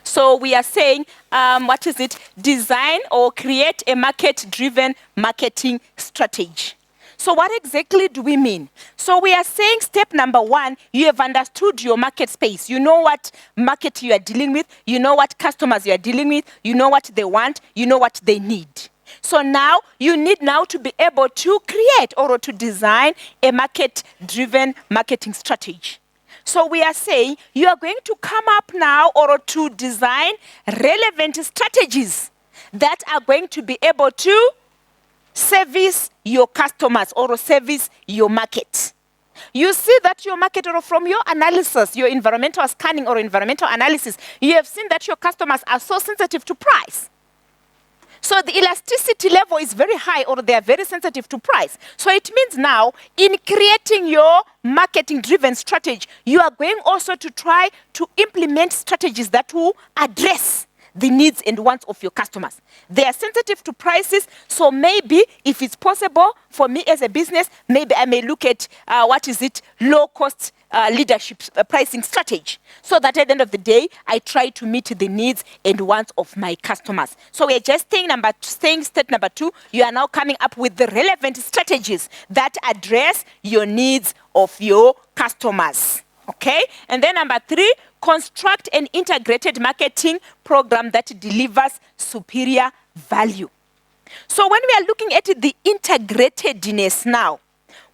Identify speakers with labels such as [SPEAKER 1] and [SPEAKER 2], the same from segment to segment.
[SPEAKER 1] So we are saying, what is it? Design or create a market-driven marketing strategy. So what exactly do we mean? So we are saying step number 1, you have understood your market space. You know what market you are dealing with. You know what customers you are dealing with. You know what they want. You know what they need. So now you need now to be able to create or to design a market-driven marketing strategy. So we are saying you are going to come up now or to design relevant strategies that are going to be able to service your customers or service your market. You see that your market, or from your analysis, your environmental scanning or environmental analysis, you have seen that your customers are so sensitive to price. So the elasticity level is very high, or they are very sensitive to price. So it means now, in creating your marketing-driven strategy, you are going also to try to implement strategies that will address the needs and wants of your customers. They are sensitive to prices, so maybe if it's possible for me as a business, maybe I may look at low-cost leadership pricing strategy, so that at the end of the day, I try to meet the needs and wants of my customers. So we're just saying step number 2, you are now coming up with the relevant strategies that address your needs of your customers. Okay? And then number 3, construct an integrated marketing program that delivers superior value. So when we are looking at the integratedness now,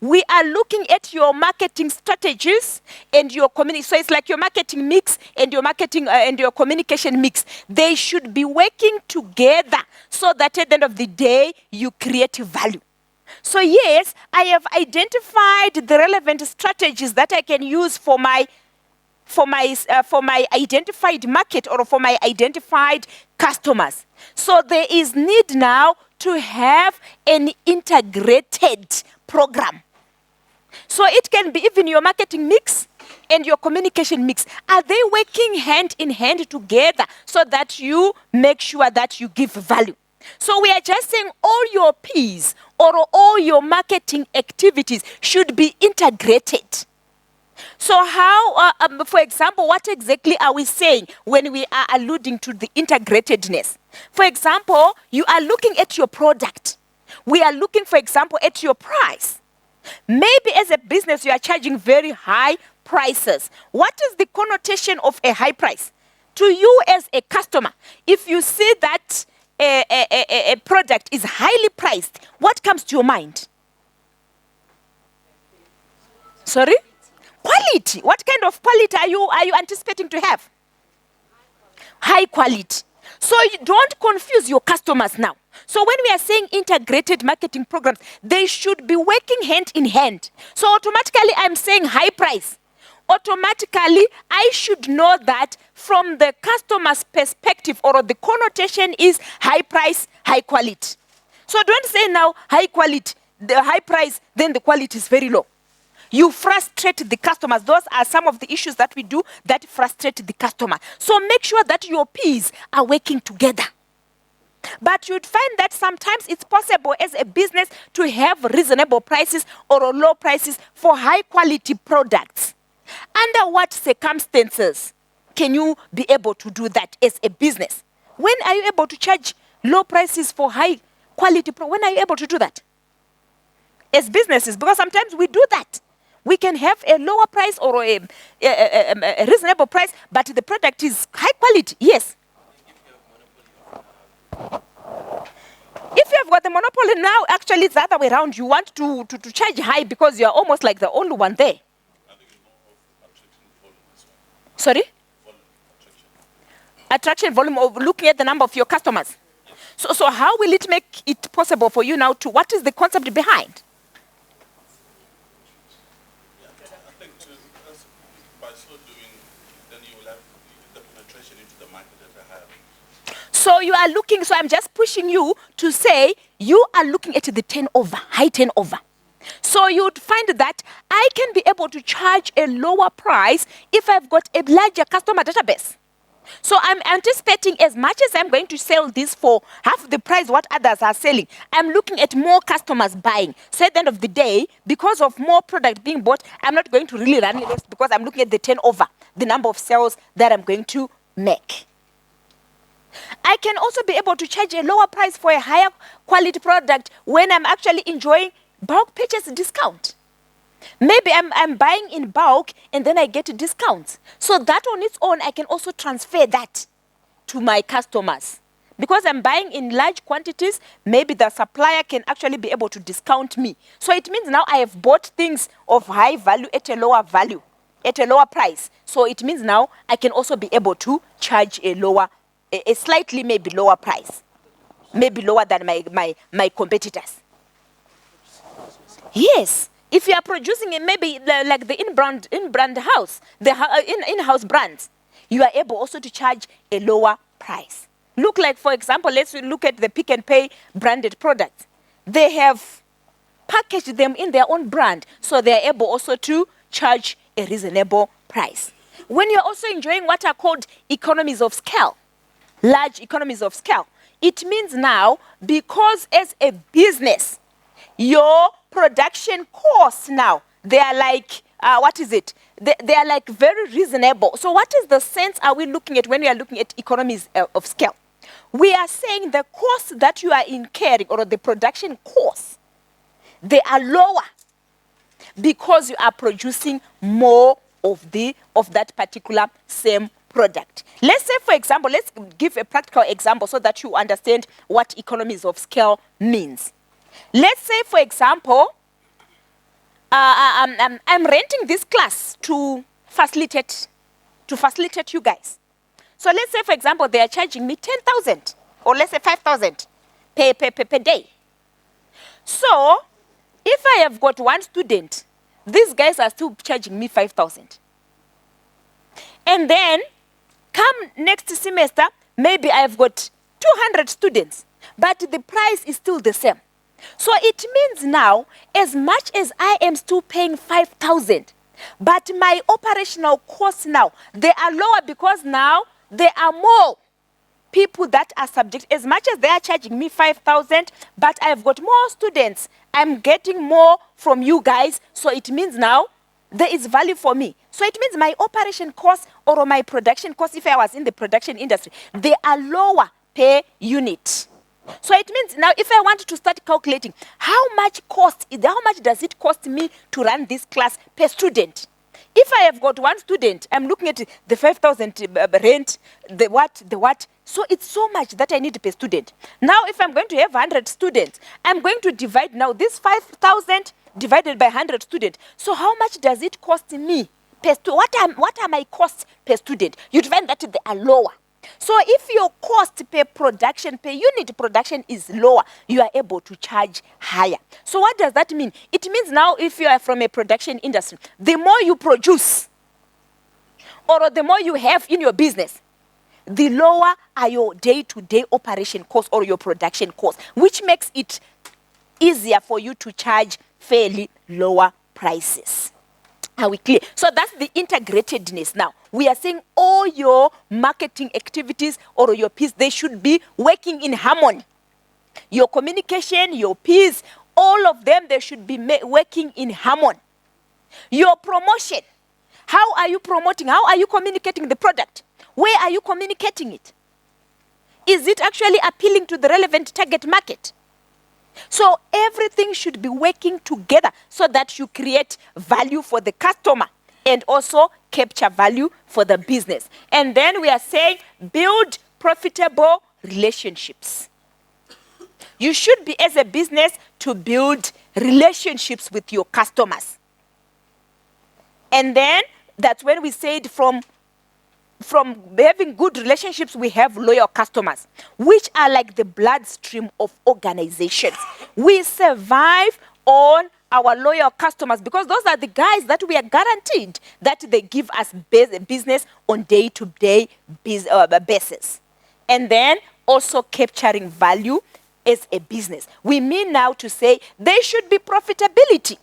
[SPEAKER 1] we are looking at your marketing strategies and your community. So it's like your marketing mix and your marketing and your communication mix. They should be working together so that at the end of the day, you create value. So yes, I have identified the relevant strategies that I can use for my identified market or for my identified customers. So there is need now to have an integrated program. So it can be even your marketing mix and your communication mix. Are they working hand in hand together so that you make sure that you give value? So we are just saying all your P's or all your marketing activities should be integrated. So how, for example, what exactly are we saying when we are alluding to the integratedness? For example, you are looking at your product. We are looking, for example, at your price. Maybe as a business, you are charging very high prices. What is the connotation of a high price? To you as a customer, if you see that a product is highly priced, what comes to your mind? Sorry? Quality. What kind of quality are you anticipating to have? High quality. So you don't confuse your customers now. So when we are saying integrated marketing programs, they should be working hand in hand. So automatically I'm saying high price. Automatically, I should know that from the customer's perspective or the connotation is high price, high quality. So don't say now high quality, the high price, then the quality is very low. You frustrate the customers. Those are some of the issues that we do that frustrate the customer. So make sure that your P's are working together. But you'd find that sometimes it's possible as a business to have reasonable prices or low prices for high quality products. Under what circumstances can you be able to do that as a business? When are you able to charge low prices for high quality products? When are you able to do that? As businesses, because sometimes we do that. We can have a lower price or a reasonable price, but the product is high quality. Yes. If you have got the monopoly now, actually it's the other way around. You want to charge high because you are almost like the only one there. Sorry? Attraction volume of looking at the number of your customers. So how will it make it possible for you now to, what is the concept behind? So you are looking, so I'm just pushing you to say you are looking at the turnover, high turnover. So you'd find that I can be able to charge a lower price if I've got a larger customer database. So I'm anticipating as much as I'm going to sell this for half the price what others are selling, I'm looking at more customers buying. So at the end of the day, because of more product being bought, I'm not going to really run less because I'm looking at the turnover, the number of sales that I'm going to make. I can also be able to charge a lower price for a higher quality product when I'm actually enjoying bulk purchase discount. Maybe I'm buying in bulk and then I get discounts. So that on its own, I can also transfer that to my customers. Because I'm buying in large quantities, maybe the supplier can actually be able to discount me. So it means now I have bought things of high value at a lower value, at a lower price. So it means now I can also be able to charge a lower, a slightly maybe lower price. Maybe lower than my competitors. Yes. If you are producing it, maybe like the in-brand house, the in-house brands, you are able also to charge a lower price. Look like, for example, let's look at the Pick and Pay branded products. They have packaged them in their own brand, so they are able also to charge a reasonable price. When you're also enjoying what are called economies of scale, large economies of scale, it means now, because as a business, your production costs now, they are like, what is it? They are like very reasonable. So what is the sense are we looking at when we are looking at economies of scale? We are saying the costs that you are incurring, or the production costs, they are lower because you are producing more of that particular same product. Let's say, for example, let's give a practical example so that you understand what economies of scale means. Let's say, for example, I'm renting this class to facilitate you guys. So let's say, for example, they are charging me 10,000, or let's say 5,000 per day. So if I have got one student, these guys are still charging me 5,000. And then come next semester, maybe I've got 200 students, but the price is still the same. So it means now, as much as I am still paying 5,000, but my operational costs now, they are lower because now there are more people that are subject. As much as they are charging me 5,000, but I've got more students, I'm getting more from you guys. So it means now there is value for me. So it means my operation costs or my production costs, if I was in the production industry, they are lower per unit. So it means now if I want to start calculating how much does it cost me to run this class per student? If I have got one student, I'm looking at the 5,000 rent, the what. So it's so much that I need per student. Now if I'm going to have 100 students, I'm going to divide now this 5,000 divided by 100 students. So how much does it cost me per student? What are my costs per student? You find that they are lower. So if your cost per unit production is lower, you are able to charge higher. So what does that mean? It means now if you are from a production industry, the more you produce, or the more you have in your business, the lower are your day-to-day operation costs or your production costs, which makes it easier for you to charge fairly lower prices. Are we clear? So that's the integratedness now. We are saying all your marketing activities or your piece, they should be working in harmony. Your communication, your piece, all of them, they should be working in harmony. Your promotion, how are you promoting? How are you communicating the product? Where are you communicating it? Is it actually appealing to the relevant target market? So everything should be working together so that you create value for the customer and also capture value for the business. And then we are saying build profitable relationships. You should be, as a business, to build relationships with your customers. And then that's when we said from having good relationships, we have loyal customers, which are like the bloodstream of organizations. We survive on our loyal customers because those are the guys that we are guaranteed that they give us business on day-to-day basis. And then also capturing value as a business. We mean now to say there should be profitability.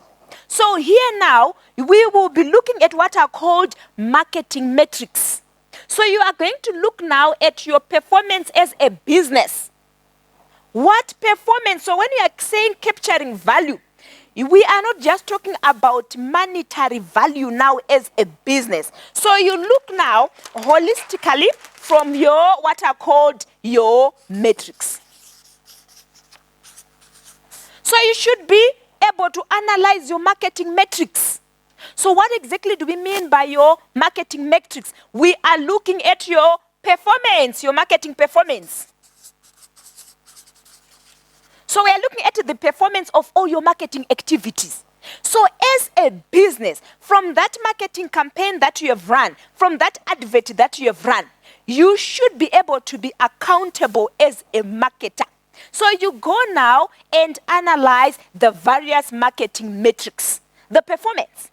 [SPEAKER 1] So here now, we will be looking at what are called marketing metrics. So you are going to look now at your performance as a business. What performance? So when you are saying capturing value, We are not just talking about monetary value now as a business. So you look now holistically from your, what are called your metrics. So you should be able to analyze your marketing metrics. So what exactly do we mean by your marketing metrics? We are looking at your performance, your marketing performance. So we are looking at the performance of all your marketing activities. So as a business, from that marketing campaign that you have run, from that advert that you have run, you should be able to be accountable as a marketer. So you go now and analyze the various marketing metrics, the performance.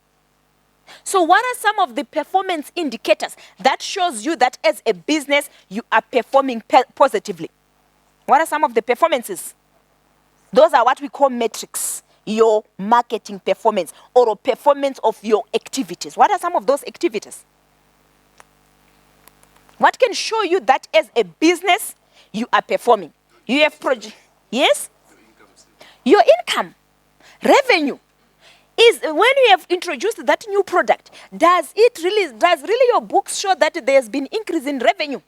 [SPEAKER 1] So what are some of the performance indicators that shows you that as a business you are performing positively? What are some of the performances? Those are what we call metrics, your marketing performance or a performance of your activities. What are some of those activities? What can show you that as a business you are performing? You have yes? Your income, revenue. Is when you have introduced that new product, does really your books show that there's been increase in revenue?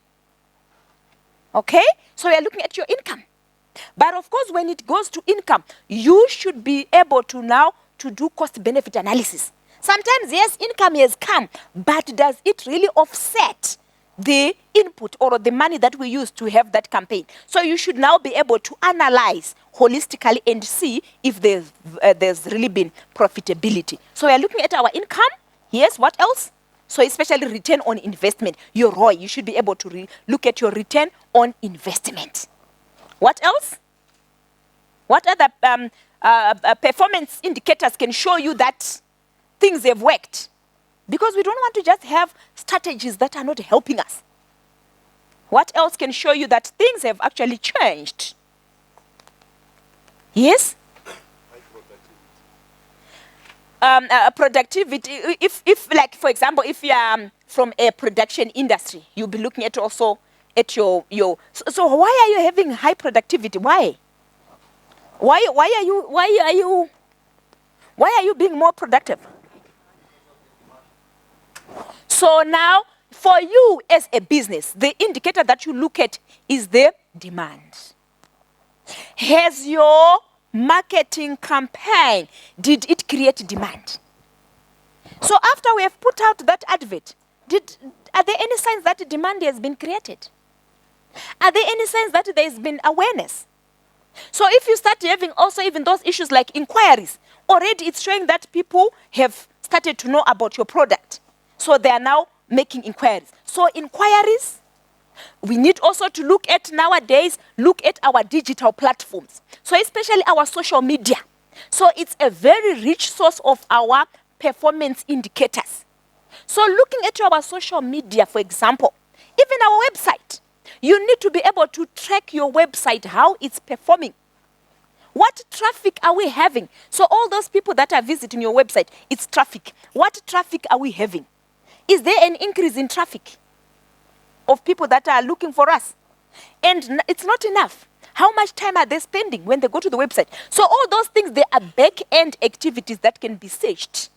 [SPEAKER 1] Okay? So we are looking at your income. But of course, when it goes to income, you should be able to now to do cost-benefit analysis. Sometimes, yes, income has come, but does it really offset the input or the money that we use to have that campaign? So you should now be able to analyze holistically and see if there's really been profitability. So we are looking at our income. Yes, what else? So especially return on investment. Your ROI, you should be able to look at your return on investment. What else? What other performance indicators can show you that things have worked? Because we don't want to just have strategies that are not helping us. What else can show you that things have actually changed? Yes? Productivity. If like, for example, if you are from a production industry, you'll be looking at also at your so why are you having high productivity? Why are you being more productive? So now for you as a business, the indicator that you look at is the demand. Has your marketing campaign, did it create demand? So after we have put out that advert, are there any signs that demand has been created? Are there any signs that there has been awareness? So if you start having also even those issues like inquiries, already it's showing that people have started to know about your product. So they are now making inquiries. So inquiries, we need also to look at nowadays, look at our digital platforms. So especially our social media. So it's a very rich source of our performance indicators. So looking at our social media, for example, even our website, you need to be able to track your website, how it's performing. What traffic are we having? So all those people that are visiting your website, it's traffic. What traffic are we having? Is there an increase in traffic of people that are looking for us? And it's not enough. How much time are they spending when they go to the website? So all those things, they are back-end activities that can be searched.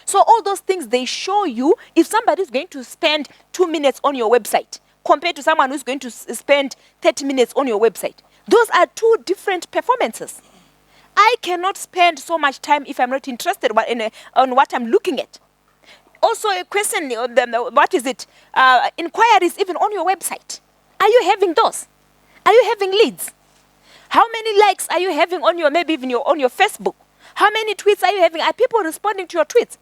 [SPEAKER 1] So all those things, they show you if somebody is going to spend 2 minutes on your website compared to someone who's going to spend 30 minutes on your website. Those are two different performances. I cannot spend so much time if I'm not interested on what I'm looking at. Also a question, what is it? Inquiries even on your website. Are you having those? Are you having leads? How many likes are you having on your, maybe even on your Facebook? How many tweets are you having? Are people responding to your tweets?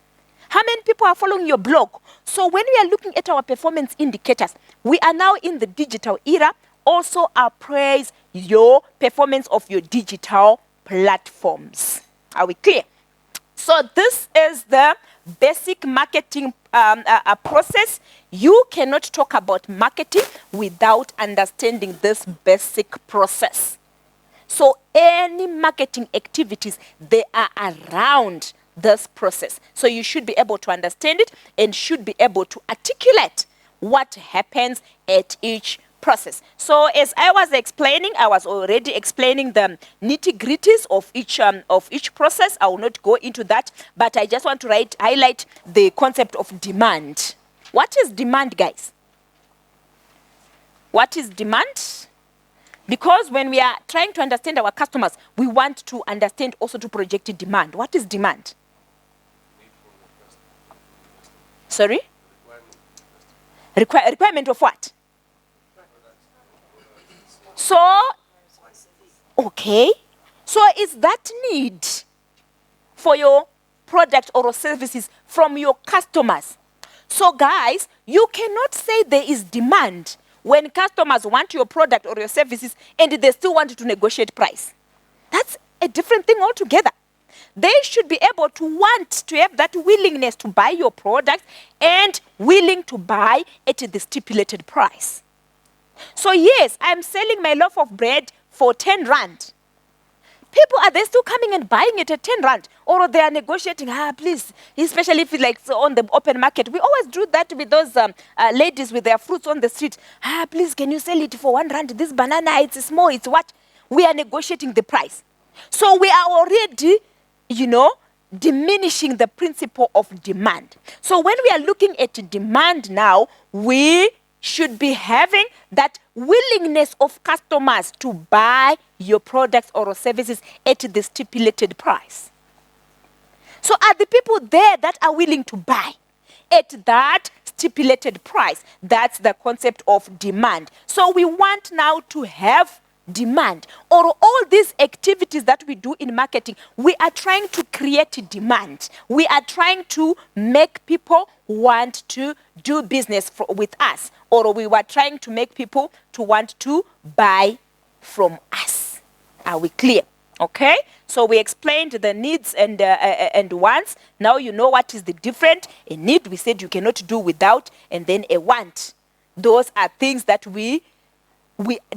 [SPEAKER 1] How many people are following your blog? So when we are looking at our performance indicators, we are now in the digital era. Also appraise your performance of your digital platforms. Are we clear? So this is the basic marketing process. You cannot talk about marketing without understanding this basic process. So any marketing activities, they are around this process. So you should be able to understand it and should be able to articulate what happens at each process. So as I was explaining, I was already explaining the nitty-gritties of each process. I will not go into that, but I just want to highlight the concept of demand. What is demand, guys? What is demand? Because when we are trying to understand our customers, we want to understand also to project demand. What is demand? Sorry? Requirement of what? So, okay. So is that need for your product or services from your customers? So guys, you cannot say there is demand when customers want your product or your services and they still want to negotiate price. That's a different thing altogether. They should be able to want to have that willingness to buy your product and willing to buy at the stipulated price. So yes, I'm selling my loaf of bread for 10 rand. People, are they still coming and buying it at 10 rand? Or they are negotiating, please, especially if it's like on the open market. We always do that with those ladies with their fruits on the street. Please, can you sell it for 1 rand? This banana, it's small, it's what? We are negotiating the price. So we are already, diminishing the principle of demand. So when we are looking at demand now, we should be having that willingness of customers to buy your products or services at the stipulated price. So are the people there that are willing to buy at that stipulated price? That's the concept of demand. So we want now to have demand, or all these activities that we do in marketing, we are trying to create demand. We are trying to make people want to do business with us, or we were trying to make people to want to buy from us. Are we clear? Okay, so we explained the needs and wants. Now you know what is the difference. A need, we said you cannot do without, and then a want. Those are things that we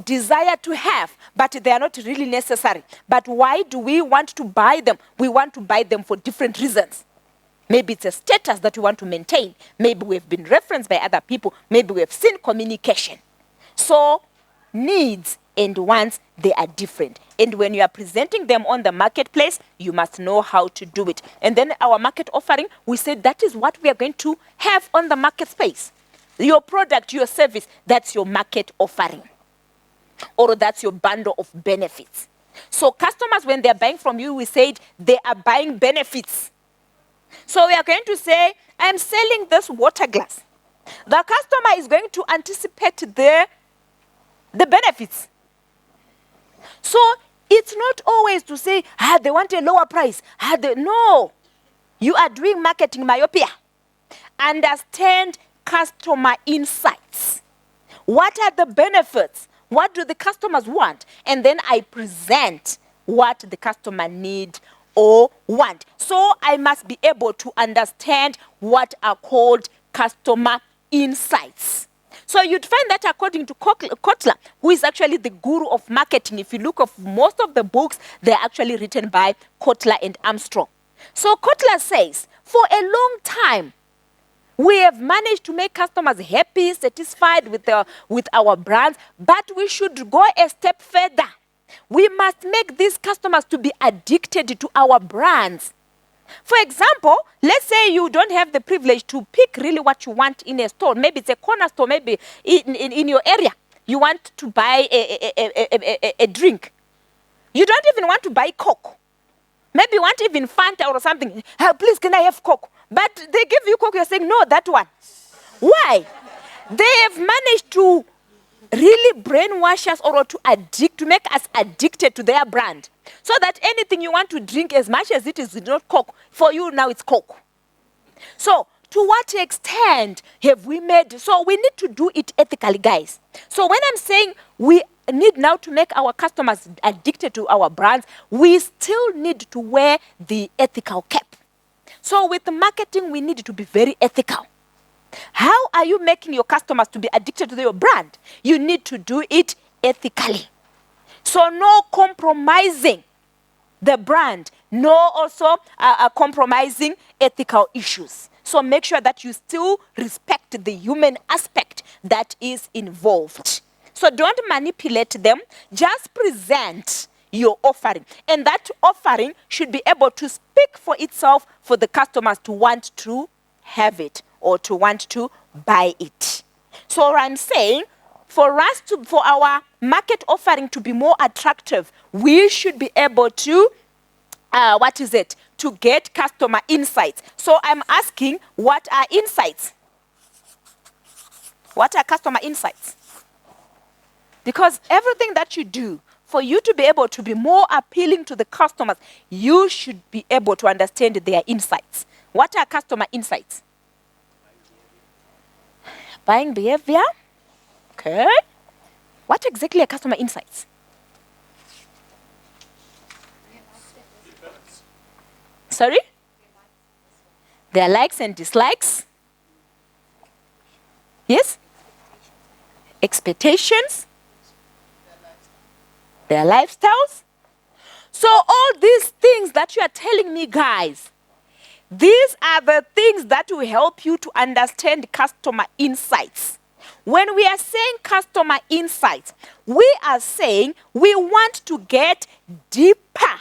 [SPEAKER 1] desire to have, but they are not really necessary. But why do we want to buy them? We want to buy them for different reasons. Maybe it's a status that we want to maintain. Maybe we've been referenced by other people. Maybe we have seen communication. So needs and wants, they are different. And when you are presenting them on the marketplace, you must know how to do it. And then our market offering, we said that is what we are going to have on the market space. Your product, your service, that's your market offering. Or that's your bundle of benefits. So customers, when they're buying from you, we said they are buying benefits. So we are going to say, I'm selling this water glass. The customer is going to anticipate the benefits. So it's not always to say, they want a lower price. No. You are doing marketing myopia. Understand customer insights. What are the benefits? What do the customers want? And then I present what the customer need or want. So I must be able to understand what are called customer insights. So you'd find that according to Kotler, who is actually the guru of marketing, if you look at most of the books, they're actually written by Kotler and Armstrong. So Kotler says, for a long time, we have managed to make customers happy, satisfied with our brands, but we should go a step further. We must make these customers to be addicted to our brands. For example, let's say you don't have the privilege to pick really what you want in a store. Maybe it's a corner store, maybe in your area. You want to buy a drink. You don't even want to buy Coke. Maybe you want even Fanta or something. Please, can I have Coke? But they give you Coke, you're saying, no, that one. Why? They have managed to really brainwash us or to make us addicted to their brand. So that anything you want to drink, as much as it is not Coke, for you now it's Coke. So to what extent have we made? So we need to do it ethically, guys. So when I'm saying we need now to make our customers addicted to our brands, we still need to wear the ethical cap. So with marketing, we need to be very ethical. How are you making your customers to be addicted to your brand? You need to do it ethically. So no compromising the brand, no also compromising ethical issues. So make sure that you still respect the human aspect that is involved. So don't manipulate them. Just present your offering. And that offering should be able to speak for itself for the customers to want to have it or to want to buy it. So I'm saying for our market offering to be more attractive, we should be able to to get customer insights. So I'm asking, what are insights? What are customer insights? Because everything that you do, for you to be able to be more appealing to the customers, you should be able to understand their insights. What are customer insights? Buying behavior. Okay. What exactly are customer insights? Sorry? Their likes and dislikes. Yes? Expectations. Their lifestyles. So all these things that you are telling me, guys, these are the things that will help you to understand customer insights. When we are saying customer insights, we are saying we want to get deeper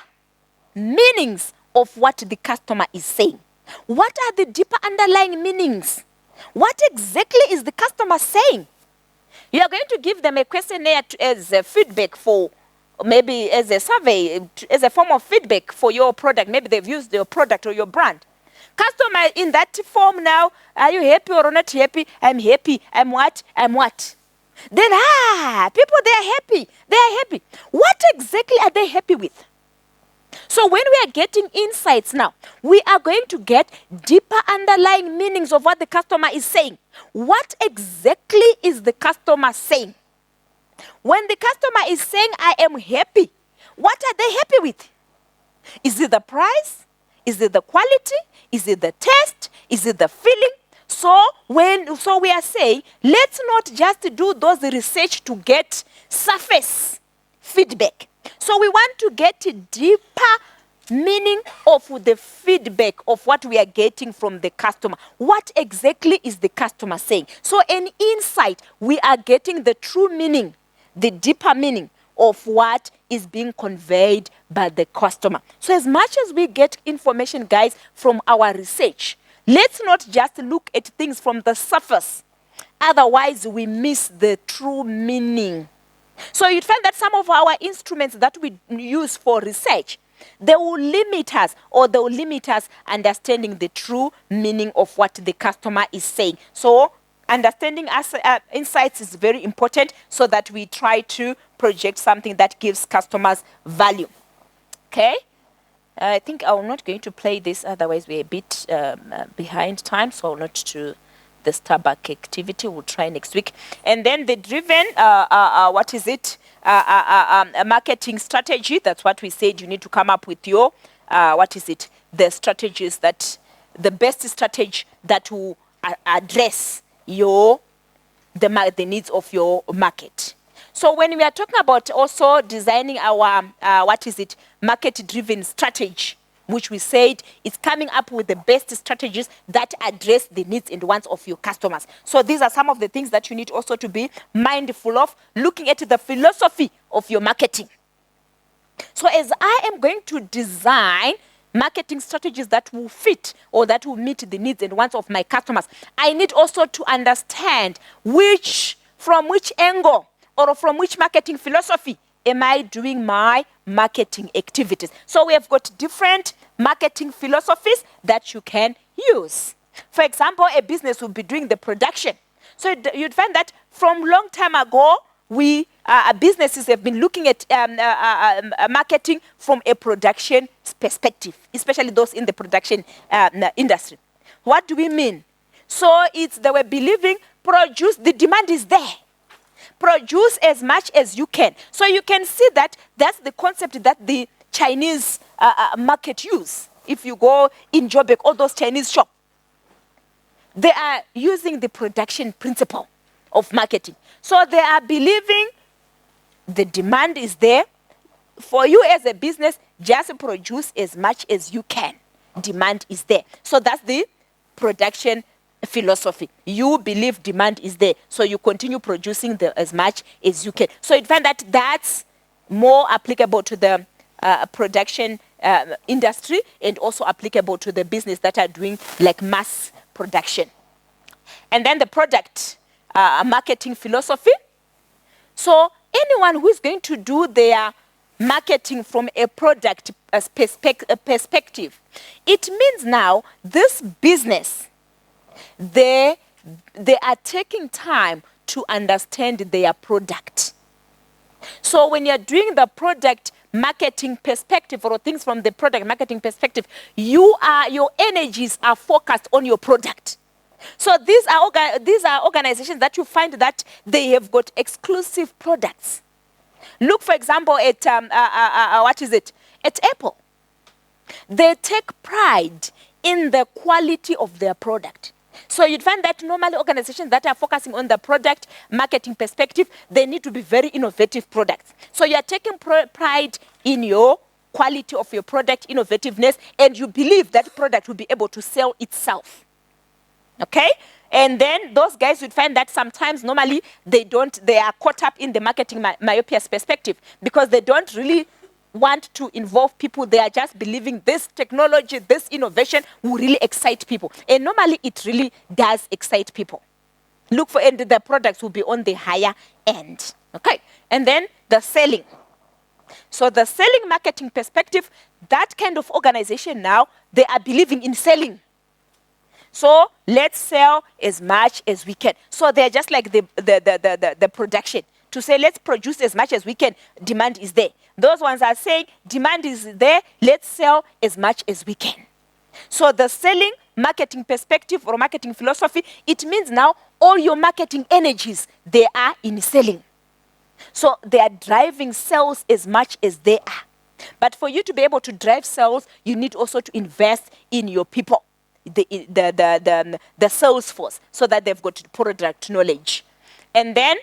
[SPEAKER 1] meanings of what the customer is saying. What are the deeper underlying meanings? What exactly is the customer saying? You are going to give them a questionnaire as a feedback for, maybe as a survey, as a form of feedback for your product. Maybe they've used your product or your brand. Customer in that form now, are you happy or not happy? I'm happy. I'm what? I'm what? Then, people, they are happy. They are happy. What exactly are they happy with? So when we are getting insights now, we are going to get deeper underlying meanings of what the customer is saying. What exactly is the customer saying? When the customer is saying, I am happy, what are they happy with? Is it the price? Is it the quality? Is it the taste? Is it the feeling? So we are saying, let's not just do those research to get surface feedback. So we want to get a deeper meaning of the feedback of what we are getting from the customer. What exactly is the customer saying? So an insight, we are getting the true meaning, the deeper meaning of what is being conveyed by the customer. So as much as we get information, guys, from our research, let's not just look at things from the surface. Otherwise, we miss the true meaning. So you'd find that some of our instruments that we use for research, they will limit us, or they will limit us understanding the true meaning of what the customer is saying. So understanding insights is very important so that we try to project something that gives customers value. Okay? I think I'm not going to play this, otherwise we're a bit behind time, so not to the Starbucks activity. We'll try next week. And then the driven, a marketing strategy. That's what we said. You need to come up with your, the strategies that, the best strategy that will address the needs of your market. So when we are talking about also designing our, market-driven strategy, which we said is coming up with the best strategies that address the needs and wants of your customers. So these are some of the things that you need also to be mindful of, looking at the philosophy of your marketing. So as I am going to design marketing strategies that will fit or that will meet the needs and wants of my customers, I need also to understand from which angle or from which marketing philosophy am I doing my marketing activities. So we have got different marketing philosophies that you can use. For example, a business will be doing the production. So you'd find that from long time ago, businesses have been looking at marketing from a production perspective, especially those in the production industry. What do we mean? So they were believing produce, the demand is there. Produce as much as you can. So you can see that that's the concept that the Chinese market use. If you go in Joburg, all those Chinese shops, they are using the production principle of marketing. So they are believing the demand is there. For you as a business, just produce as much as you can. Demand is there. So that's the production philosophy. You believe demand is there, so you continue producing as much as you can. So you find that that's more applicable to the production industry, and also applicable to the business that are doing like mass production. And then the product marketing philosophy. So anyone who is going to do their marketing from a product perspective, it means now this business, they are taking time to understand their product. So when you're doing the product marketing perspective, or things from the product marketing perspective, your energies are focused on your product. So these are organizations that you find that they have got exclusive products. Look, for example, at at Apple. They take pride in the quality of their product. So you'd find that normally organizations that are focusing on the product marketing perspective, they need to be very innovative products. So you're taking pride in your quality of your product, innovativeness, and you believe that product will be able to sell itself. Okay? And then those guys would find that sometimes normally they are caught up in the marketing myopia perspective, because they don't really want to involve people. They are just believing this technology, this innovation will really excite people. And normally it really does excite people. Look for, and the products will be on the higher end. Okay? And then the selling. So the selling marketing perspective, that kind of organization now, they are believing in selling. So let's sell as much as we can. So they're just like the production. To say, let's produce as much as we can, demand is there. Those ones are saying, demand is there, let's sell as much as we can. So the selling marketing perspective or marketing philosophy, it means now all your marketing energies, they are in selling. So they are driving sales as much as they are. But for you to be able to drive sales, you need also to invest in your people, the sales force, so that they've got product knowledge. And then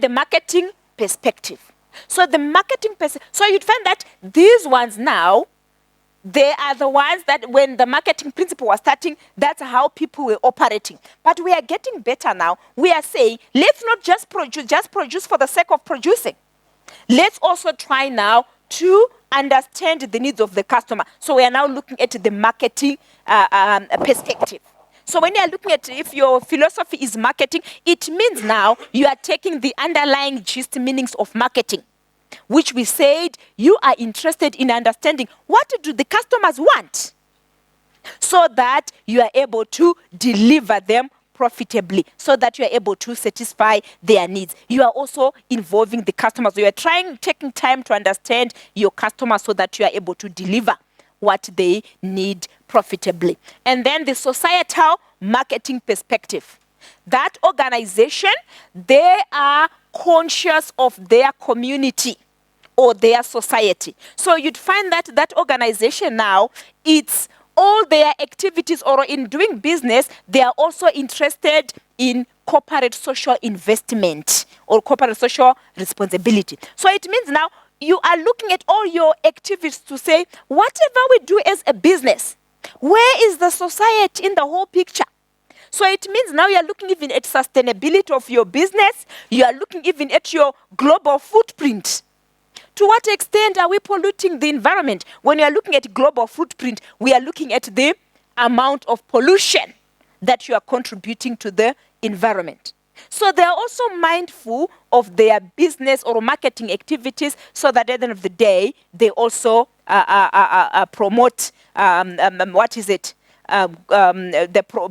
[SPEAKER 1] the marketing perspective. So the marketing so you'd find that these ones now, they are the ones that when the marketing principle was starting, that's how people were operating. But we are getting better now. We are saying, let's not just produce for the sake of producing. Let's also try now to understand the needs of the customer. So we are now looking at the marketing perspective. So when you are looking at if your philosophy is marketing, it means now you are taking the underlying gist meanings of marketing, which we said you are interested in understanding what do the customers want, so that you are able to deliver them profitably, so that you are able to satisfy their needs. You are also involving the customers. You are taking time to understand your customers so that you are able to deliver what they need profitably. And then the societal marketing perspective. That organization, they are conscious of their community or their society. So you'd find that that organization now, it's all their activities or in doing business, they are also interested in corporate social investment or corporate social responsibility. So it means now you are looking at all your activities to say, whatever we do as a business, where is the society in the whole picture? So it means now you are looking even at sustainability of your business. You are looking even at your global footprint. To what extent are we polluting the environment? When you are looking at global footprint, we are looking at the amount of pollution that you are contributing to the environment. So they are also mindful of their business or marketing activities, so that at the end of the day, they also promote,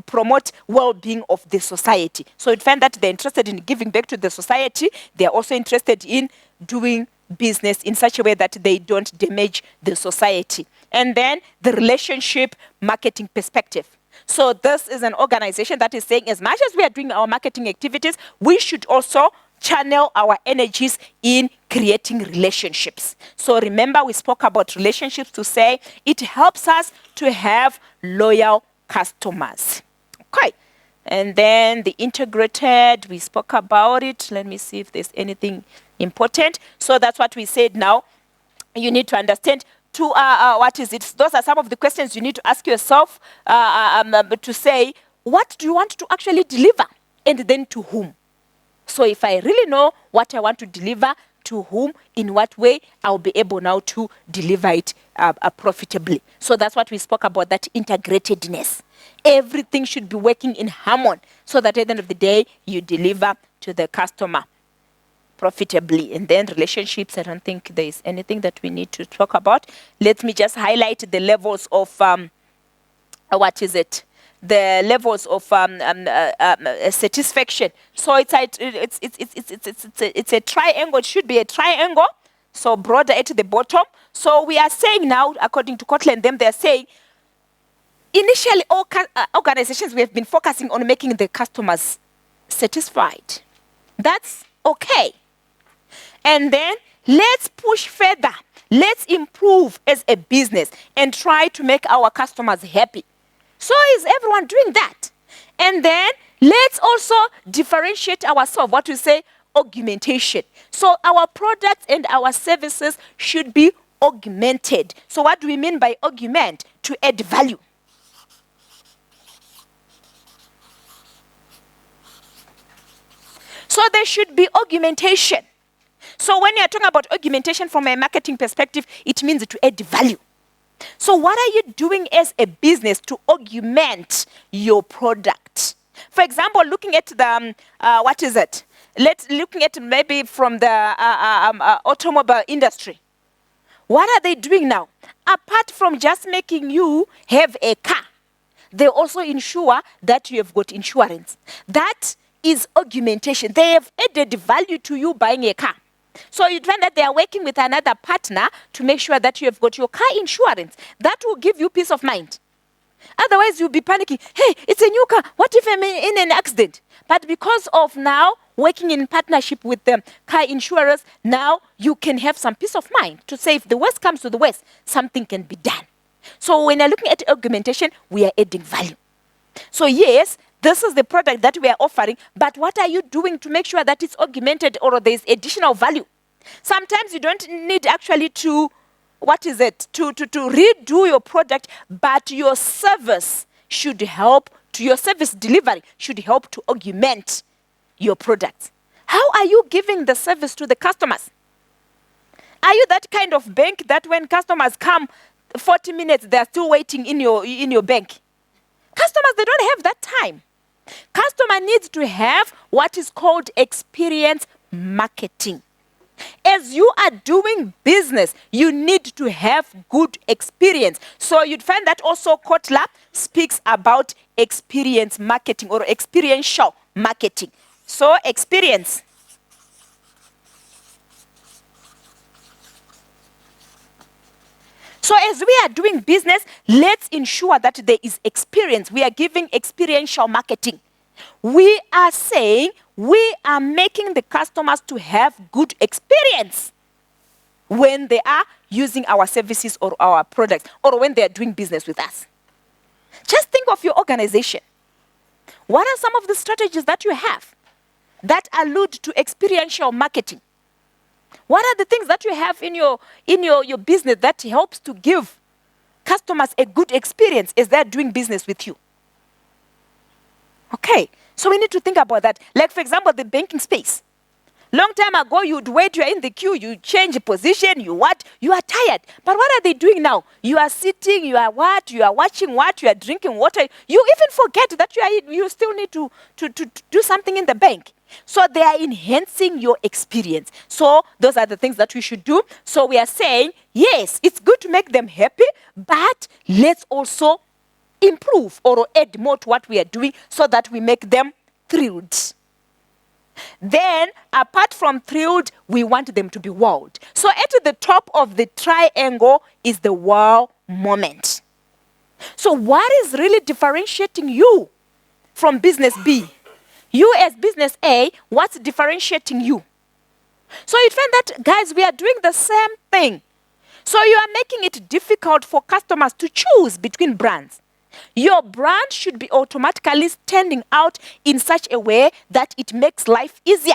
[SPEAKER 1] promote well-being of the society. So you find that they're interested in giving back to the society. They are also interested in doing business in such a way that they don't damage the society. And then the relationship marketing perspective. So this is an organization that is saying, as much as we are doing our marketing activities, we should also channel our energies in creating relationships. So remember, we spoke about relationships to say it helps us to have loyal customers. Okay. And then the integrated, we spoke about it. Let me see if there's anything important. So that's what we said now. You need to understand what is it? Those are some of the questions you need to ask yourself to say, what do you want to actually deliver, and then to whom. So if I really know what I want to deliver, to whom, in what way, I'll be able now to deliver it profitably. So that's what we spoke about, that integratedness. Everything should be working in harmony so that at the end of the day, you deliver to the customer profitably. And then relationships, I don't think there is anything that we need to talk about. Let me just highlight the levels of, the levels of satisfaction. So it's a triangle. It should be a triangle. So broader at the bottom. So we are saying now, according to Kotler and them, they are saying, initially all organizations, we have been focusing on making the customers satisfied. That's okay. And then let's push further. Let's improve as a business and try to make our customers happy. So is everyone doing that? And then let's also differentiate ourselves, what we say, augmentation. So our products and our services should be augmented. So what do we mean by augment? To add value. So there should be augmentation. So when you're talking about augmentation from a marketing perspective, it means to add value. So what are you doing as a business to augment your product? For example, looking at the, looking at maybe from the automobile industry. What are they doing now? Apart from just making you have a car, they also ensure that you have got insurance. That is augmentation. They have added value to you buying a car. So you find that they are working with another partner to make sure that you have got your car insurance. That will give you peace of mind. Otherwise, you'll be panicking. Hey, it's a new car. What if I'm in an accident? But because of now working in partnership with the car insurers, now you can have some peace of mind to say if the worst comes to the worst, something can be done. So when you're looking at augmentation, we are adding value. So yes, this is the product that we are offering, but what are you doing to make sure that it's augmented or there's additional value? Sometimes you don't need actually to, to redo your product, but your service should help, to your service delivery should help to augment your product. How are you giving the service to the customers? Are you that kind of bank that when customers come 40 minutes, they're still waiting in your bank? Customers, they don't have that time. Customer needs to have what is called experience marketing. As you are doing business, you need to have good experience. So you'd find that also Kotler speaks about experience marketing or experiential marketing. So experience. So as we are doing business, let's ensure that there is experience. We are giving experiential marketing. We are saying we are making the customers to have good experience when they are using our services or our products or when they are doing business with us. Just think of your organization. What are some of the strategies that you have that allude to experiential marketing? What are the things that you have in your business that helps to give customers a good experience as they're doing business with you? Okay, so we need to think about that. Like, for example, the banking space. Long time ago, you'd wait, you're in the queue, you change position, you are tired. But what are they doing now? You are sitting, you are watching what, you are drinking water. You even forget that you still need to do something in the bank. So they are enhancing your experience. So those are the things that we should do. So we are saying, yes, it's good to make them happy, but let's also improve or add more to what we are doing so that we make them thrilled. Then, apart from thrilled, we want them to be wowed. So at the top of the triangle is the wow moment. So what is really differentiating you from business B? You as business A, what's differentiating you? So you find that, guys, we are doing the same thing. So you are making it difficult for customers to choose between brands. Your brand should be automatically standing out in such a way that it makes life easier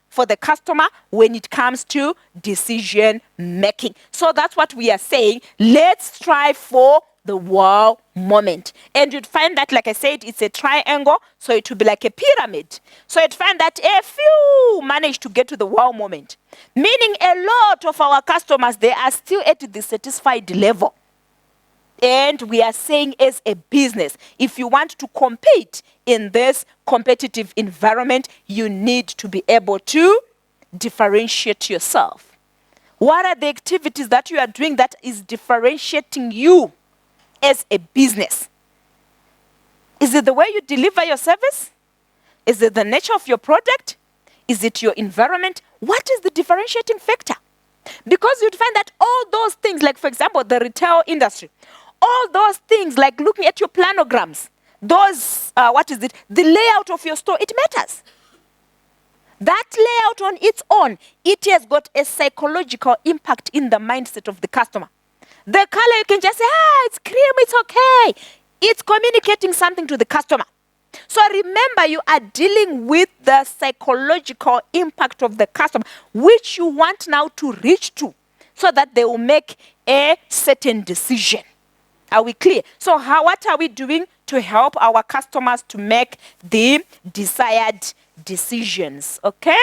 [SPEAKER 1] for the customer when it comes to decision making. So that's what we are saying. Let's strive for the wow moment. And you'd find that, like I said, it's a triangle, so it would be like a pyramid. So you'd find that a few manage to get to the wow moment, meaning a lot of our customers, they are still at the satisfied level. And we are saying, as a business, if you want to compete in this competitive environment, you need to be able to differentiate yourself. What are the activities that you are doing that is differentiating you as a business? Is it the way you deliver your service? Is it the nature of your product? Is it your environment? What is the differentiating factor? Because you'd find that all those things, like for example, the retail industry, all those things like looking at your planograms, those, the layout of your store, it matters. That layout on its own, it has got a psychological impact in the mindset of the customer. The color, you can just say, it's cream, it's okay. It's communicating something to the customer. So remember, you are dealing with the psychological impact of the customer, which you want now to reach to, so that they will make a certain decision. Are we clear? So what are we doing to help our customers to make the desired decisions? Okay?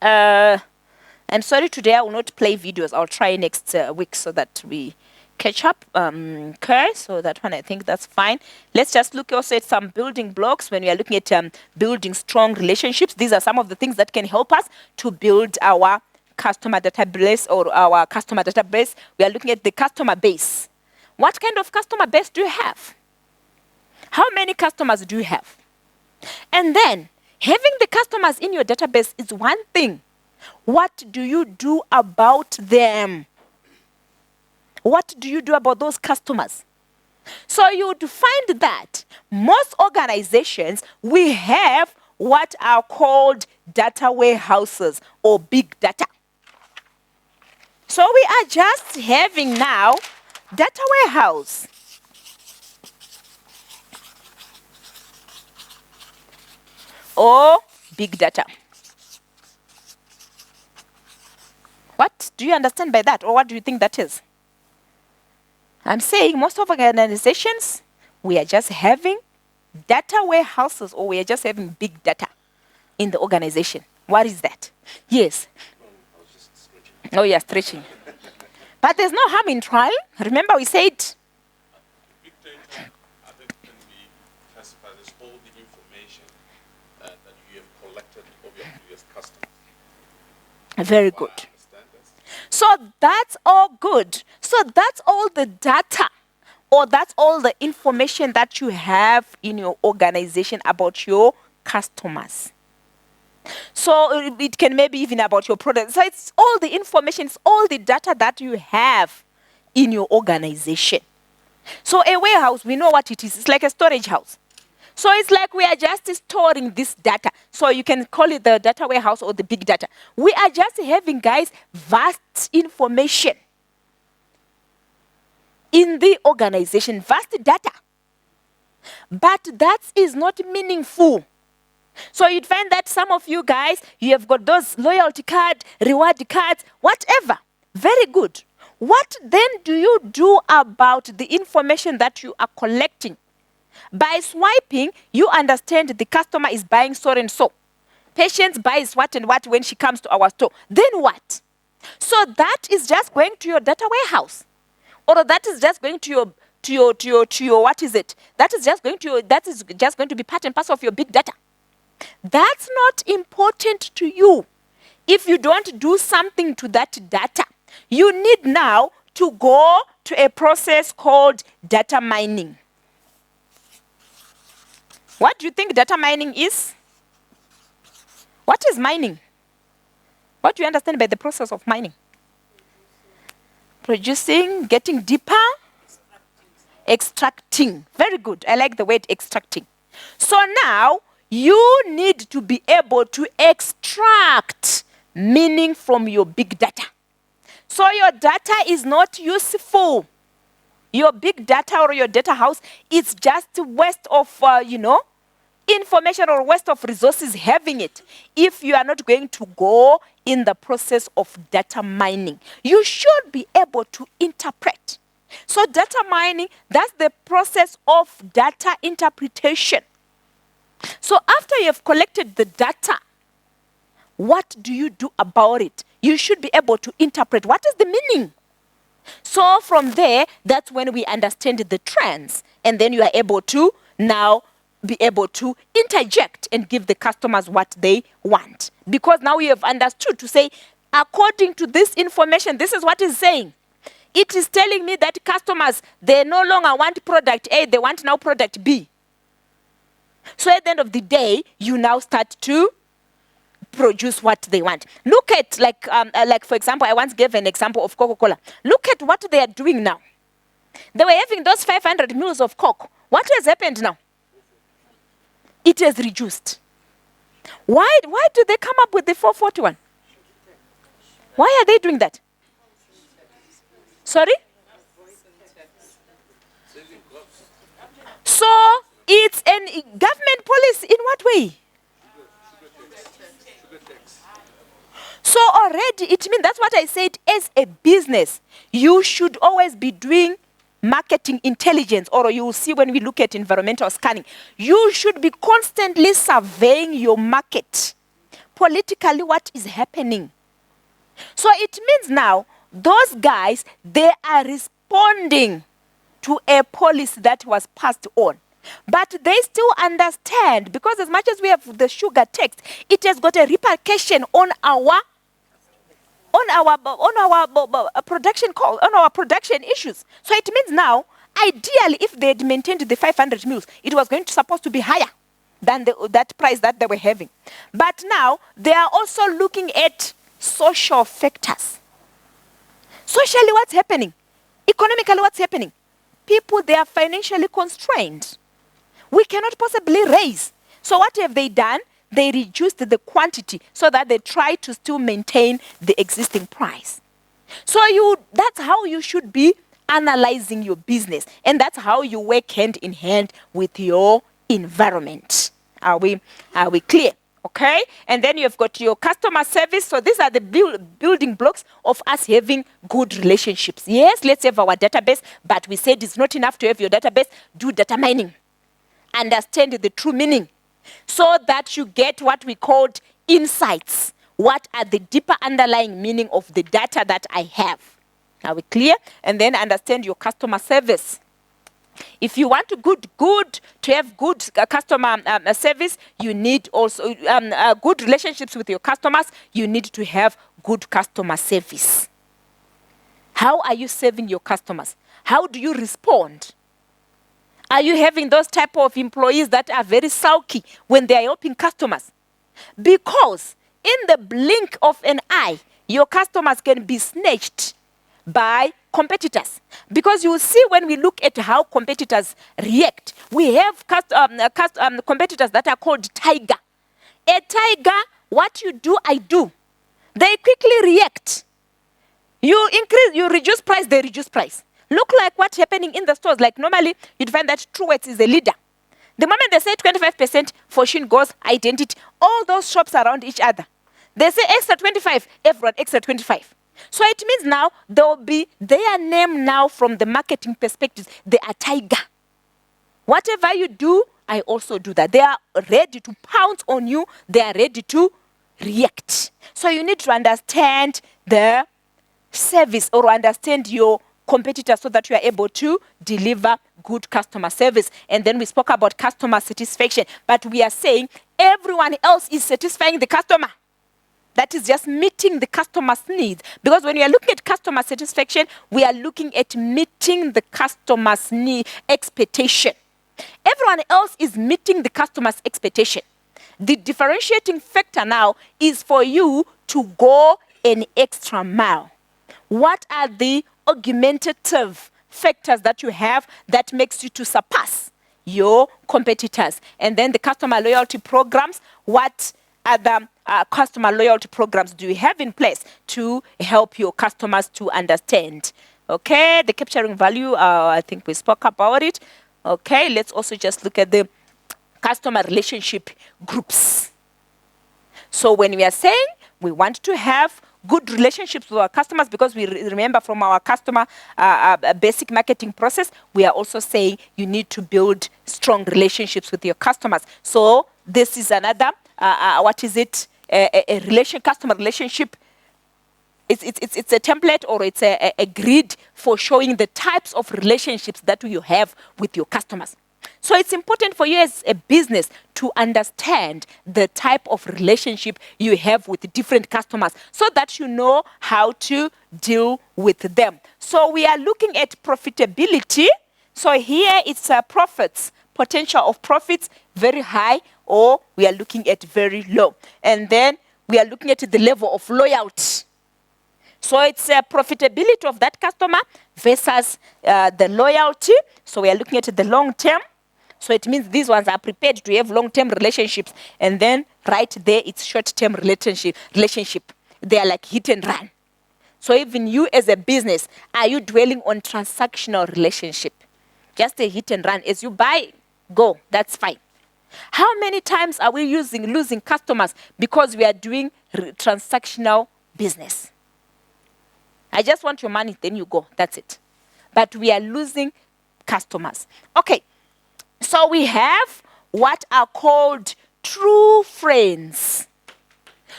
[SPEAKER 1] I'm sorry, today I will not play videos. I'll try next week so that we catch up. Okay, so that one, I think that's fine. Let's just look also at some building blocks when we are looking at building strong relationships. These are some of the things that can help us to build our customer database or our customer database. We are looking at the customer base. What kind of customer base do you have? How many customers do you have? And then, having the customers in your database is one thing. What do you do about them? What do you do about those customers? So you would find that most organizations, we have what are called data warehouses or big data. So we are just having now data warehouse. Or big data. What do you understand by that? Or what do you think that is? I'm saying most of organizations, we are just having data warehouses or we are just having big data in the organization. What is that? Yes.
[SPEAKER 2] I was just stretching.
[SPEAKER 1] Oh, yeah, stretching. But there's no harm in trial. Remember we said...
[SPEAKER 2] Big data, I think, can be classified as all the information that you have collected of your previous customers.
[SPEAKER 1] Very good.
[SPEAKER 2] I understand that.
[SPEAKER 1] So that's all good. So that's all the data or that's all the information that you have in your organization about your customers. So it can maybe even about your product. So it's all the information, it's all the data that you have in your organization. So a warehouse, we know what it is. It's like a storage house. So it's like we are just storing this data. So you can call it the data warehouse or the big data. We are just having, guys, vast information in the organization, vast data. But that is not meaningful. So you'd find that some of you guys, you have got those loyalty card, reward cards, whatever. Very good. What then do you do about the information that you are collecting? By swiping, you understand the customer is buying so and so. Patient buys what and what when she comes to our store. Then what? So that is just going to your data warehouse. Or that is just going to your what is it? That is just going to be part and parcel of your big data. That's not important to you. If you don't do something to that data, you need now to go to a process called data mining. What do you think data mining is? What is mining? What do you understand by the process of mining? Producing, getting deeper, extracting. Very good. I like the word extracting. So now, you need to be able to extract meaning from your big data. So your data is not useful. Your big data or your data house is just a waste of, information or waste of resources having it if you are not going to go in the process of data mining. You should be able to interpret. So So data mining, that's the process of data interpretation. So after you have collected the data, what do you do about it? You should be able to interpret what is the meaning. So from there, that's when we understand the trends. And then you are able to now be able to interject and give the customers what they want. Because now you have understood to say, according to this information, this is what it's saying. It is telling me that customers, they no longer want product A, they want now product B. So at the end of the day, you now start to produce what they want. Look at, like for example, I once gave an example of Coca-Cola. Look at what they are doing now. They were having those 500 mils of Coke. What has happened now? It has reduced. Why do they come up with the 441? Why are they doing that? Sorry? So it's a government policy in what way? So already it means, that's what I said, as a business, you should always be doing marketing intelligence, or you will see when we look at environmental scanning, you should be constantly surveying your market. Politically, what is happening? So it means now, those guys, they are responding to a policy that was passed on. But they still understand, because as much as we have the sugar tax, it has got a repercussion on our production issues. So it means now, ideally, if they had maintained the 500 mils, it was supposed to be higher than that price that they were having. But now, they are also looking at social factors. Socially, what's happening? Economically, what's happening? People, they are financially constrained. We cannot possibly raise. So what have they done? They reduced the quantity so that they try to still maintain the existing price. So that's how you should be analyzing your business. And that's how you work hand in hand with your environment. Are we clear? Okay? And then you've got your customer service. So these are the building blocks of us having good relationships. Yes, let's have our database, but we said it's not enough to have your database. Do data mining. Understand the true meaning, so that you get what we called insights. What are the deeper underlying meaning of the data that I have? Are we clear? And then understand your customer service. If you want to have good customer service, you need also good relationships with your customers. You need to have good customer service. How are you serving your customers? How do you respond? Are you having those type of employees that are very sulky when they are helping customers? Because in the blink of an eye, your customers can be snatched by competitors. Because you will see when we look at how competitors react, we have competitors that are called tiger. A tiger, what you do, I do. They quickly react. You reduce price, they reduce price. Look like what's happening in the stores. Like normally, you'd find that Truworths is a leader. The moment they say 25%, Fortune goes identity. All those shops around each other. They say extra 25, everyone extra 25. So it means now there will be their name now from the marketing perspective. They are tiger. Whatever you do, I also do that. They are ready to pounce on you. They are ready to react. So you need to understand the service or understand your competitors so that you are able to deliver good customer service. And then we spoke about customer satisfaction. But we are saying everyone else is satisfying the customer. That is just meeting the customer's needs. Because when we are looking at customer satisfaction, we are looking at meeting the customer's expectation. Everyone else is meeting the customer's expectation. The differentiating factor now is for you to go an extra mile. What are the augmentative factors that you have that makes you to surpass your competitors? And then the customer loyalty programs, what other customer loyalty programs do you have in place to help your customers to understand? Okay, the capturing value, I think we spoke about it. Okay, let's also just look at the customer relationship groups. So when we are saying we want to have good relationships with our customers, because we remember from our customer basic marketing process, we are also saying you need to build strong relationships with your customers. So this is another, what is it? A customer relationship. It's a template, or it's a grid for showing the types of relationships that you have with your customers. So it's important for you as a business to understand the type of relationship you have with different customers, so that you know how to deal with them. So we are looking at profitability. So here it's profits, potential of profits, very high, or we are looking at very low. And then we are looking at the level of loyalty. So it's profitability of that customer versus the loyalty. So we are looking at the long term. So it means these ones are prepared to have long-term relationships. And then right there, it's short-term relationship. They are like hit and run. So even you as a business, are you dwelling on transactional relationship? Just a hit and run. As you buy, go. That's fine. How many times are we losing customers because we are doing transactional business? I just want your money, then you go. That's it. But we are losing customers. Okay. So we have what are called true friends.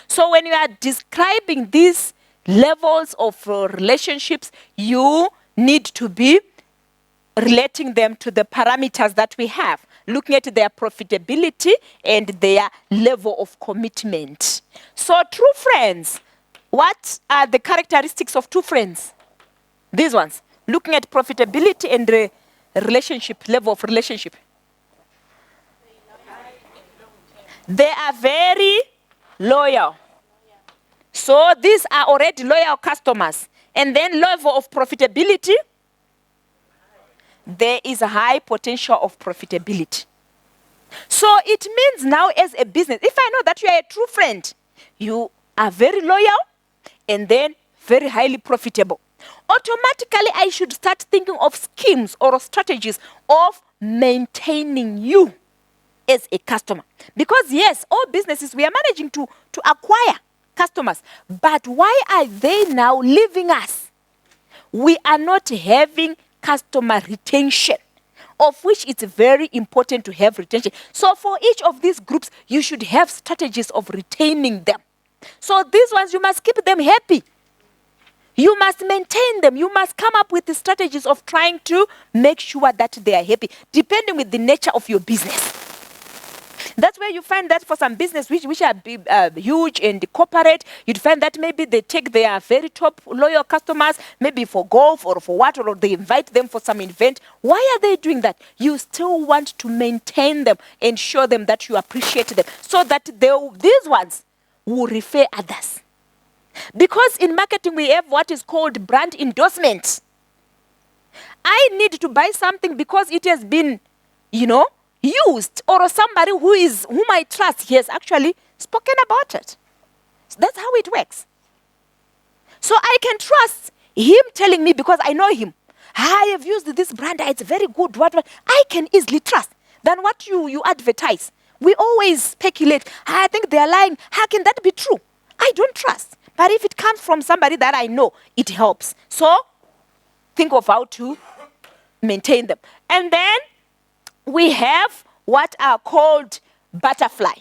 [SPEAKER 1] So when you are describing these levels of relationships, you need to be relating them to the parameters that we have, looking at their profitability and their level of commitment. So true friends, what are the characteristics of true friends? These ones, looking at profitability and the relationship, level of relationship. They are very loyal. So these are already loyal customers. And then level of profitability, there is a high potential of profitability. So it means now as a business, if I know that you are a true friend, you are very loyal and then very highly profitable, automatically I should start thinking of schemes or strategies of maintaining you as a customer. Because yes, all businesses, we are managing to acquire customers. But why are they now leaving us? We are not having customer retention, of which it's very important to have retention. So for each of these groups, you should have strategies of retaining them. So these ones, you must keep them happy. You must maintain them. You must come up with the strategies of trying to make sure that they are happy, depending with the nature of your business. That's where you find that for some business which are huge and corporate, you'd find that maybe they take their very top loyal customers, maybe for golf or for what, or they invite them for some event. Why are they doing that? You still want to maintain them and show them that you appreciate them, so that these ones will refer others. Because in marketing, we have what is called brand endorsement. I need to buy something because it has been, used, or somebody whom I trust, he has actually spoken about it. So that's how it works. So I can trust him telling me because I know him. I have used this brand, it's very good. What I can easily trust than what you advertise. We always speculate. I think they are lying. How can that be true? I don't trust. But if it comes from somebody that I know, it helps. So think of how to maintain them. And then we have what are called butterfly.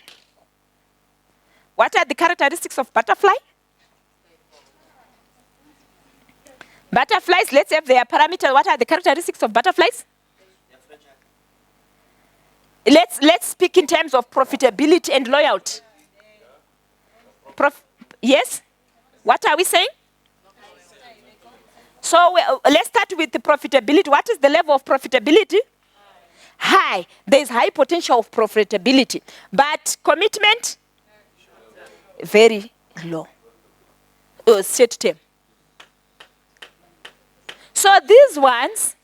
[SPEAKER 1] What are the characteristics of butterfly? Butterflies, let's have their parameters. What are the characteristics of butterflies? Let's speak in terms of profitability and loyalty. Yes? What are we saying? So let's start with the profitability. What is the level of profitability? High. There is high potential of profitability. But commitment? Very low. Set term. So these ones,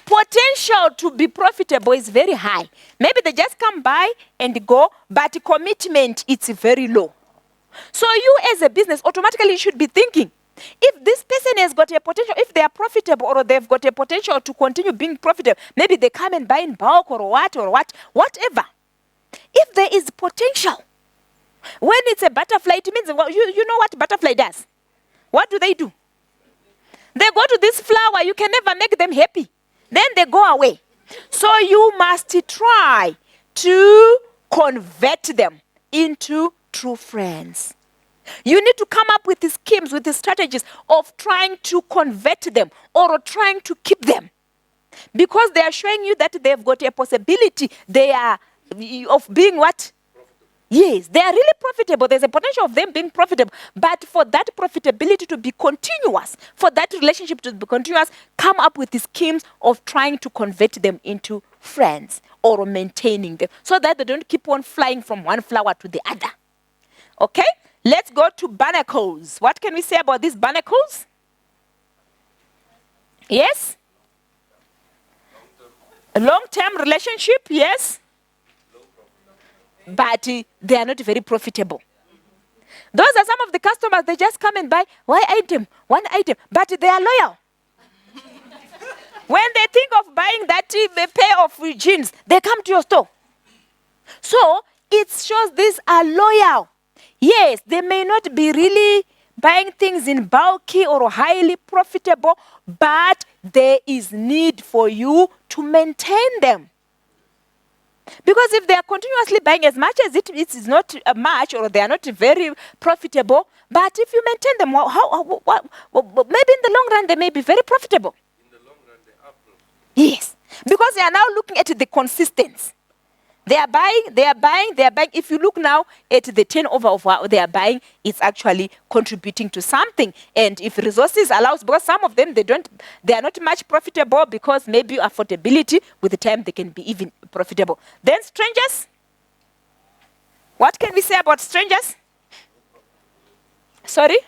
[SPEAKER 1] potential to be profitable is very high. Maybe they just come by and go, but commitment, it's very low. So you as a business, automatically you should be thinking, if this person has got a potential, if they are profitable or they've got a potential to continue being profitable, maybe they come and buy in bulk or whatever. If there is potential, When it's a butterfly, it means, well, you know what butterfly does? What do? They go to this flower, you can never make them happy. Then they go away. So you must try to convert them into true friends. You need to come up with the schemes, with the strategies of trying to convert them or trying to keep them. Because they are showing you that they've got a possibility of being what? Yes, they are really profitable. There's a potential of them being profitable. But for that profitability to be continuous, for that relationship to be continuous, come up with the schemes of trying to convert them into friends or maintaining them so that they don't keep on flying from one flower to the other. Okay? Let's go to barnacles. What can we say about these barnacles? Yes? A long-term relationship, yes? But they are not very profitable. Those are some of the customers, they just come and buy one item, but they are loyal. When they think of buying that pair of jeans, they come to your store. So it shows these are loyal. Yes, they may not be really buying things in bulky or highly profitable, but there is need for you to maintain them. Because if they are continuously buying as much as it is not much, or they are not very profitable, but if you maintain them, maybe in the long run they may be very profitable.
[SPEAKER 2] In the long run, they are profitable.
[SPEAKER 1] Yes, because they are now looking at the consistency. They are buying. If you look now at the turnover of what they are buying, it's actually contributing to something. And if resources allows, because some of them, they are not much profitable because maybe affordability, with the time they can be even profitable. Then strangers. What can we say about strangers? Sorry?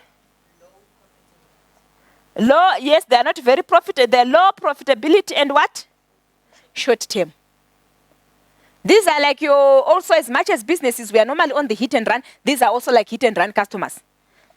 [SPEAKER 1] Low, yes, they are not very profitable. They are low profitability and what? Short term. These are like also as much as businesses, we are normally on the hit and run. These are also like hit and run customers.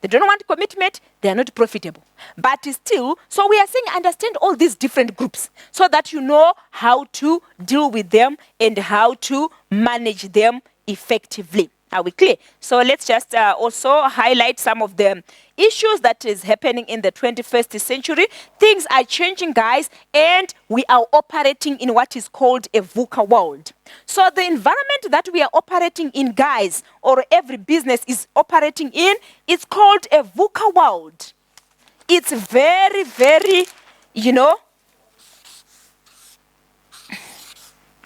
[SPEAKER 1] They don't want commitment, they are not profitable. But still, so we are saying understand all these different groups so that you know how to deal with them and how to manage them effectively. Are we clear? So let's just also highlight some of the issues that is happening in the 21st century. Things are changing, guys, and we are operating in what is called a VUCA world. So the environment that we are operating in, guys, or every business is operating in, it's called a VUCA world. It's very, very,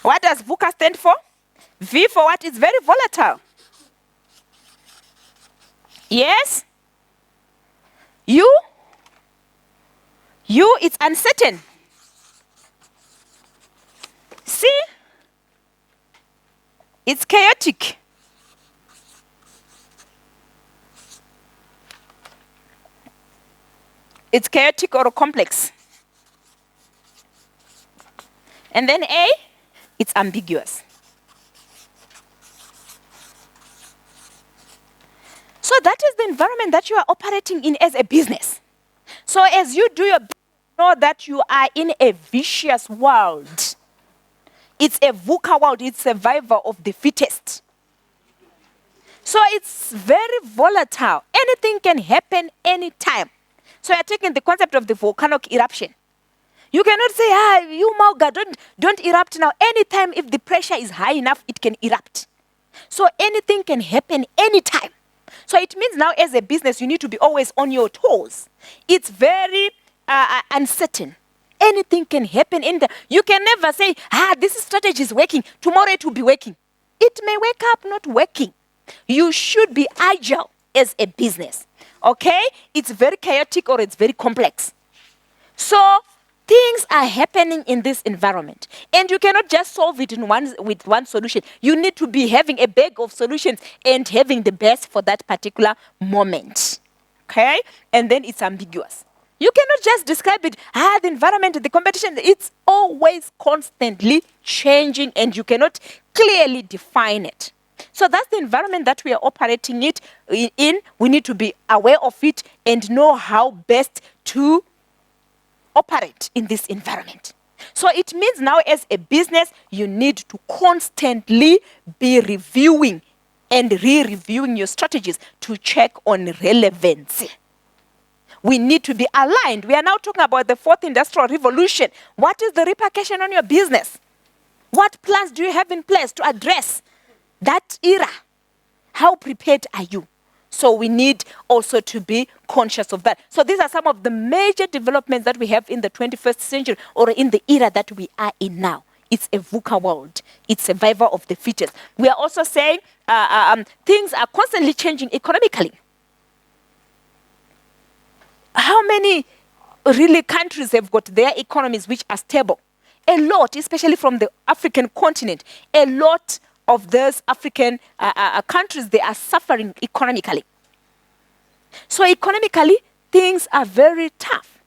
[SPEAKER 1] what does VUCA stand for? V for what? It's very volatile. Yes? It's uncertain. See? It's chaotic. It's chaotic or complex. And then A, it's ambiguous. So that is the environment that you are operating in as a business. So as you do your business, know that you are in a vicious world. It's a VUCA world. It's survival of the fittest. So it's very volatile. Anything can happen anytime. So you're taking the concept of the volcanic eruption. You cannot say, you Mauga, don't erupt now. Anytime if the pressure is high enough, it can erupt. So anything can happen anytime. So it means now as a business, you need to be always on your toes. It's very uncertain. Anything can happen you can never say, this strategy is working. Tomorrow it will be working. It may wake up not working. You should be agile as a business. Okay? It's very chaotic or it's very complex. So things are happening in this environment. And you cannot just solve it with one solution. You need to be having a bag of solutions and having the best for that particular moment. Okay? And then it's ambiguous. You cannot just describe it, the environment, the competition. It's always constantly changing and you cannot clearly define it. So that's the environment that we are operating it in. We need to be aware of it and know how best to operate in this environment. So it means now as a business, you need to constantly be reviewing and re-reviewing your strategies to check on relevancy. We need to be aligned. We are now talking about the fourth industrial revolution. What is the repercussion on your business? What plans do you have in place to address that era? How prepared are you? So we need also to be conscious of that. So these are some of the major developments that we have in the 21st century or in the era that we are in now. It's a VUCA world. It's survival of the fittest. We are also saying things are constantly changing economically. How many really countries have got their economies which are stable? A lot, especially from the African continent. A lot of those African countries, they are suffering economically. So economically, things are very tough.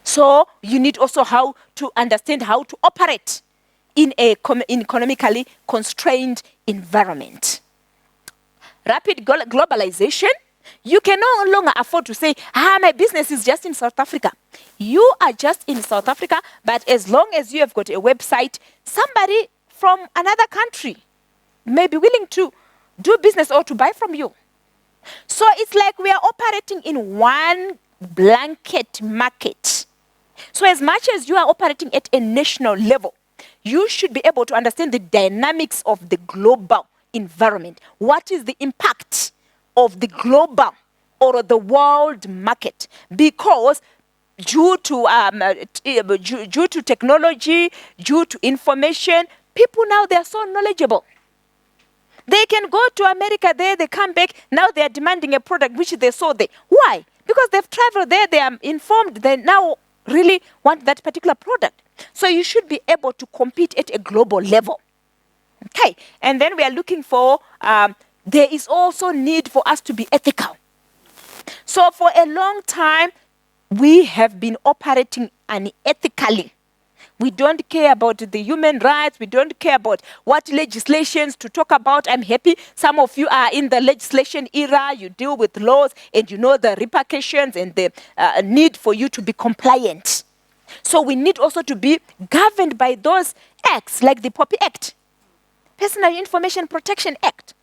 [SPEAKER 1] So you need also how to understand how to operate in an economically constrained environment. Rapid globalization. You can no longer afford to say, my business is just in South Africa. You are just in South Africa, but as long as you have got a website, somebody from another country may be willing to do business or to buy from you. So it's like we are operating in one blanket market. So as much as you are operating at a national level, you should be able to understand the dynamics of the global environment. What is the impact of the global or the world market? Because due to technology, due to information, people now, they are so knowledgeable. They can go to America there, they come back, now they are demanding a product which they saw there. Why? Because they've traveled there, they are informed, they now really want that particular product. So you should be able to compete at a global level. Okay, and then we are looking for, there is also need for us to be ethical. So for a long time, we have been operating unethically. We don't care about the human rights. We don't care about what legislations to talk about. I'm happy some of you are in the legislation era. You deal with laws and you know the repercussions and the need for you to be compliant. So we need also to be governed by those acts like the POPI Act, Personal Information Protection Act.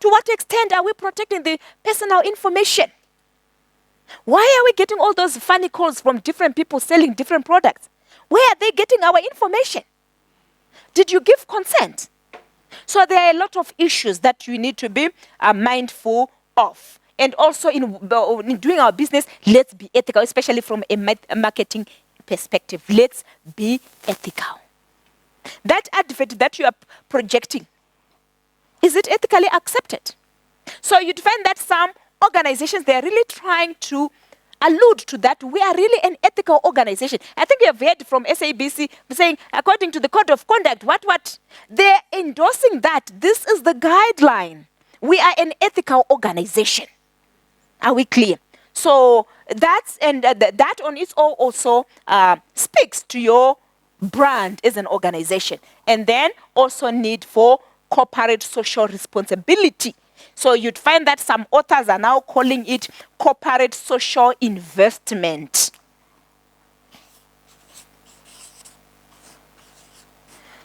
[SPEAKER 1] To what extent are we protecting the personal information? Why are we getting all those funny calls from different people selling different products? Where are they getting our information? Did you give consent? So there are a lot of issues that you need to be mindful of. And also in doing our business, let's be ethical, especially from a marketing perspective. Let's be ethical. That advert that you are projecting, is it ethically accepted? So you'd find that some organizations, they are really trying to allude to that. We are really an ethical organization. I think you have heard from SABC saying, according to the code of conduct, what? They're endorsing that. This is the guideline. We are an ethical organization. Are we clear? So that's, and that on its own also speaks to your brand as an organization. And then also need for corporate social responsibility. So you'd find that some authors are now calling it corporate social investment.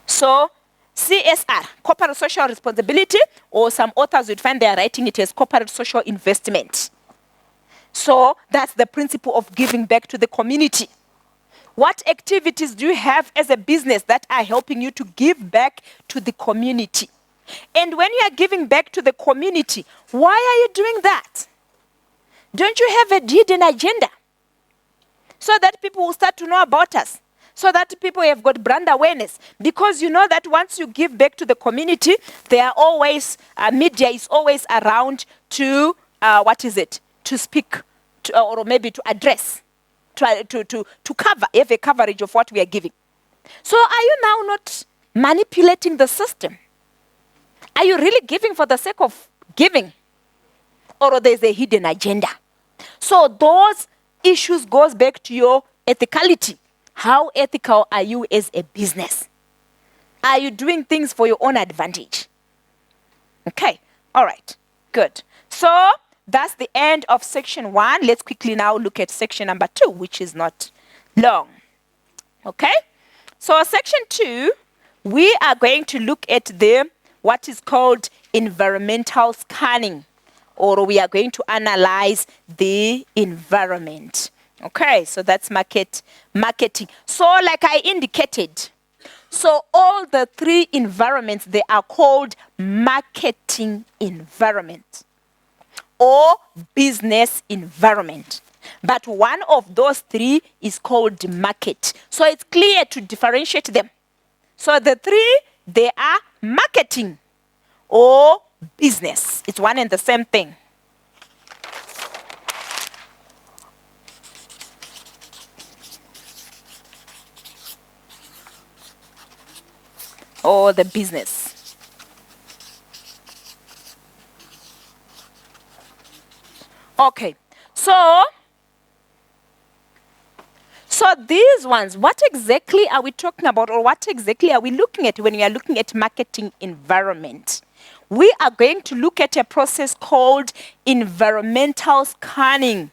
[SPEAKER 1] So CSR, corporate social responsibility, or some authors would find they are writing it as corporate social investment. So that's the principle of giving back to the community. What activities do you have as a business that are helping you to give back to the community? And when you are giving back to the community, why are you doing that? Don't you have a hidden agenda? So that people will start to know about us. So that people have got brand awareness. Because you know that once you give back to the community, there are always, media is always around to, to speak, to, or maybe to address, to cover, have a coverage of what we are giving. So are you now not manipulating the system? Are you really giving for the sake of giving? Or there's a hidden agenda? So those issues goes back to your ethicality. How ethical are you as a business? Are you doing things for your own advantage? Okay, all right, good. So that's the end of section 1. Let's quickly now look at section number 2, which is not long. Okay, so section 2, we are going to look at the what is called environmental scanning, or we are going to analyze the environment. Okay, so that's marketing. So like I indicated, so all the three environments, they are called marketing environment or business environment. But one of those three is called market. So it's clear to differentiate them. So the three, they are marketing or business. It's one and the same thing. Or the business. Okay, so these ones, what exactly are we talking about, or what exactly are we looking at when we are looking at marketing environment? We are going to look at a process called environmental scanning.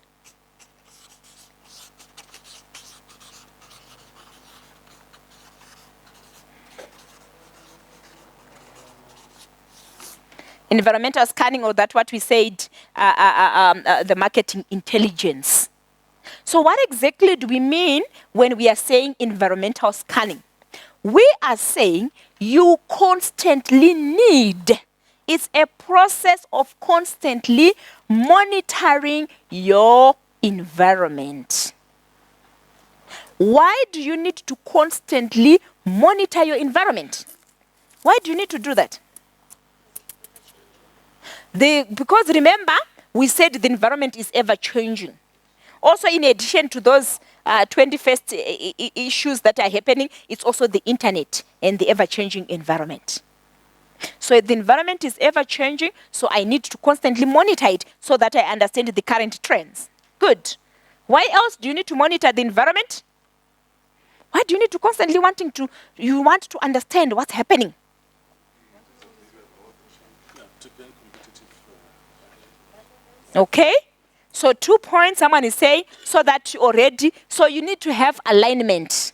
[SPEAKER 1] Environmental scanning, or that what we said, the marketing intelligence. So what exactly do we mean when we are saying environmental scanning? We are saying you constantly need, it's a process of constantly monitoring your environment. Why do you need to constantly monitor your environment? Why do you need to do that? Because remember, we said the environment is ever changing. Also, in addition to those 21st issues that are happening, it's also the internet and the ever-changing environment. So the environment is ever-changing, so I need to constantly monitor it so that I understand the current trends. Good. Why else do you need to monitor the environment? Why do you need to constantly want to understand what's happening? Okay? So 2 points, someone is saying, so that so you need to have alignment.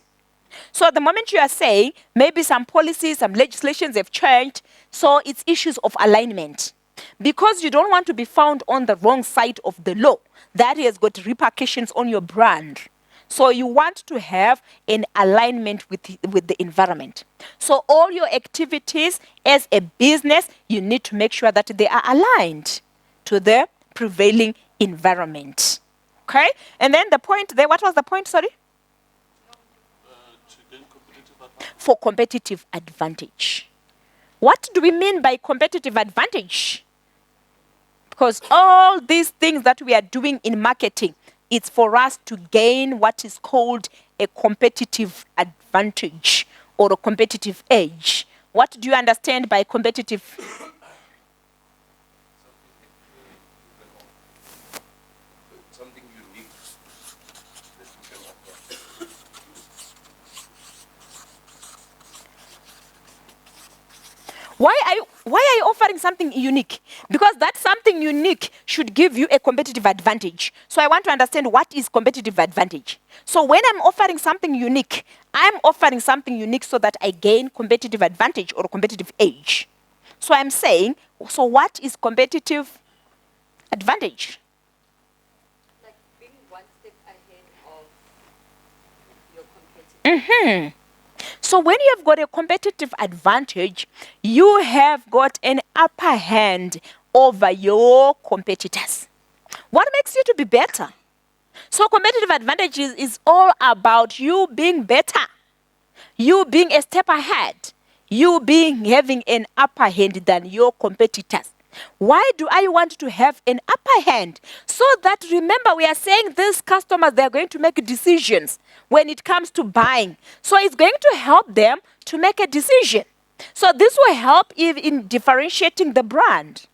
[SPEAKER 1] So the moment you are saying, maybe some policies, some legislations have changed, so it's issues of alignment. Because you don't want to be found on the wrong side of the law, that has got repercussions on your brand. So you want to have an alignment with the environment. So all your activities as a business, you need to make sure that they are aligned to the prevailing environment. Okay? And then the point there, what was the point, sorry?
[SPEAKER 2] To gain competitive advantage.
[SPEAKER 1] For competitive advantage. What do we mean by competitive advantage? Because all these things that we are doing in marketing, it's for us to gain what is called a competitive advantage or a competitive edge. What do you understand by competitive?
[SPEAKER 2] Something unique that you can offer.
[SPEAKER 1] Why are you offering something unique? Because that something unique should give you a competitive advantage. So I want to understand what is competitive advantage. So when I'm offering something unique, I'm offering something unique so that I gain competitive advantage or competitive edge. So I'm saying, so what is competitive advantage?
[SPEAKER 3] Like being one step ahead of your competitors.
[SPEAKER 1] So when you have got a competitive advantage, you have got an upper hand over your competitors. What makes you to be better? So competitive advantage is all about you being better, you being a step ahead, you having an upper hand than your competitors. Why do I want to have an upper hand? So that, remember, we are saying these customers, they're going to make decisions when it comes to buying. So it's going to help them to make a decision. So this will help in differentiating the brand.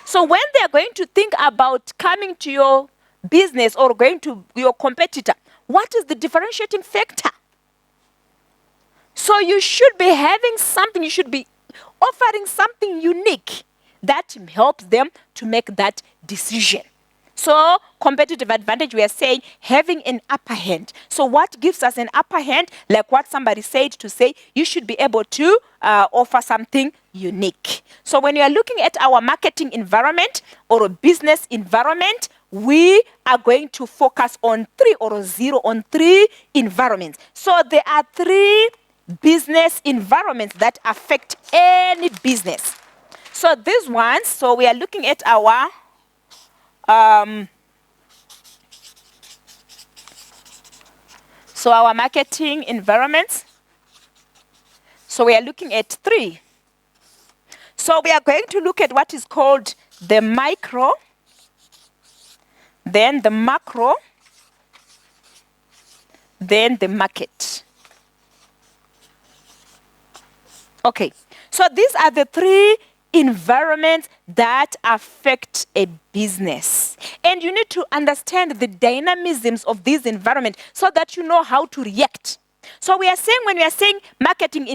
[SPEAKER 1] So when they're going to think about coming to your business or going to your competitor, what is the differentiating factor? So you should be having something, you should be offering something unique that helps them to make that decision. So competitive advantage, we are saying having an upper hand. So what gives us an upper hand? Like what somebody said, to say you should be able to offer something unique. So when you are looking at our marketing environment or a business environment, we are going to focus on three environments. So there are 3 business environments that affect any business. So these ones, so we are looking at our so our marketing environments. So we are looking at 3. So we are going to look at what is called the micro, then the macro, then the market. Okay, so these are the 3 environments that affect a business. And you need to understand the dynamisms of this environment so that you know how to react. So we are saying, when we are saying marketing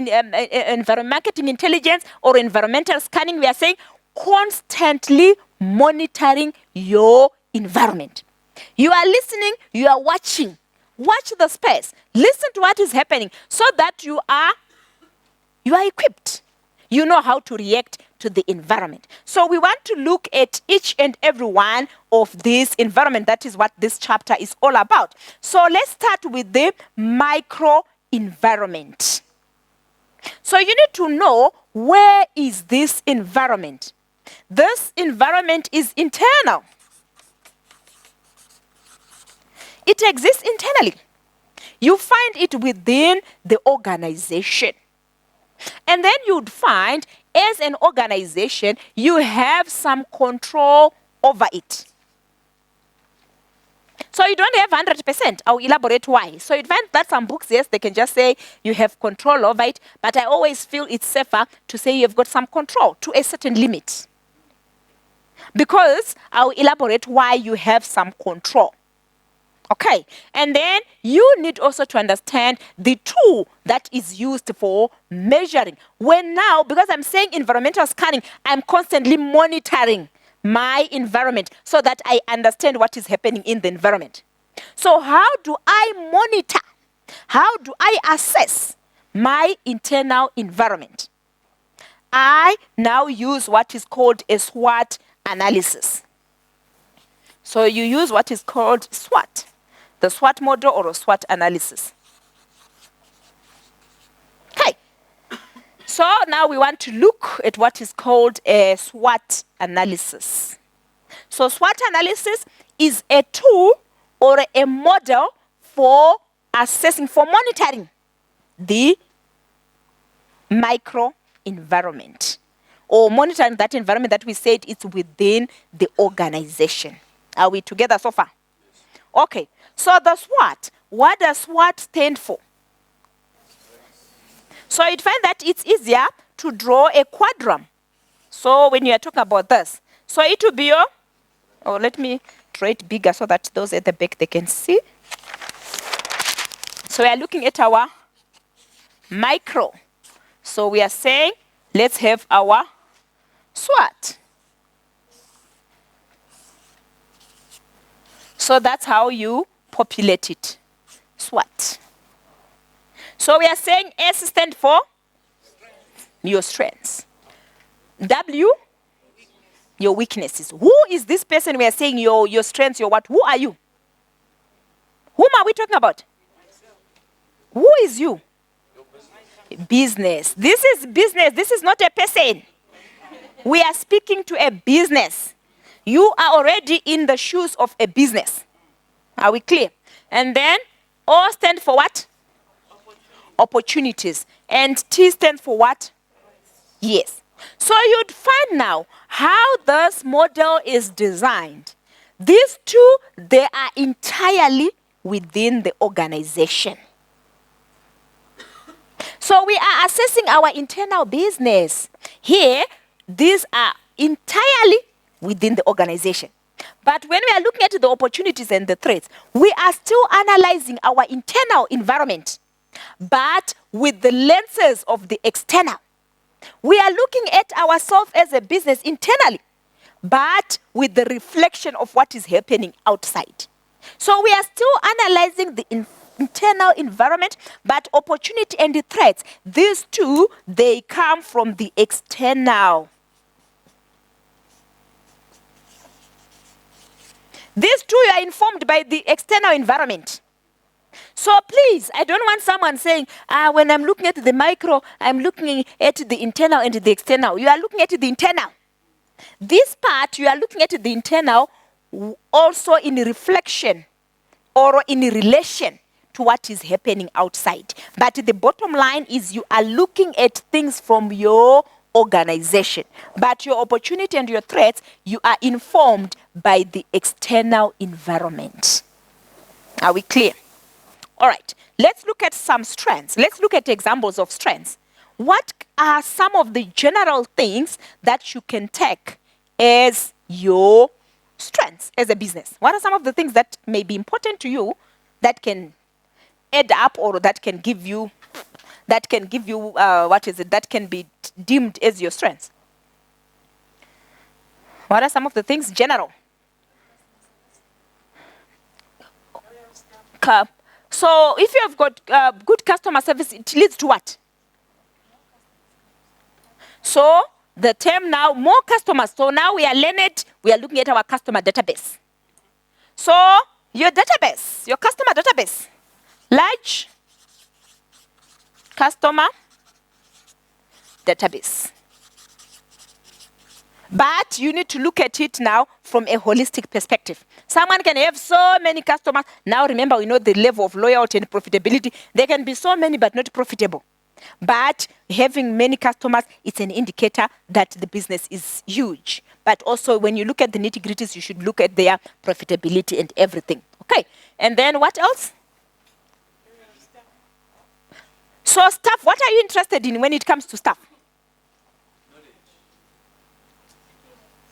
[SPEAKER 1] marketing intelligence or environmental scanning, we are saying constantly monitoring your environment. You are listening, you are watching. Watch the space. Listen to what is happening so that you are equipped. You know how to react to the environment. So we want to look at each and every one of these environment. That is what this chapter is all about. So let's start with the micro environment. So you need to know, where is this environment? This environment is internal. It exists internally. You find it within the organization. And then you'd find, as an organization, you have some control over it. So you don't have 100%. I'll elaborate why. So you'd find that some books, yes, they can just say you have control over it, but I always feel it's safer to say you've got some control to a certain limit. Because I'll elaborate why you have some control. Okay, and then you need also to understand the tool that is used for measuring. When now, because I'm saying environmental scanning, I'm constantly monitoring my environment so that I understand what is happening in the environment. So how do I monitor? How do I assess my internal environment? I now use what is called a SWOT analysis. So you use what is called SWOT. The SWOT model or a SWOT analysis. Okay. So now we want to look at what is called a SWOT analysis. So SWOT analysis is a tool or a model for assessing, for monitoring the micro environment, or monitoring that environment that we said it's within the organization. Are we together so far? Okay. So the SWOT, what does SWOT stand for? So you'd find that it's easier to draw a quadrant. So when you are talking about this, so it will be your, oh, let me draw it bigger so that those at the back, they can see. So we are looking at our micro. So we are saying, let's have our SWOT. So that's how you populate it. SWOT. So we are saying S stand for your strengths. W, your weaknesses. Who is this person we are saying your strengths, your what? Who are you? Whom are we talking about? Who is you? Business. This is business. This is not a person. We are speaking to a business. You are already in the shoes of a business. Are we clear? And then O stands for what? Opportunities. And T stands for what? Yes. So you'd find now how this model is designed. These two, they are entirely within the organization. So we are assessing our internal business. Here, these are entirely within the organization. But when we are looking at the opportunities and the threats, we are still analyzing our internal environment, but with the lenses of the external. We are looking at ourselves as a business internally, but with the reflection of what is happening outside. So we are still analyzing the internal environment, but opportunity and the threats, these two, they come from the external. These two are informed by the external environment. So please, I don't want someone saying, when I'm looking at the micro, I'm looking at the internal and the external. You are looking at the internal. This part, you are looking at the internal also in reflection or in relation to what is happening outside. But the bottom line is you are looking at things from your organization. But your opportunity and your threats, you are informed by the external environment. Are we clear? All right, let's look at some strengths. Let's look at examples of strengths. What are some of the general things that you can take as your strengths as a business? What are some of the things that may be important to you that can add up or that can give you, that can be deemed as your strengths? What are some of the things general? So if you have got good customer service, it leads to what? So the term now, more customers. So now we are learned, we are looking at our customer database. So your database, your customer database, large customer database. But you need to look at it now from a holistic perspective. Someone can have so many customers. Now remember, we know the level of loyalty and profitability. There can be so many but not profitable. But having many customers, it's an indicator that the business is huge. But also when you look at the nitty-gritties, you should look at their profitability and everything. Okay, and then what else? So staff, what are you interested in when it comes to staff?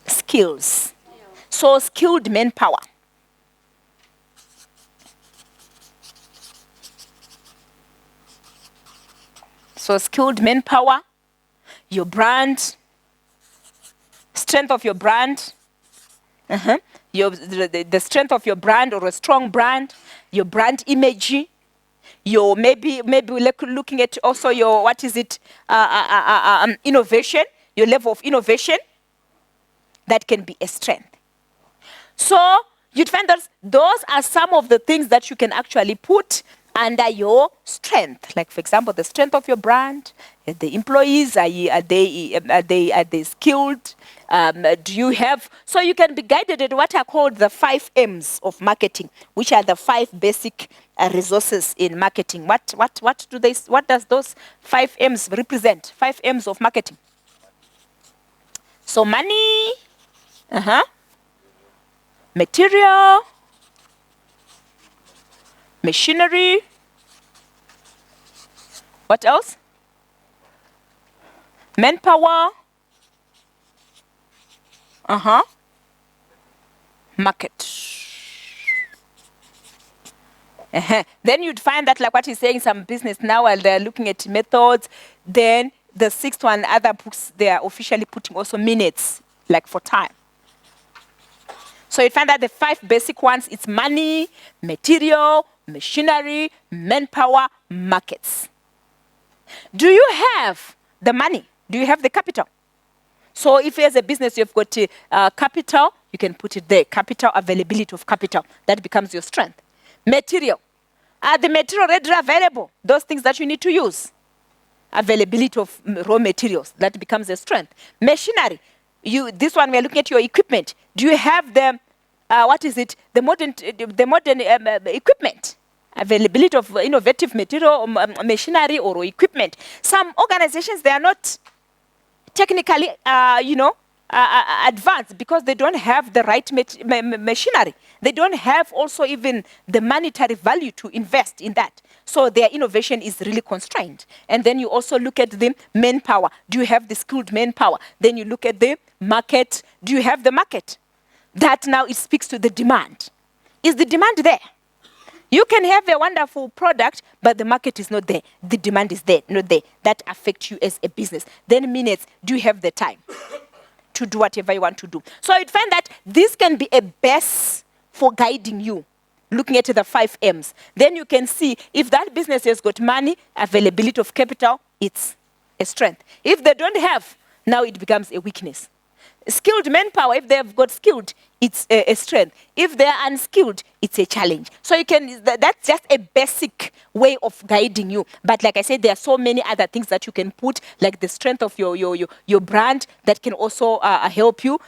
[SPEAKER 1] Skills. So skilled manpower. So skilled manpower, your brand, strength of your brand, the strength of your brand or a strong brand, your brand image, your maybe we're looking at also your innovation, your level of innovation. That can be a strength. So you'd find that those are some of the things that you can actually put under your strength. Like, for example, the strength of your brand, the employees, are they skilled? Do you have, so you can be guided at what are called the 5 M's of marketing, which are the 5 basic resources in marketing. What does those 5 M's represent? 5 M's of marketing. So money, material, machinery, what else? Manpower, market. Then you'd find that, like what he's saying, some business now, while they're looking at methods, then the 6th one, other books, they are officially putting also minutes, like for time. So you find that the 5 basic ones, it's money, material, machinery, manpower, markets. Do you have the money? Do you have the capital? So if as a business you've got capital, you can put it there. Capital, availability of capital. That becomes your strength. Material. Are the material readily available? Those things that you need to use. Availability of raw materials. That becomes a strength. Machinery. This one, we're looking at your equipment. Do you have the, the modern equipment? Availability of innovative material, machinery or equipment. Some organizations, they are not technically, advanced because they don't have the right machinery. They don't have also even the monetary value to invest in that. So their innovation is really constrained. And then you also look at the manpower. Do you have the skilled manpower? Then you look at the market. Do you have the market? That now it speaks to the demand. Is the demand there? You can have a wonderful product, but the market is not there. The demand is there, not there. That affects you as a business. Then minutes, do you have the time to do whatever you want to do. So you'd find that this can be a base for guiding you, looking at the 5 M's. Then you can see if that business has got money, availability of capital, it's a strength. If they don't have, now it becomes a weakness. Skilled manpower, if they've got skilled, it's a strength. If they're unskilled, it's a challenge. So you can, that's just a basic way of guiding you. But like I said, there are so many other things that you can put, like the strength of your brand that can also help you,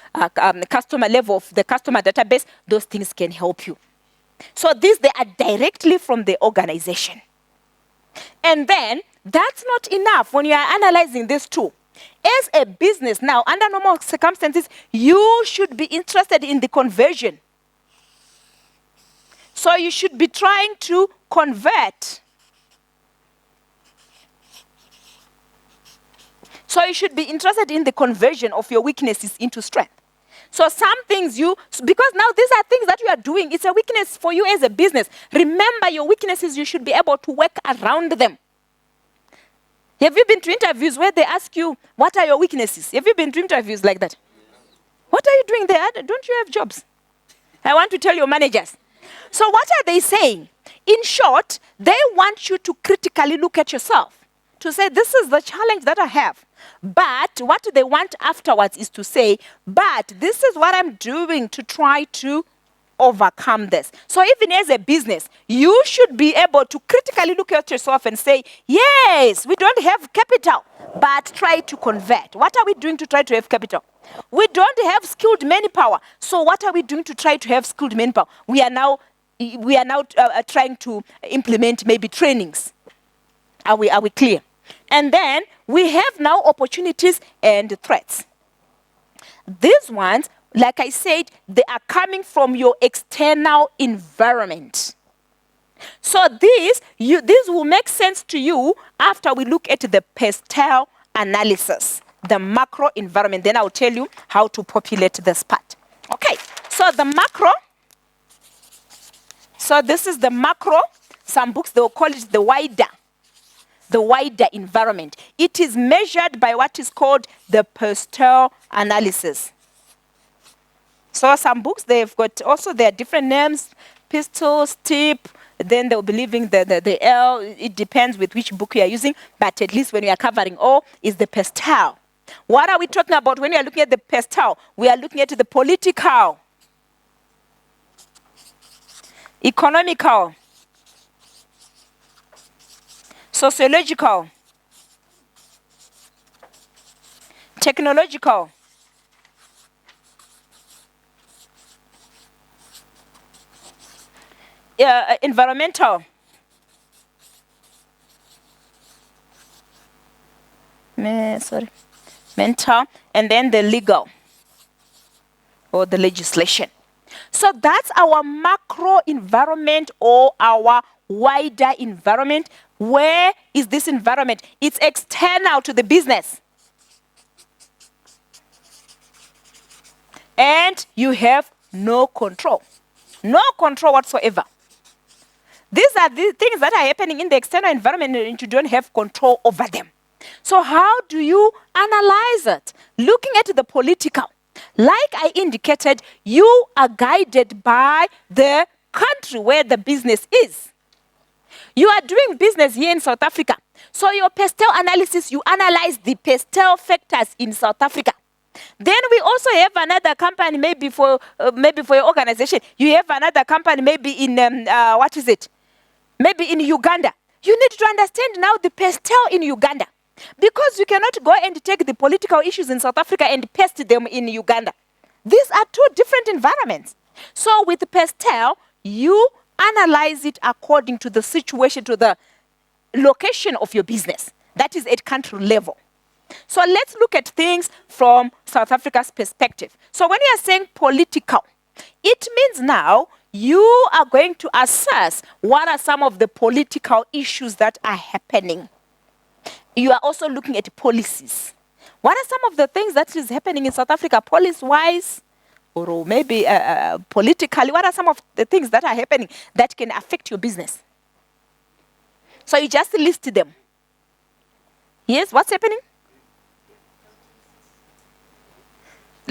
[SPEAKER 1] customer level of the customer database, those things can help you. So these, they are directly from the organization. And then, that's not enough when you are analyzing this too. As a business now, under normal circumstances, you should be interested in the conversion. So you should be trying to convert. So you should be interested in the conversion of your weaknesses into strength. So some things because now these are things that you are doing, it's a weakness for you as a business. Remember your weaknesses, you should be able to work around them. Have you been to interviews where they ask you, what are your weaknesses? Have you been to interviews like that? What are you doing there? Don't you have jobs? I want to tell your managers. So what are they saying? In short, they want you to critically look at yourself, to say, this is the challenge that I have. But what they want afterwards is to say, but this is what I'm doing to try to overcome this. So even as a business, you should be able to critically look at yourself and say, yes, we don't have capital, but try to convert. What are we doing to try to have capital? We don't have skilled manpower. So what are we doing to try to have skilled manpower? We are now trying to implement maybe trainings. Are we clear? And then we have now opportunities and threats. These ones, like I said, they are coming from your external environment. So these will make sense to you after we look at the PESTEL analysis, the macro environment. Then I'll tell you how to populate this part. Okay, so the macro. So this is the macro. Some books, they will call it the wider environment. It is measured by what is called the PESTEL analysis. So some books, they've got also their different names, PESTEL, STEEP, then they'll be leaving the L. It depends with which book you are using, but at least when you are covering all, is the PESTEL. What are we talking about when we are looking at the PESTEL? We are looking at the political, economical, sociological, technological, environmental, mental, and then the legal or the legislation. So that's our macro environment or our wider environment. Where is this environment? It's external to the business. And you have no control. No control whatsoever. These are the things that are happening in the external environment and you don't have control over them. So how do you analyze it? Looking at the political. Like I indicated, you are guided by the country where the business is. You are doing business here in South Africa. So your PESTEL analysis, you analyze the PESTEL factors in South Africa. Then we also have another company, maybe for your organization. You have another company, maybe in, maybe in Uganda. You need to understand now the PESTEL in Uganda. Because you cannot go and take the political issues in South Africa and paste them in Uganda. These are two different environments. So with PESTEL, you analyze it according to the situation, to the location of your business. That is at country level. So let's look at things from South Africa's perspective. So when you are saying political, it means now you are going to assess what are some of the political issues that are happening. You are also looking at policies. What are some of the things that is happening in South Africa, policy-wise, or maybe politically? What are some of the things that are happening that can affect your business? So you just list them. Yes, what's happening?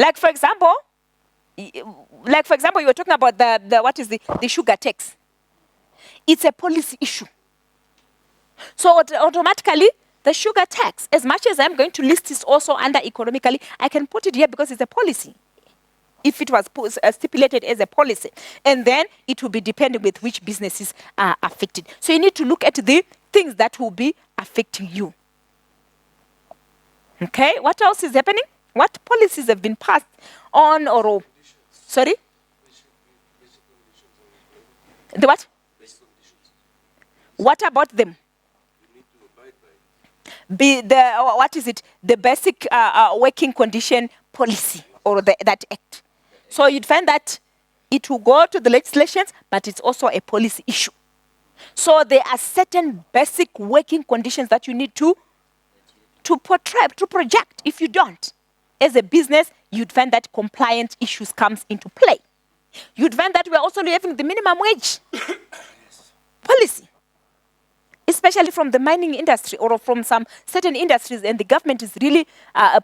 [SPEAKER 1] Like for example, you were talking about the sugar tax. It's a policy issue. So automatically, the sugar tax, as much as I'm going to list this also under economically, I can put it here because it's a policy. If it was stipulated as a policy. And then it will be depending with which businesses are affected. So you need to look at the things that will be affecting you. Okay, what else is happening? What policies have been passed on or... Sorry? The what? What about them? The basic working condition policy or that act. So you'd find that it will go to the legislations, but it's also a policy issue. So there are certain basic working conditions that you need to project. If you don't, as a business, you'd find that compliance issues comes into play. You'd find that we're also having the minimum wage policy, especially from the mining industry or from some certain industries, and the government is really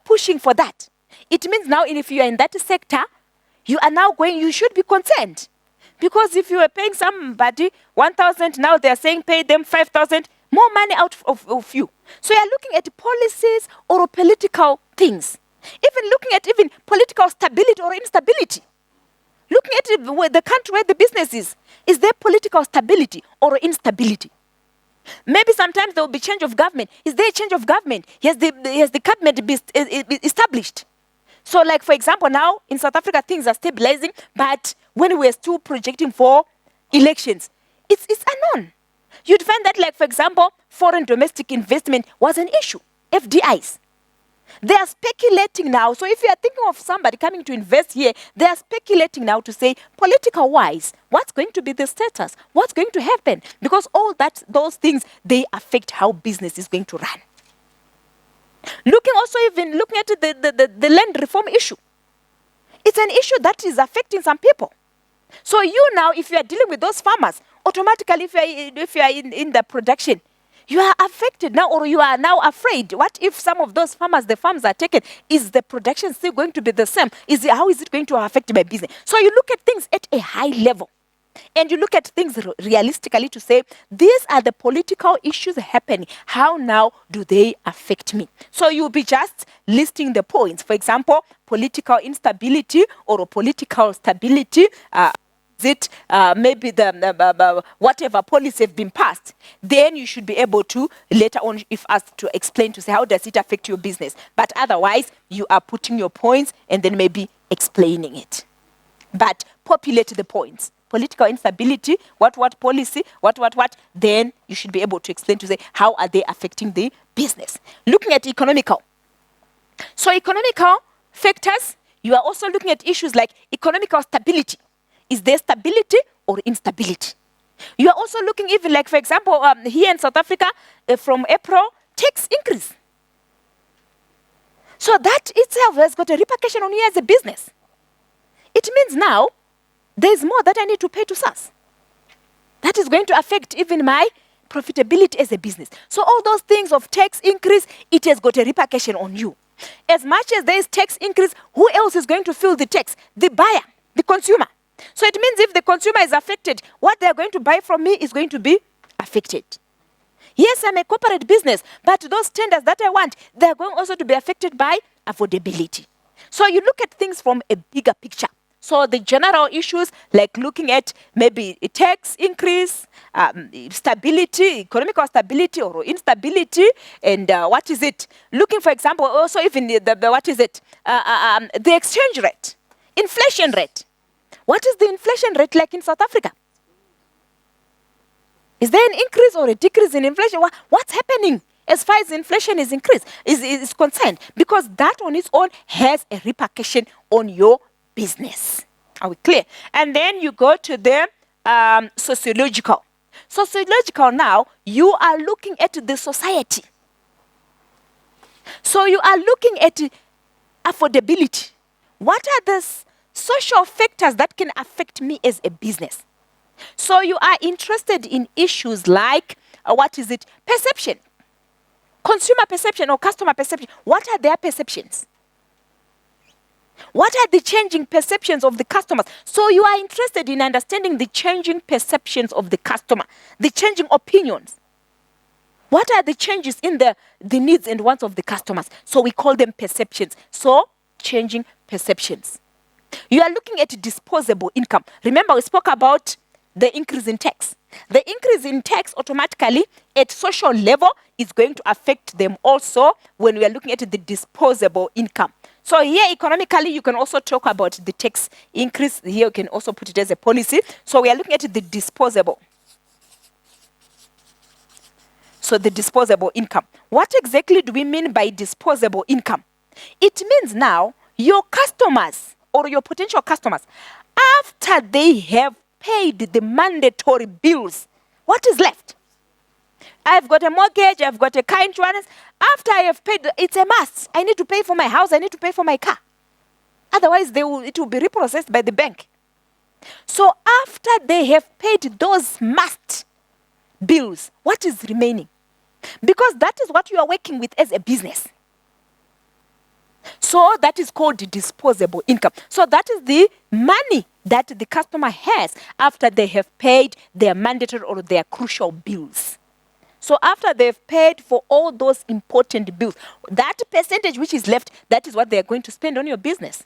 [SPEAKER 1] pushing for that. It means now if you are in that sector, you should be concerned. Because if you are paying somebody 1,000, now they are saying pay them 5,000, more money out of you. So you are looking at policies or political things. Even looking at even political stability or instability. Looking at the country where the business is there political stability or instability? Maybe sometimes there will be change of government. Is there a change of government? Has the cabinet been established? So like, for example, now in South Africa, things are stabilizing, but when we're still projecting for elections, it's unknown. You'd find that, like, for example, foreign domestic investment was an issue, FDIs. They are speculating now. So if you are thinking of somebody coming to invest here, they are speculating now to say, political-wise, what's going to be the status? What's going to happen? Because those things, they affect how business is going to run. Looking at the land reform issue. It's an issue that is affecting some people. So you now, if you are dealing with those farmers, automatically if you are in the production, you are affected now, or you are now afraid. What if some of those farmers, the farms are taken? Is the production still going to be the same? How is it going to affect my business? So you look at things at a high level. And you look at things realistically to say, these are the political issues happening. How now do they affect me? So you'll be just listing the points. For example, political instability or political stability. Maybe whatever policy have been passed, then you should be able to later on, if asked, to explain to say how does it affect your business. But otherwise, you are putting your points and then maybe explaining it. But populate the points. Political instability, what policy, what, then you should be able to explain to say how are they affecting the business. Looking at economical. So economical factors, you are also looking at issues like economical stability. Is there stability or instability? You are also looking even like, for example, here in South Africa, from April, tax increase. So that itself has got a repercussion on you as a business. It means now, there's more that I need to pay to SARS. That is going to affect even my profitability as a business. So all those things of tax increase, it has got a repercussion on you. As much as there is tax increase, who else is going to feel the tax? The buyer, the consumer. So it means if the consumer is affected, what they're going to buy from me is going to be affected. Yes, I'm a corporate business, but those tenders that I want, they're going also to be affected by affordability. So you look at things from a bigger picture. So the general issues, like looking at maybe a tax increase, stability, economical stability or instability, and what is it? Looking, for example, also even the exchange rate, inflation rate. What is the inflation rate like in South Africa? Is there an increase or a decrease in inflation? What's happening as far as inflation is concerned? Because that on its own has a repercussion on your business. Are we clear? And then you go to the sociological. Sociological now, you are looking at the society. So you are looking at affordability. What are the social factors that can affect me as a business? So you are interested in issues like, perception. Consumer perception or customer perception. What are their perceptions? What are the changing perceptions of the customers? So you are interested in understanding the changing perceptions of the customer, the changing opinions. What are the changes in the needs and wants of the customers? So we call them perceptions. So changing perceptions. You are looking at disposable income. Remember, we spoke about the increase in tax. The increase in tax automatically at social level is going to affect them also when we are looking at the disposable income. So here economically, you can also talk about the tax increase. Here you can also put it as a policy. So we are looking at the disposable. So the disposable income. What exactly do we mean by disposable income? It means now your customers or your potential customers, after they have paid the mandatory bills, what is left? I've got a mortgage, I've got a car insurance. After I have paid, it's a must. I need to pay for my house, I need to pay for my car. Otherwise, it will be reprocessed by the bank. So after they have paid those must bills, what is remaining? Because that is what you are working with as a business. So that is called disposable income. So that is the money that the customer has after they have paid their mandatory or their crucial bills. So after they've paid for all those important bills, that percentage which is left, that is what they are going to spend on your business.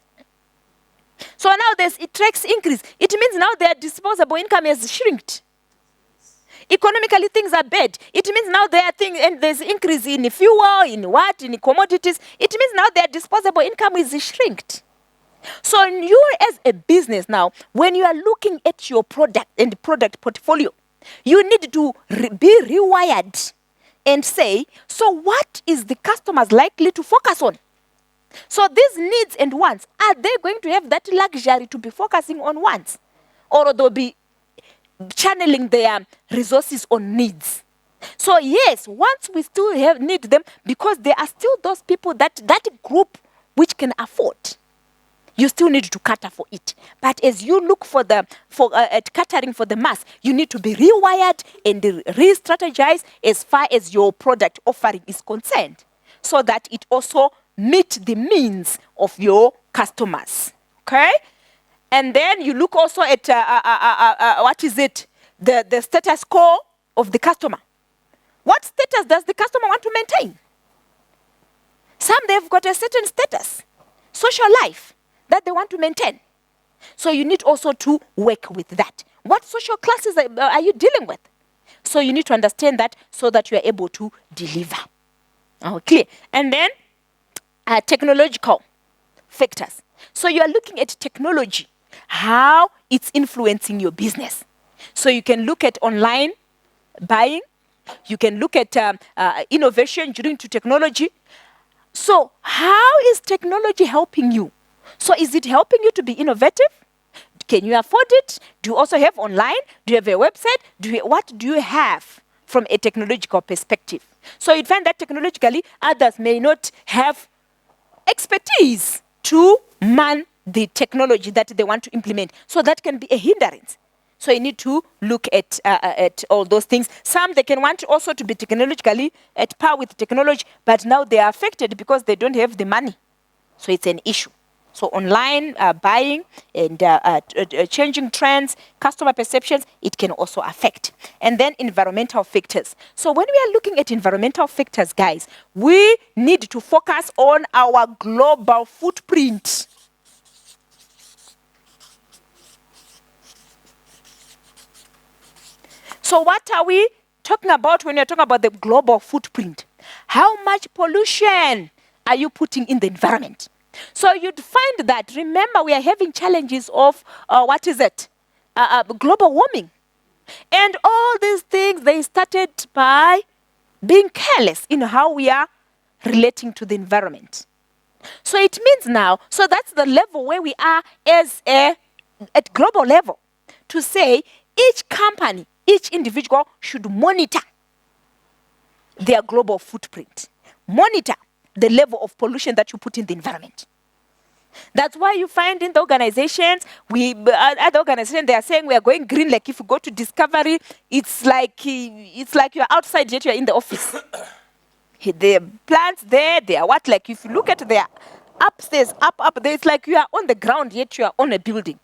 [SPEAKER 1] So now there's a tax increase. It means now their disposable income has shrinked. Economically, things are bad. It means now there are things, and there's increase in fuel, in commodities. It means now their disposable income is shrinked. So you as a business now, when you are looking at your product and product portfolio, you need to be rewired and say, so what is the customers likely to focus on? So these needs and wants, are they going to have that luxury to be focusing on wants? Or they'll be channeling their resources on needs? So yes, once we still need them, because there are still those people, that group which can afford. You still need to cater for it. But as you look at catering for the mass, you need to be rewired and re-strategize as far as your product offering is concerned, so that it also meets the means of your customers. Okay? And then you look also at, the status quo of the customer. What status does the customer want to maintain? Some, they've got a certain status, social life, that they want to maintain. So you need also to work with that. What social classes are you dealing with? So you need to understand that so that you are able to deliver. Okay. And then technological factors. So you are looking at technology, how it's influencing your business. So you can look at online buying. You can look at innovation due to technology. So how is technology helping you? So is it helping you to be innovative? Can you afford it? Do you also have online? Do you have a website? What do you have from a technological perspective? So you'd find that technologically, others may not have expertise to man the technology that they want to implement. So that can be a hindrance. So you need to look at all those things. Some, they can want also to be technologically at par with technology, but now they are affected because they don't have the money. So it's an issue. So online buying and changing trends, customer perceptions, it can also affect. And then environmental factors. So when we are looking at environmental factors, guys, we need to focus on our global footprint. So what are we talking about when you're talking about the global footprint? How much pollution are you putting in the environment? So you'd find that, remember, we are having challenges of, global warming. And all these things, they started by being careless in how we are relating to the environment. So it means now, so that's the level where we are at global level, to say each company, each individual should monitor their global footprint. Monitor the level of pollution that you put in the environment. That's why you find in the organizations, other organizations, they are saying we are going green. Like if you go to Discovery, it's like you're outside yet you're in the office. The plants there, they are what? Like if you look at their upstairs, up there. It's like you are on the ground, yet you are on a building.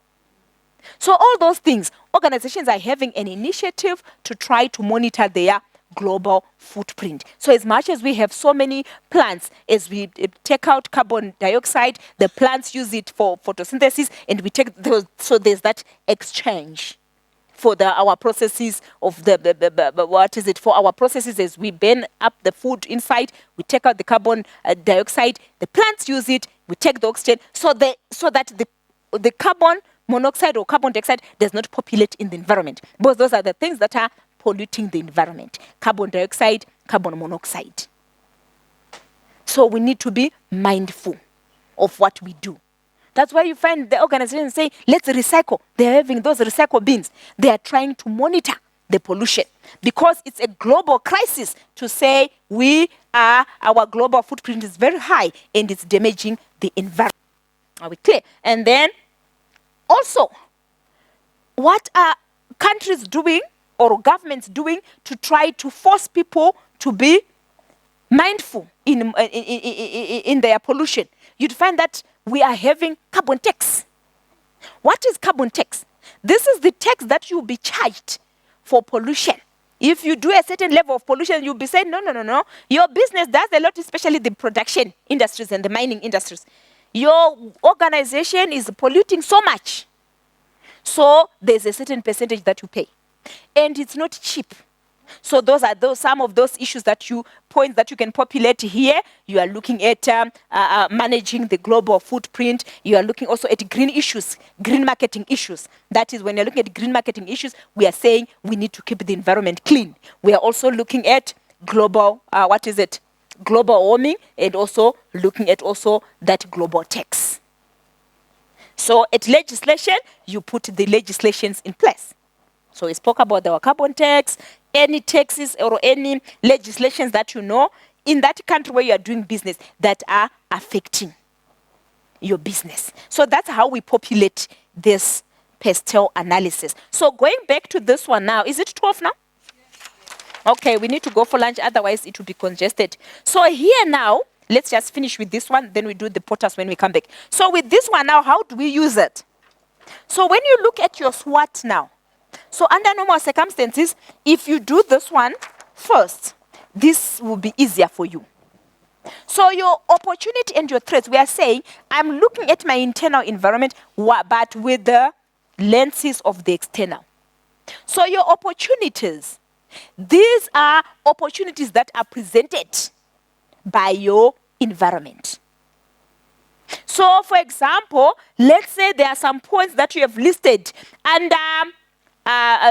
[SPEAKER 1] So all those things, organizations are having an initiative to try to monitor their global footprint. So as much as we have so many plants, as we take out carbon dioxide, the plants use it for photosynthesis, and we take those, so there's that exchange for our processes of what is it, for our processes as we burn up the food inside, we take out the carbon dioxide, the plants use it, we take the oxygen, so that the carbon monoxide or carbon dioxide does not populate in the environment. Because those are the things that are polluting the environment. Carbon dioxide, carbon monoxide. So we need to be mindful of what we do. That's why you find the organization saying, let's recycle. They're having those recycle bins. They are trying to monitor the pollution because it's a global crisis to say our global footprint is very high and it's damaging the environment. Are we clear? And then also, what are countries doing or governments doing to try to force people to be mindful in their pollution? You'd find that we are having carbon tax. What is carbon tax? This is the tax that you'll be charged for pollution. If you do a certain level of pollution, you'll be saying, no. Your business does a lot, especially the production industries and the mining industries. Your organization is polluting so much. So there's a certain percentage that you pay. And it's not cheap. So those are some of those issues points that you can populate here. You are looking at managing the global footprint. You are looking also at green issues, green marketing issues. That is, when you're looking at green marketing issues, we are saying we need to keep the environment clean. We are also looking at global, global warming, and also looking at also that global tax. So at legislation, you put the legislations in place. So we spoke about our carbon tax, any taxes or any legislations that you know in that country where you are doing business that are affecting your business. So that's how we populate this PESTEL analysis. So going back to this one now, is it 12 now? Okay, we need to go for lunch, otherwise it will be congested. So here now, let's just finish with this one, then we do the potters when we come back. So with this one now, how do we use it? So when you look at your SWOT now, so under normal circumstances, if you do this one first, this will be easier for you. So your opportunity and your threats, we are saying, I'm looking at my internal environment, but with the lenses of the external. So your opportunities, these are opportunities that are presented by your environment. So for example, let's say there are some points that you have listed under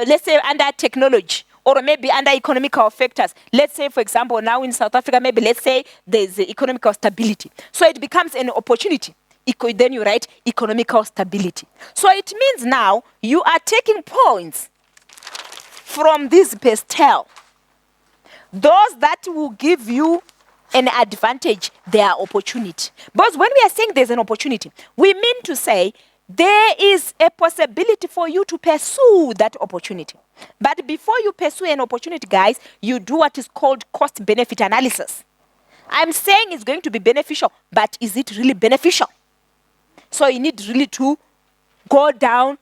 [SPEAKER 1] let's say under technology, or maybe under economical factors. Let's say, for example, now in South Africa, maybe let's say there's economical stability. So it becomes an opportunity. Then you write economical stability. So it means now you are taking points from this PESTEL. Those that will give you an advantage, they are opportunity. Because when we are saying there's an opportunity, we mean to say there is a possibility for you to pursue that opportunity. But before you pursue an opportunity, guys, you do what is called cost-benefit analysis. I'm saying it's going to be beneficial, but is it really beneficial? So you need really to go down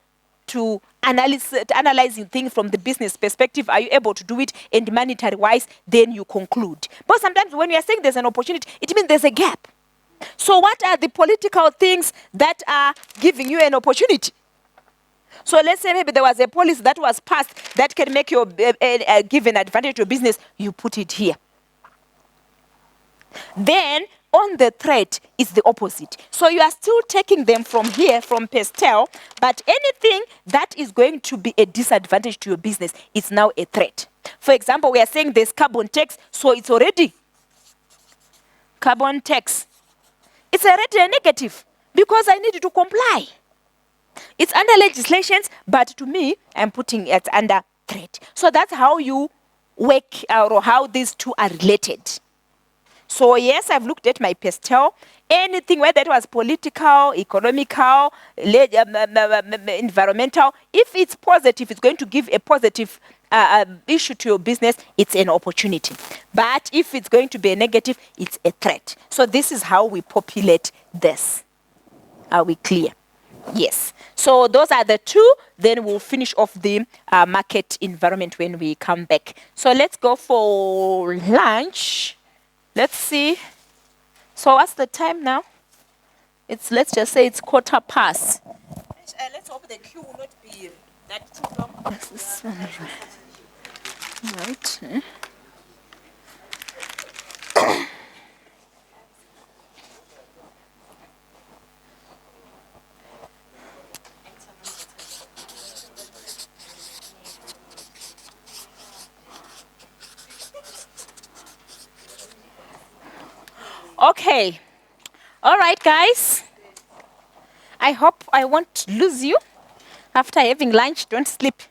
[SPEAKER 1] to analyzing things from the business perspective. Are you able to do it? And monetary-wise, then you conclude. But sometimes when you are saying there's an opportunity, it means there's a gap. So what are the political things that are giving you an opportunity? So let's say maybe there was a policy that was passed that can make you give an advantage to your business. You put it here. Then on the threat is the opposite. So you are still taking them from here, from PESTEL, but anything that is going to be a disadvantage to your business is now a threat. For example, we are saying there's carbon tax, so it's already carbon tax. It's already a negative because I need to comply. It's under legislations, but to me, I'm putting it under threat. So that's how you work or how these two are related. So yes, I've looked at my PESTEL. Anything, whether it was political, economical, environmental, if it's positive, it's going to give a positive issue to your business, it's an opportunity. But if it's going to be a negative, it's a threat. So this is how we populate this. Are we clear? Yes. So those are the two. Then we'll finish off the market environment when we come back. So let's go for lunch. Let's see. So what's the time now? Let's just say it's 1:15. Let's hope the queue will not be that too long. Right. Okay. All right, guys. I hope I won't lose you. After having lunch, don't sleep.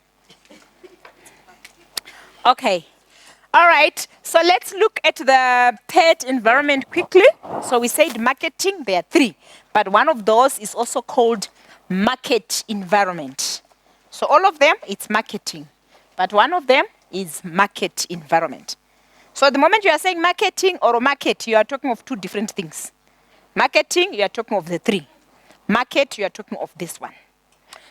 [SPEAKER 1] Okay. All right. So let's look at the third environment quickly. So we said marketing, there are three. But one of those is also called market environment. So all of them, it's marketing. But one of them is market environment. So the moment you are saying marketing or market, you are talking of two different things. Marketing, you are talking of the three. Market, you are talking of this one.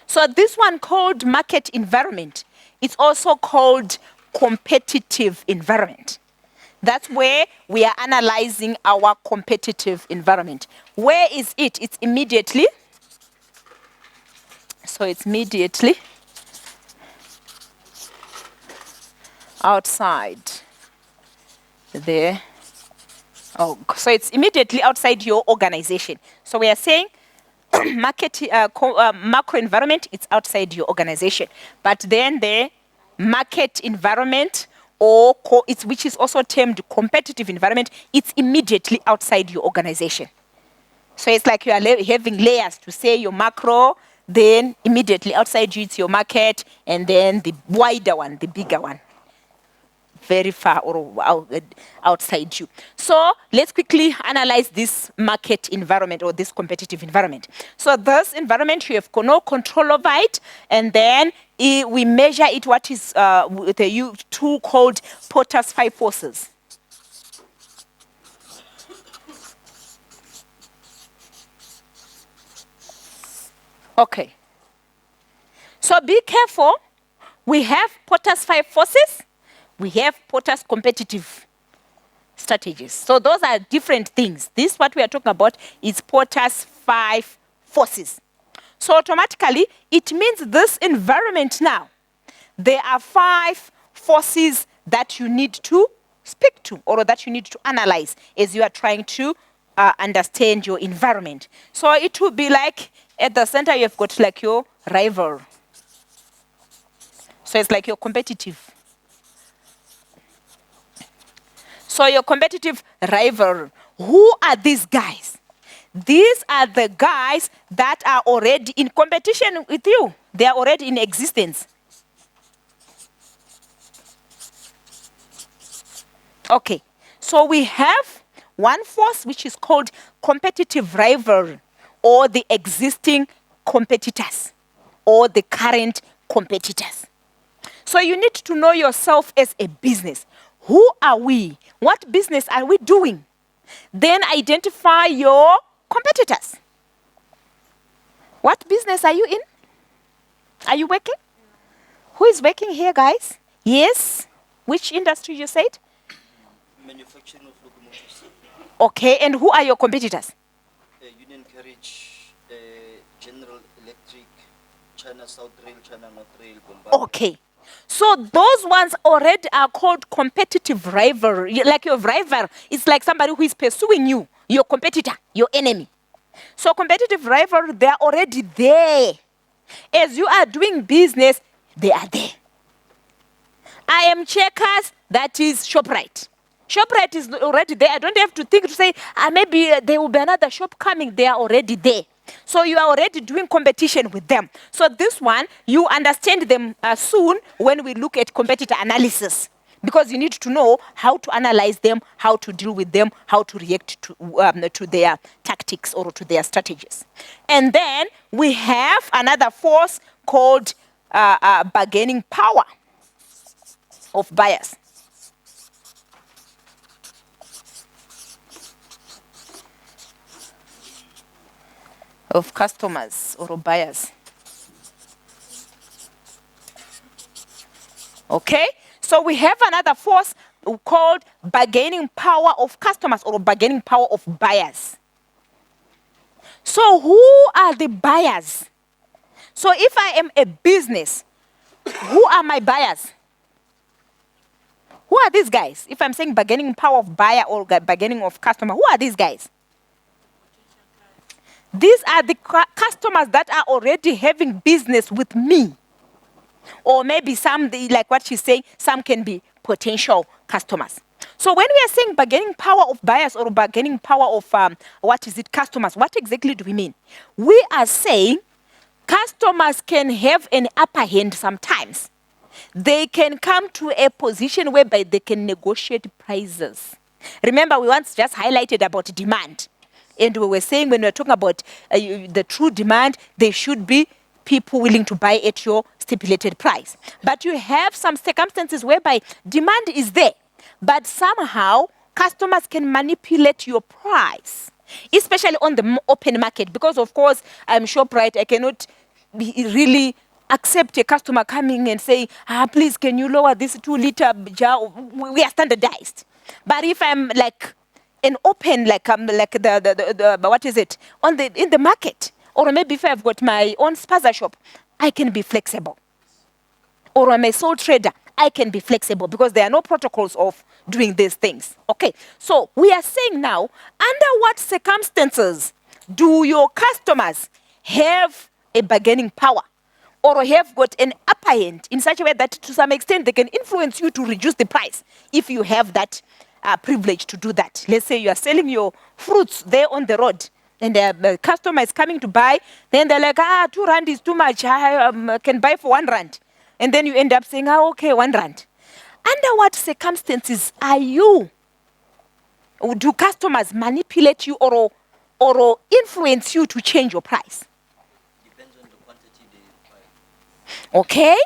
[SPEAKER 1] So this one called market environment, it's also called competitive environment. That's where we are analyzing our competitive environment. Where is it? It's immediately. So it's immediately outside there. Oh, so it's immediately outside your organization. So we are saying macro environment, it's outside your organization. But then the market environment, or which is also termed competitive environment, it's immediately outside your organization. So it's like you are having layers to say your macro, then immediately outside you it's your market, and then the wider one, the bigger one. Very far or outside you. So let's quickly analyze this market environment or this competitive environment. So this environment, you have no control over it, and then we measure it, what is with a tool called Porter's 5 forces. Okay. So be careful. We have Porter's 5 forces. We have Porter's competitive strategies. So those are different things. This, what we are talking about, is Porter's 5 forces. So automatically, it means this environment now, there are 5 forces that you need to speak to or that you need to analyze as you are trying to understand your environment. So it will be like at the center, you've got like your rival. So it's like your competitive. So your competitive rival, who are these guys? These are the guys that are already in competition with you. They are already in existence. Okay, so we have one force which is called competitive rival, or the existing competitors, or the current competitors. So you need to know yourself as a business. Who are we? What business are we doing? Then identify your competitors. What business are you in? Are you working? Who is working here, guys? Yes. Which industry you said?
[SPEAKER 4] Manufacturing of locomotives.
[SPEAKER 1] Okay, and who are your competitors?
[SPEAKER 4] Union Carriage, General Electric, China South Rail, China North Rail, Bombard.
[SPEAKER 1] Okay. So those ones already are called competitive rival. Like your rival, it's like somebody who is pursuing you, your competitor, your enemy. So competitive rival, they are already there. As you are doing business, they are there. I am Checkers, that is ShopRite. ShopRite is already there. I don't have to think to say, maybe there will be another shop coming. They are already there. So you are already doing competition with them. So this one, you understand them soon when we look at competitor analysis. Because you need to know how to analyze them, how to deal with them, how to react to their tactics or to their strategies. And then we have another force called bargaining power. of buyers. Of customers or buyers. Okay? So we have another force called bargaining power of customers or bargaining power of buyers. So who are the buyers? So if I am a business, who are my buyers? Who are these guys? If I'm saying bargaining power of buyer or bargaining of customer, who are these guys? These are the customers that are already having business with me. Or maybe some, like what she's saying, some can be potential customers. So when we are saying bargaining power of buyers or bargaining power of, customers, what exactly do we mean? We are saying customers can have an upper hand sometimes. They can come to a position whereby they can negotiate prices. Remember, we once just highlighted about demand. And we were saying when we were talking about the true demand, there should be people willing to buy at your stipulated price. But you have some circumstances whereby demand is there, but somehow customers can manipulate your price, especially on the open market. Because of course, I'm ShopRite, I cannot really accept a customer coming and saying, please, can you lower this 2-liter jar? We are standardized. But if I'm like an open, like the what is it, in the market, or maybe if I've got my own spaza shop, I can be flexible. Or I'm a sole trader, I can be flexible because there are no protocols of doing these things. Okay, so we are saying now, under what circumstances do your customers have a bargaining power or have got an upper hand in such a way that to some extent they can influence you to reduce the price if you have that privilege to do that. Let's say you are selling your fruits there on the road and the customer is coming to buy, then they're like, 2 rand is too much, I can buy for 1 rand. And then you end up saying, okay, 1 rand. Under what circumstances do customers manipulate you or influence you to change your price?
[SPEAKER 4] Depends on the quantity they buy.
[SPEAKER 1] Okay,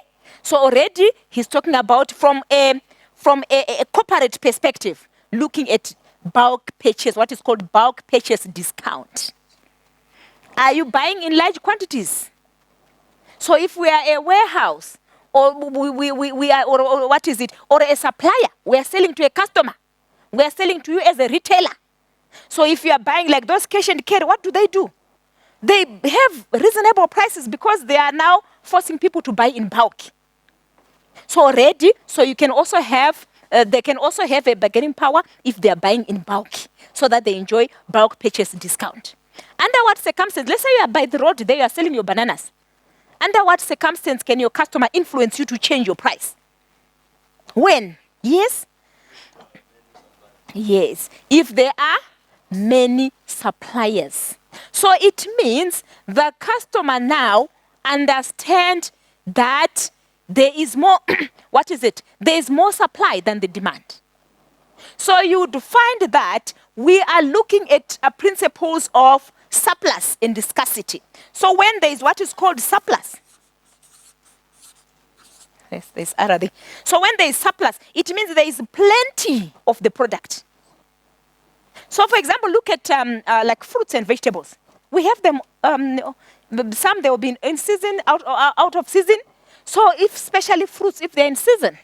[SPEAKER 1] so already he's talking about from a corporate perspective, looking at bulk purchase, what is called bulk purchase discount. Are you buying in large quantities? So if we are a warehouse, or we are, or what is it, or a supplier, we are selling to a customer, we are selling to you as a retailer. So if you are buying like those cash and carry, what do? They have reasonable prices because they are now forcing people to buy in bulk. So already, so you can also have, they can also have a bargaining power if they are buying in bulk, so that they enjoy bulk purchase discount. Under what circumstance, let's say you are by the road there, you are selling your bananas. Under what circumstance can your customer influence you to change your price? When? Yes? Yes. If there are many suppliers. So it means the customer now understands that there is more, what is it? There is more supply than the demand. So you would find that we are looking at principles of surplus and scarcity. So when there is what is called surplus, yes, there's RD. So when there is surplus, it means there is plenty of the product. So for example, look at like fruits and vegetables. We have them, some they will be in season, out of season. So if especially fruits, if they're in season,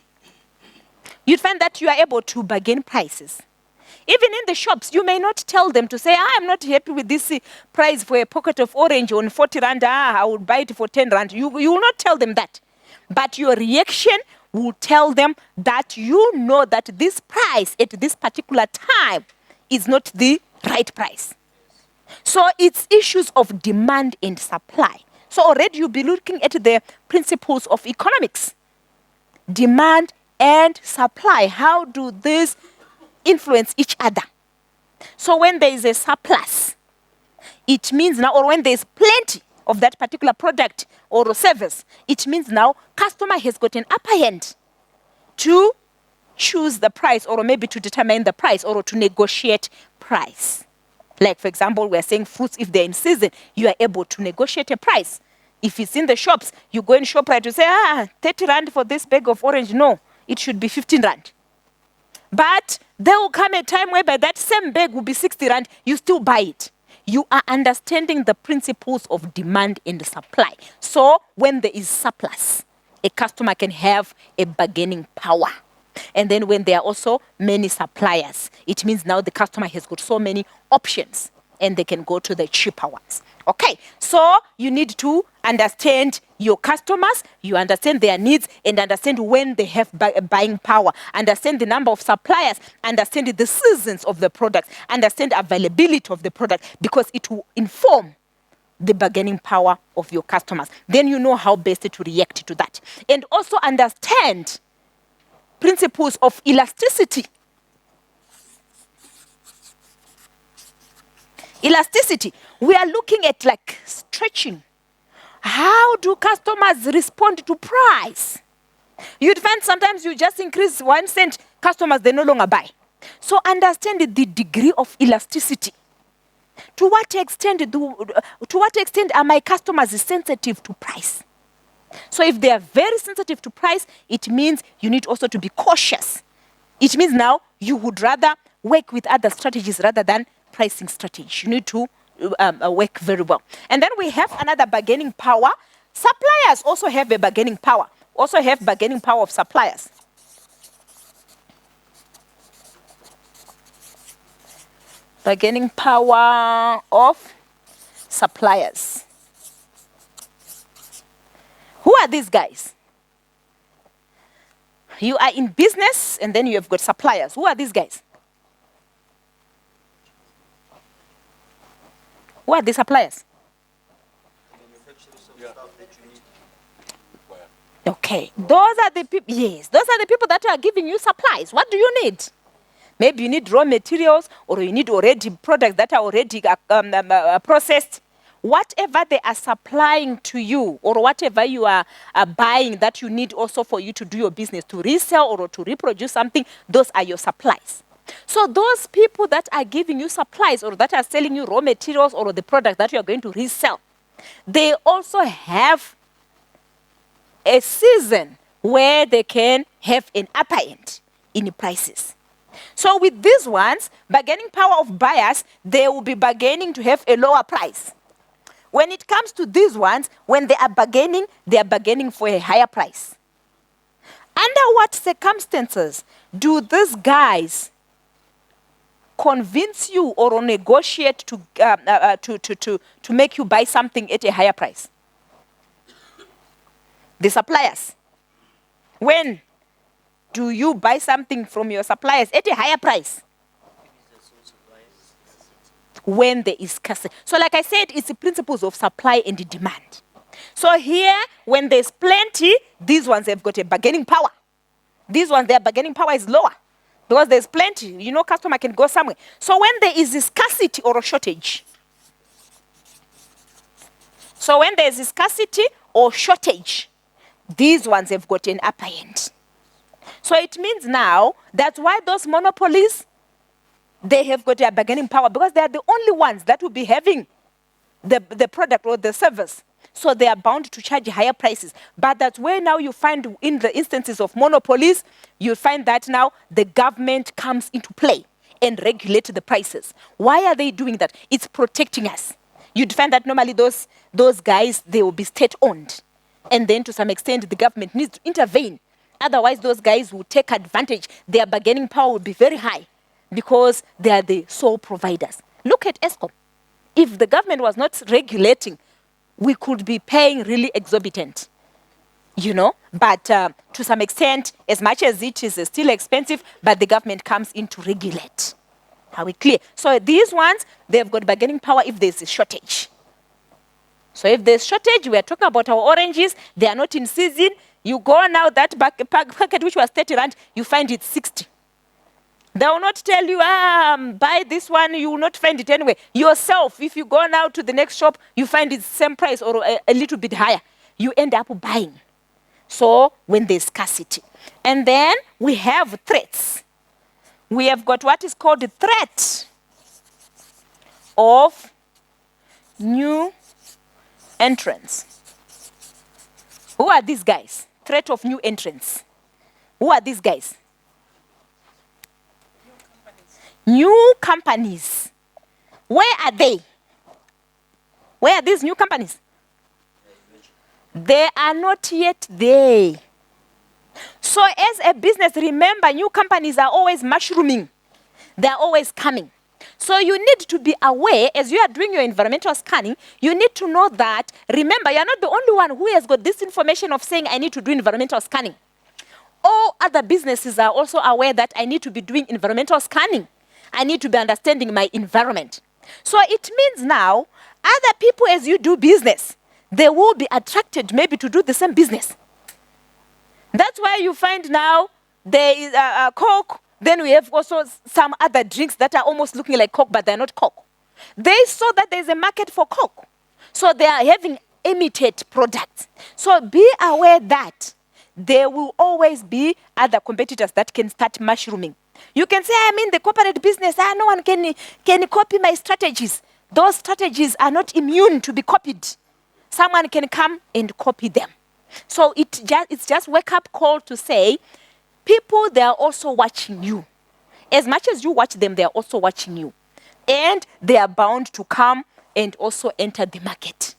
[SPEAKER 1] you'd find that you are able to bargain prices. Even in the shops, you may not tell them to say, I'm not happy with this price for a pocket of orange on 40 rand, I will buy it for 10 rand. You will not tell them that. But your reaction will tell them that you know that this price at this particular time is not the right price. So it's issues of demand and supply. So already you'll be looking at the principles of economics. Demand and supply. How do these influence each other? So when there is a surplus, it means now, or when there is plenty of that particular product or service, it means now customer has got an upper hand to choose the price, or maybe to determine the price, or to negotiate price. Like for example, we're saying fruits, if they're in season, you are able to negotiate a price. If it's in the shops, you go in ShopRite, you say, 30 rand for this bag of orange. No, it should be 15 rand. But there will come a time whereby that same bag will be 60 rand, you still buy it. You are understanding the principles of demand and supply. So when there is surplus, a customer can have a bargaining power. And then when there are also many suppliers, it means now the customer has got so many options and they can go to the cheaper ones. Okay, so you need to understand your customers, you understand their needs, and understand when they have buying power, understand the number of suppliers, understand the seasons of the product, understand availability of the product, because it will inform the bargaining power of your customers. Then you know how best to react to that. And also understand principles of elasticity. Elasticity, we are looking at like stretching. How do customers respond to price? You'd find sometimes you just increase 1 cent, customers, they no longer buy. So understand the degree of elasticity. To what extent are my customers sensitive to price? So if they are very sensitive to price, it means you need also to be cautious. It means now you would rather work with other strategies rather than pricing strategy. You need to work very well. And then we have another bargaining power. Suppliers also have a bargaining power. Also have bargaining power of suppliers. Bargaining power of suppliers. Who are these guys? You are in business and then you have got suppliers. Who are these guys? Who are the suppliers?
[SPEAKER 4] Manufacturers of stuff that you need.
[SPEAKER 1] Okay, those are the people, yes, those are the people that are giving you supplies. What do you need? Maybe you need raw materials, or you need already products that are already processed. Whatever they are supplying to you, or whatever you are buying that you need also for you to do your business, to resell or to reproduce something, those are your supplies. So those people that are giving you supplies or that are selling you raw materials or the product that you are going to resell, they also have a season where they can have an upper end in the prices. So with these ones, bargaining power of buyers, they will be bargaining to have a lower price. When it comes to these ones, when they are bargaining for a higher price. Under what circumstances do these guys convince you or negotiate to make you buy something at a higher price? The suppliers. When do you buy something from your suppliers at a higher price? When there is scarcity. So like I said, it's the principles of supply and demand. So here, when there's plenty, these ones have got a bargaining power. These ones, their bargaining power is lower. Because there's plenty, you know, customer can go somewhere. So when there is a scarcity or a shortage, these ones have got an upper end. So it means now, that's why those monopolies, they have got a bargaining power, because they are the only ones that will be having the product or the service. So they are bound to charge higher prices. But that's where now you find in the instances of monopolies, you find that now the government comes into play and regulate the prices. Why are they doing that? It's protecting us. You'd find that normally those guys, they will be state-owned. And then to some extent, the government needs to intervene. Otherwise, those guys will take advantage. Their bargaining power will be very high because they are the sole providers. Look at ESCOM. If the government was not regulating, we could be paying really exorbitant, you know. But to some extent, as much as it is still expensive, but the government comes in to regulate. Are we clear? So these ones, they've got bargaining power if there's a shortage. So if there's shortage, we are talking about our oranges, they are not in season. You go now, that packet which was 30 rand, you find it 60. They will not tell you, buy this one, you will not find it anyway. Yourself, if you go now to the next shop, you find it same price or a little bit higher. You end up buying. So when there's scarcity. And then we have threats. We have got what is called the threat of new entrants. Who are these guys? Threat of new entrants. Who are these guys? New companies. Where are they? Where are these new companies? They are not yet there. So as a business, remember, new companies are always mushrooming. They are always coming. So you need to be aware, as you are doing your environmental scanning, you need to know that, remember, you are not the only one who has got this information of saying, I need to do environmental scanning. All other businesses are also aware that I need to be doing environmental scanning. I need to be understanding my environment. So it means now, other people, as you do business, they will be attracted maybe to do the same business. That's why you find now there is Coke. Then we have also some other drinks that are almost looking like Coke, but they're not Coke. They saw that there's a market for Coke. So they are having imitate products. So be aware that there will always be other competitors that can start mushrooming. You can say, I'm in the corporate business. No one can copy my strategies. Those strategies are not immune to be copied. Someone can come and copy them. So it's just wake-up call to say, people, they are also watching you. As much as you watch them, they are also watching you. And they are bound to come and also enter the market.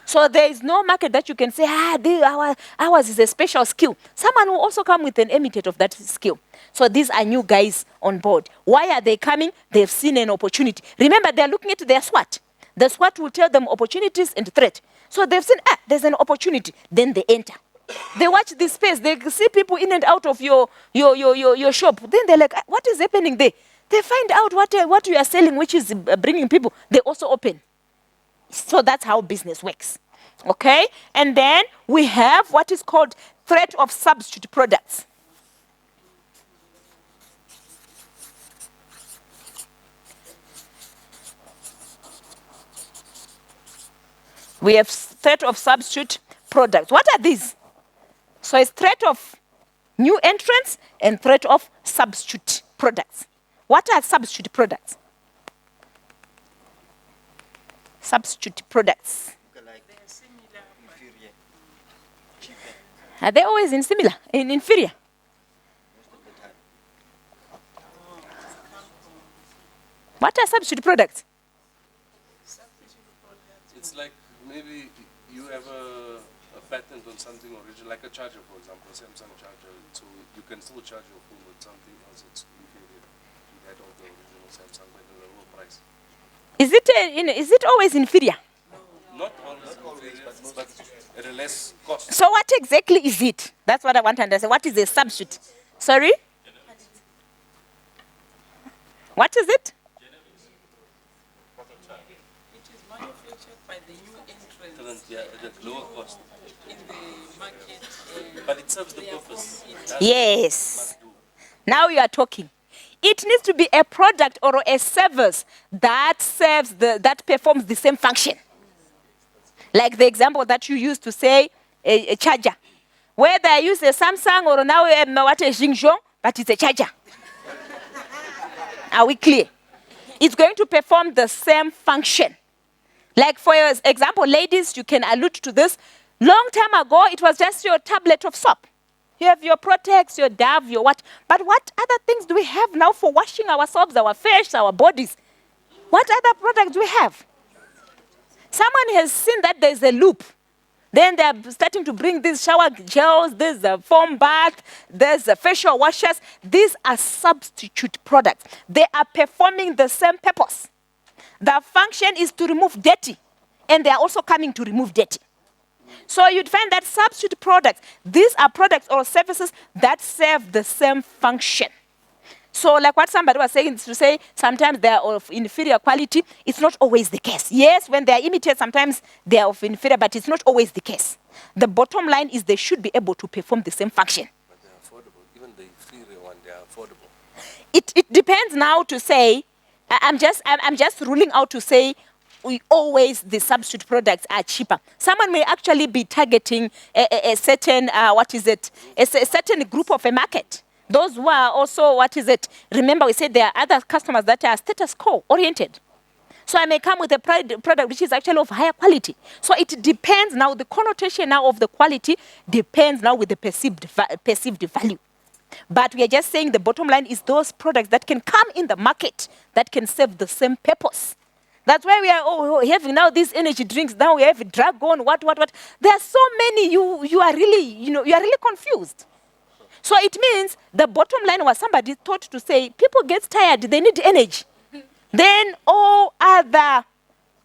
[SPEAKER 1] So there is no market that you can say, ours is a special skill. Someone will also come with an imitate of that skill. So these are new guys on board. Why are they coming? They've seen an opportunity. Remember, they're looking at their SWOT. The SWOT will tell them opportunities and threat. So they've seen, there's an opportunity. Then they enter. They watch this space. They see people in and out of your shop. Then they're like, what is happening there? They find out what you are selling, which is bringing people. They also open. So that's how business works. Okay? And then we have what is called threat of substitute products. We have threat of substitute products. What are these? So it's threat of new entrants and threat of substitute products. What are substitute products? Substitute products.
[SPEAKER 4] Like inferior, cheaper,
[SPEAKER 1] Are they always inferior?
[SPEAKER 4] most of the time.
[SPEAKER 1] What are substitute products?
[SPEAKER 2] It's like maybe you have a patent on something original, like a charger, for example, a Samsung charger. So you can still charge your phone with something else that's inferior to that of the original Samsung, but at a lower price.
[SPEAKER 1] Is it always inferior?
[SPEAKER 2] Not always inferior, but at a less cost.
[SPEAKER 1] So what exactly is it? That's what I want to understand. What is a substitute? Sorry? What is it?
[SPEAKER 5] It is manufactured by the new entrants
[SPEAKER 2] Yeah, at a lower cost.
[SPEAKER 5] in the market.
[SPEAKER 2] But it serves the purpose.
[SPEAKER 1] Yes. Now you are talking. It needs to be a product or a service that that performs the same function. Like the example that you used to say, a charger. Whether I use a Samsung or now a Xingzhong, but it's a charger. Are we clear? It's going to perform the same function. Like for example, ladies, you can allude to this. Long time ago, it was just your tablet of soap. You have your Protex, your Dove, your what. But what other things do we have now for washing ourselves, our face, our bodies? What other products do we have? Someone has seen that there's a loop. Then they're starting to bring these shower gels, there's a foam bath, there's a facial washers. These are substitute products. They are performing the same purpose. The function is to remove dirty. And they are also coming to remove dirty. So you'd find that substitute products, these are products or services that serve the same function. So like what somebody was saying, to say sometimes they are of inferior quality. It's not always the case. Yes, when they are imitated, sometimes they are of inferior, but it's not always the case. The bottom line is they should be able to perform the same function.
[SPEAKER 2] But they're affordable. Even the inferior one, they are affordable.
[SPEAKER 1] It depends now to say, I'm just ruling out to say, the substitute products are cheaper. Someone may actually be targeting a certain, a certain group of a market. Those who are also, remember we said there are other customers that are status quo oriented. So I may come with a product which is actually of higher quality. So it depends now, the connotation now of the quality depends now with the perceived value. But we are just saying the bottom line is those products that can come in the market that can serve the same purpose. That's why we are having now these energy drinks. Now we have dragon, what. There are so many. You are really, you are really confused. So it means the bottom line was somebody thought to say people get tired, they need energy. Then all other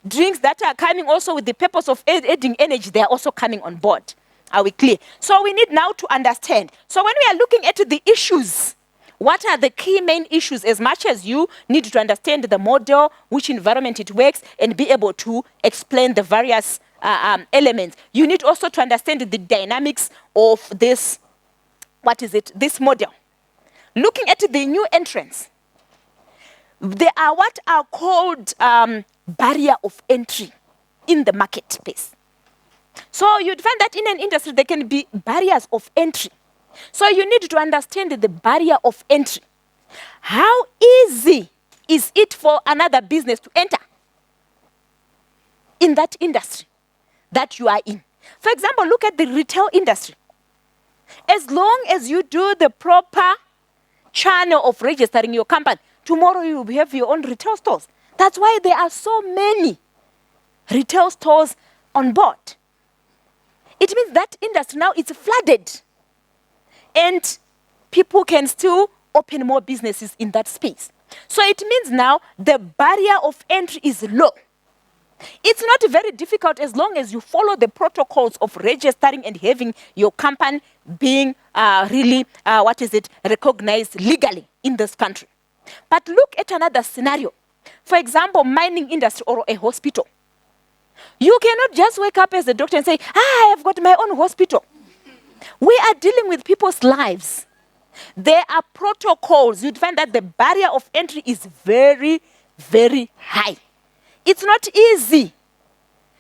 [SPEAKER 1] drinks that are coming also with the purpose of adding energy, they are also coming on board. Are we clear? So we need now to understand. So when we are looking at the issues, what are the key main issues? As much as you need to understand the model, which environment it works, and be able to explain the various elements, you need also to understand the dynamics of this, this model. Looking at the new entrants, there are what are called barrier of entry in the marketplace. So you'd find that in an industry, there can be barriers of entry. So you need to understand the barrier of entry. How easy is it for another business to enter in that industry that you are in? For example, look at the retail industry. As long as you do the proper channel of registering your company, tomorrow you will have your own retail stores. That's why there are so many retail stores on board. It means that industry now is flooded. And people can still open more businesses in that space. So it means now the barrier of entry is low. It's not very difficult as long as you follow the protocols of registering and having your company being really, recognized legally in this country. But look at another scenario. For example, mining industry or a hospital. You cannot just wake up as a doctor and say, I have got my own hospital. We are dealing with people's lives. There are protocols. You'd find that the barrier of entry is very, very high. It's not easy.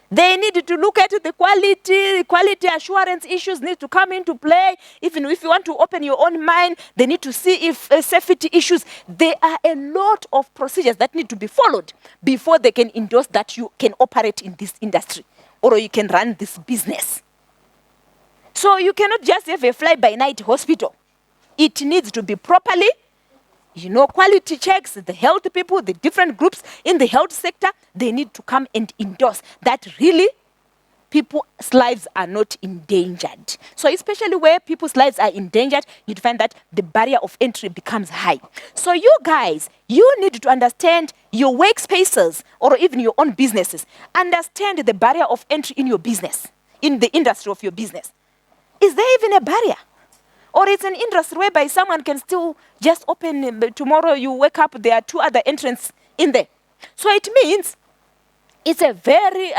[SPEAKER 1] They need to look at the quality assurance issues need to come into play. Even if you want to open your own mine, they need to see if safety issues. There are a lot of procedures that need to be followed before they can endorse that you can operate in this industry or you can run this business. So you cannot just have a fly-by-night hospital. It needs to be properly, quality checks, the health people, the different groups in the health sector, they need to come and endorse that really people's lives are not endangered. So especially where people's lives are endangered, you'd find that the barrier of entry becomes high. So you guys, you need to understand your workspaces or even your own businesses. Understand the barrier of entry in your business, in the industry of your business. Is there even a barrier? Or it's an industry whereby someone can still just open, tomorrow you wake up, there are 2 other entrants in there. So it means it's a very,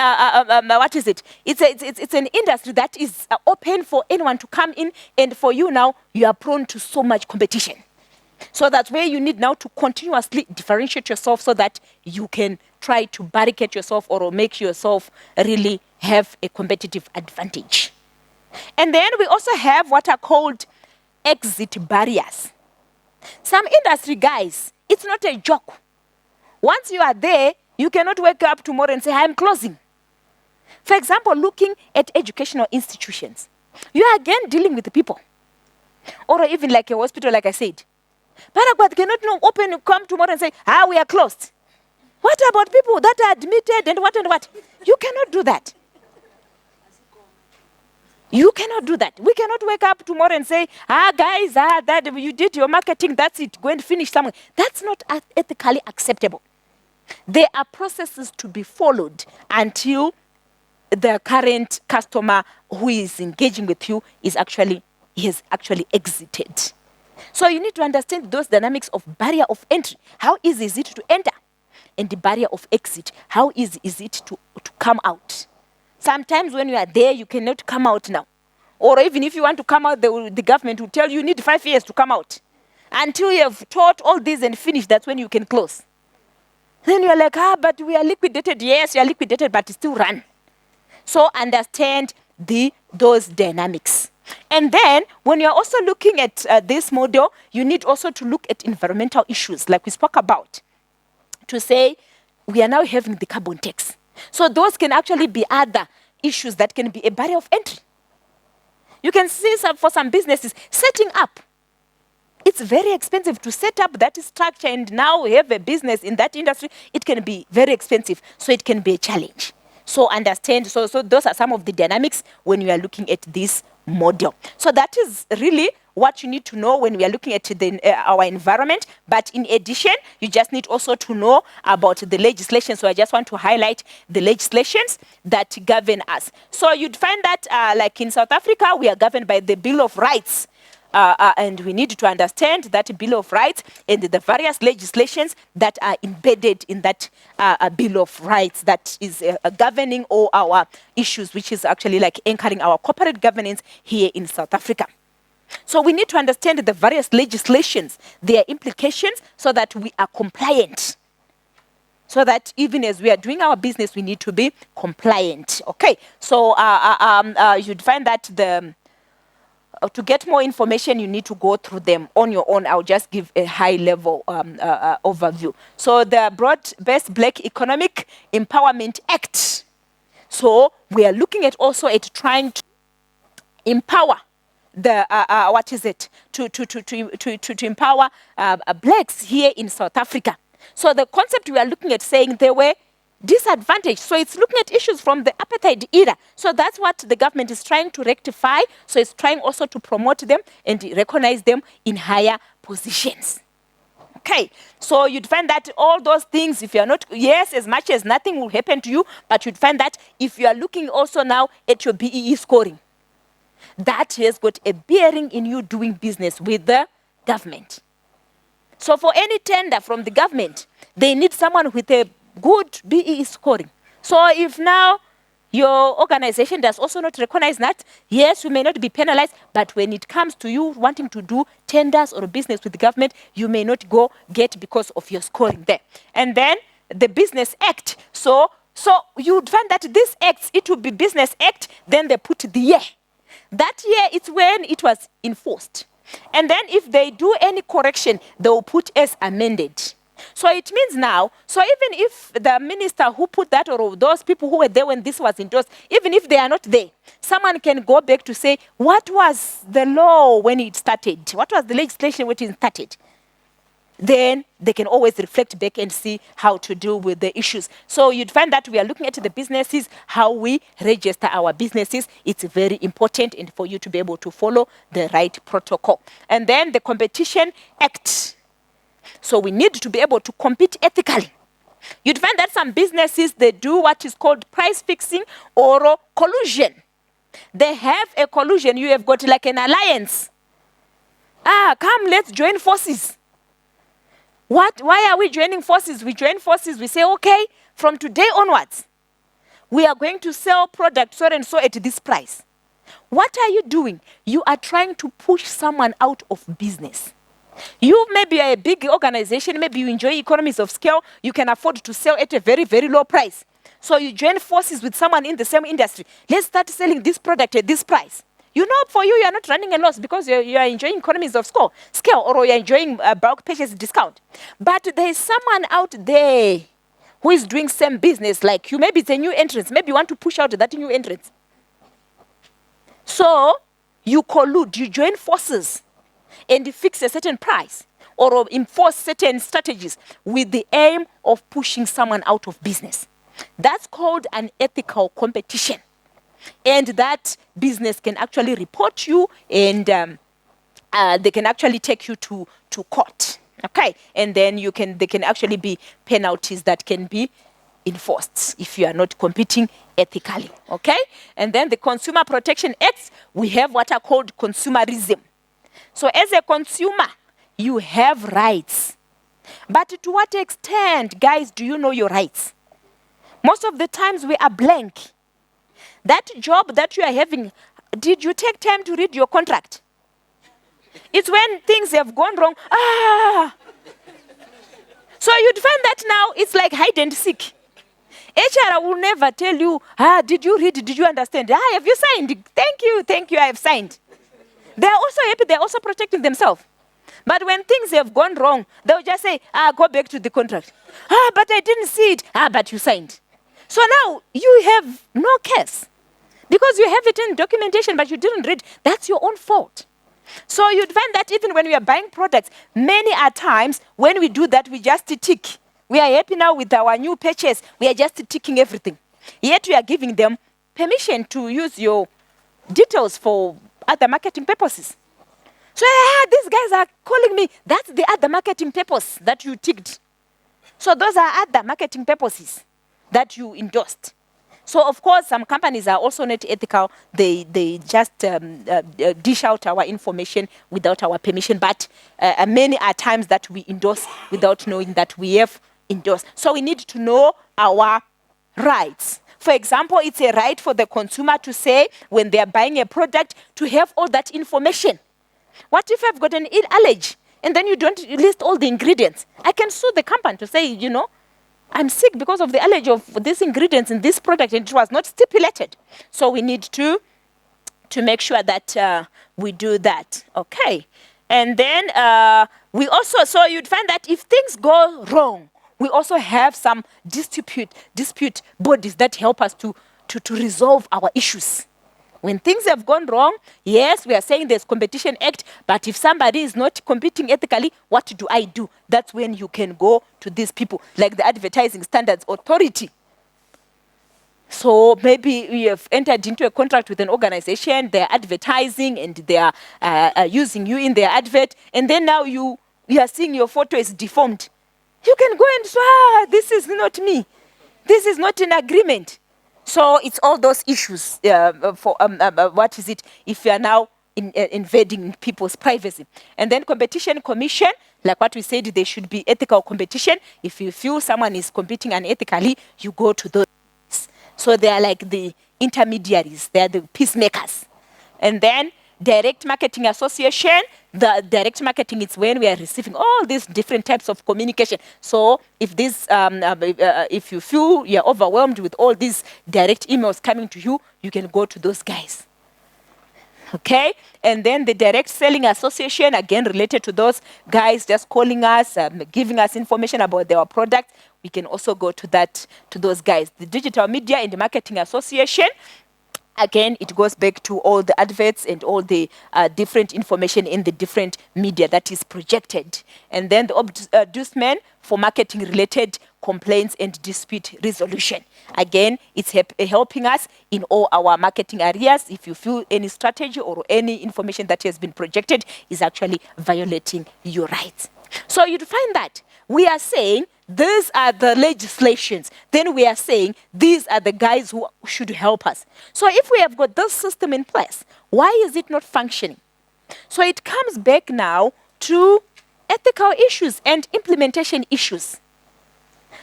[SPEAKER 1] It's an industry that is open for anyone to come in, and for you now, you are prone to so much competition. So that's where you need now to continuously differentiate yourself so that you can try to barricade yourself or make yourself really have a competitive advantage. And then we also have what are called exit barriers. Some industry guys, it's not a joke. Once you are there, you cannot wake up tomorrow and say, I'm closing. For example, looking at educational institutions, you are again dealing with the people. Or even like a hospital, like I said. But cannot come tomorrow and say, we are closed. What about people that are admitted and what? You cannot do that. You cannot do that. We cannot wake up tomorrow and say, guys, that you did your marketing, that's it, go and finish somewhere. That's not ethically acceptable. There are processes to be followed until the current customer who is engaging with you has actually exited. So you need to understand those dynamics of barrier of entry. How easy is it to enter? And the barrier of exit. How easy is it to come out? Sometimes when you are there, you cannot come out now. Or even if you want to come out, the government will tell you need 5 years to come out. Until you have taught all this and finished, that's when you can close. Then you're like, but we are liquidated. Yes, you are liquidated, but still run. So understand those dynamics. And then when you're also looking at this model, you need also to look at environmental issues, like we spoke about, to say we are now having the carbon tax. So those can actually be other issues that can be a barrier of entry. You can see for some businesses setting up It's very expensive to set up that structure and now have a business in that industry. It can be very expensive, so it can be a challenge. So understand, so those are some of the dynamics when you are looking at this model. So that is really what you need to know when we are looking at our environment. But in addition, you just need also to know about the legislation. So I just want to highlight the legislations that govern us. So you'd find that like in South Africa, we are governed by the Bill of Rights. And we need to understand that Bill of Rights and the various legislations that are embedded in that Bill of Rights that is governing all our issues, which is actually like anchoring our corporate governance here in South Africa. So we need to understand the various legislations, their implications, so that we are compliant. So that even as we are doing our business, we need to be compliant. Okay, so you'd find that to get more information, you need to go through them on your own. I'll just give a high-level overview. So the Broad-Based Black Economic Empowerment Act. So we are looking at also at trying to empower the to empower blacks here in South Africa. So the concept we are looking at saying they were disadvantaged. So it's looking at issues from the apartheid era. So that's what the government is trying to rectify. So it's trying also to promote them and recognize them in higher positions. Okay, so you'd find that all those things, if you're not, yes, as much as nothing will happen to you, but you'd find that if you are looking also now at your BEE scoring, that has got a bearing in you doing business with the government. So for any tender from the government, they need someone with a good BEE scoring. So if now your organization does also not recognize that, yes, you may not be penalized, but when it comes to you wanting to do tenders or business with the government, you may not go get because of your scoring there. And then the Business Act. So you'd find that this act, it would be Business Act, then they put the year. That year, it's when it was enforced. And then if they do any correction, they will put as amended. So it means now, so even if the minister who put that or those people who were there when this was endorsed, even if they are not there, someone can go back to say, what was the law when it started? What was the legislation when it started? Then they can always reflect back and see how to deal with the issues. So you'd find that we are looking at the businesses, how we register our businesses. It's very important and for you to be able to follow the right protocol. And then the Competition Act. So we need to be able to compete ethically. You'd find that some businesses, they do what is called price fixing or collusion. They have a collusion. You have got like an alliance. Come, let's join forces. What? Why are we joining forces? We join forces. We say, okay, from today onwards, we are going to sell product so and so at this price. What are you doing? You are trying to push someone out of business. You maybe are a big organization, maybe you enjoy economies of scale, you can afford to sell at a very, very low price. So you join forces with someone in the same industry. Let's start selling this product at this price. You know, for you, are not running a loss because you are enjoying economies of scale or you're enjoying bulk purchase discount. But there is someone out there who is doing same business like you. Maybe it's a new entrance. Maybe you want to push out that new entrance. So you collude, you join forces and fix a certain price or enforce certain strategies with the aim of pushing someone out of business. That's called an ethical competition. And that business can actually report you and they can actually take you to court. Okay, and then they can actually be penalties that can be enforced if you are not competing ethically. Okay, and then the Consumer Protection Act, we have what are called consumerism. So as a consumer, you have rights. But to what extent, guys, do you know your rights? Most of the times we are blank. That job that you are having, did you take time to read your contract? It's when things have gone wrong. So you'd find that now it's like hide and seek. HR will never tell you, did you read, did you understand? Have you signed? Thank you, I have signed. They're also happy, they're also protecting themselves. But when things have gone wrong, they'll just say, go back to the contract. But I didn't see it. But you signed. So now you have no case. Because you have it in documentation, but you didn't read. That's your own fault. So you'd find that even when we are buying products, many are times when we do that, we just tick. We are happy now with our new purchase. We are just ticking everything. Yet we are giving them permission to use your details for other marketing purposes. So these guys are calling me. That's the other marketing purpose that you ticked. So those are other marketing purposes that you endorsed. So of course, some companies are also not ethical. They just dish out our information without our permission. But many are times that we endorse without knowing that we have endorsed. So we need to know our rights. For example, it's a right for the consumer to say when they are buying a product to have all that information. What if I've got an allergy and then you don't list all the ingredients? I can sue the company to say, you know, I'm sick because of the allergy of these ingredients in this product and it was not stipulated. So we need to make sure that we do that. Okay. And then we also, so you'd find that if things go wrong, we also have some dispute bodies that help us to resolve our issues. When things have gone wrong, yes, we are saying there's Competition Act, but if somebody is not competing ethically, what do I do? That's when you can go to these people, like the Advertising Standards Authority. So maybe you have entered into a contract with an organization, they're advertising and they are using you in their advert, and then now you are seeing your photo is deformed. You can go and say, this is not me. This is not an agreement. So it's all those issues for what is it if you are now invading people's privacy. And then Competition Commission, like what we said, there should be ethical competition. If you feel someone is competing unethically, you go to those. So they are like the intermediaries. They are the peacemakers. And then Direct Marketing Association. The direct marketing is when we are receiving all these different types of communication. So if this, if you feel you're overwhelmed with all these direct emails coming to you, you can go to those guys. Okay, and then the Direct Selling Association, again related to those guys just calling us, giving us information about their product. We can also go to those guys. The Digital Media and Marketing Association. Again, it goes back to all the adverts and all the different information in the different media that is projected. And then the Ombudsman for marketing-related complaints and dispute resolution. Again, it's helping us in all our marketing areas. If you feel any strategy or any information that has been projected is actually violating your rights. So you'd find that we are saying these are the legislations. Then we are saying these are the guys who should help us. So if we have got this system in place, why is it not functioning? So it comes back now to ethical issues and implementation issues.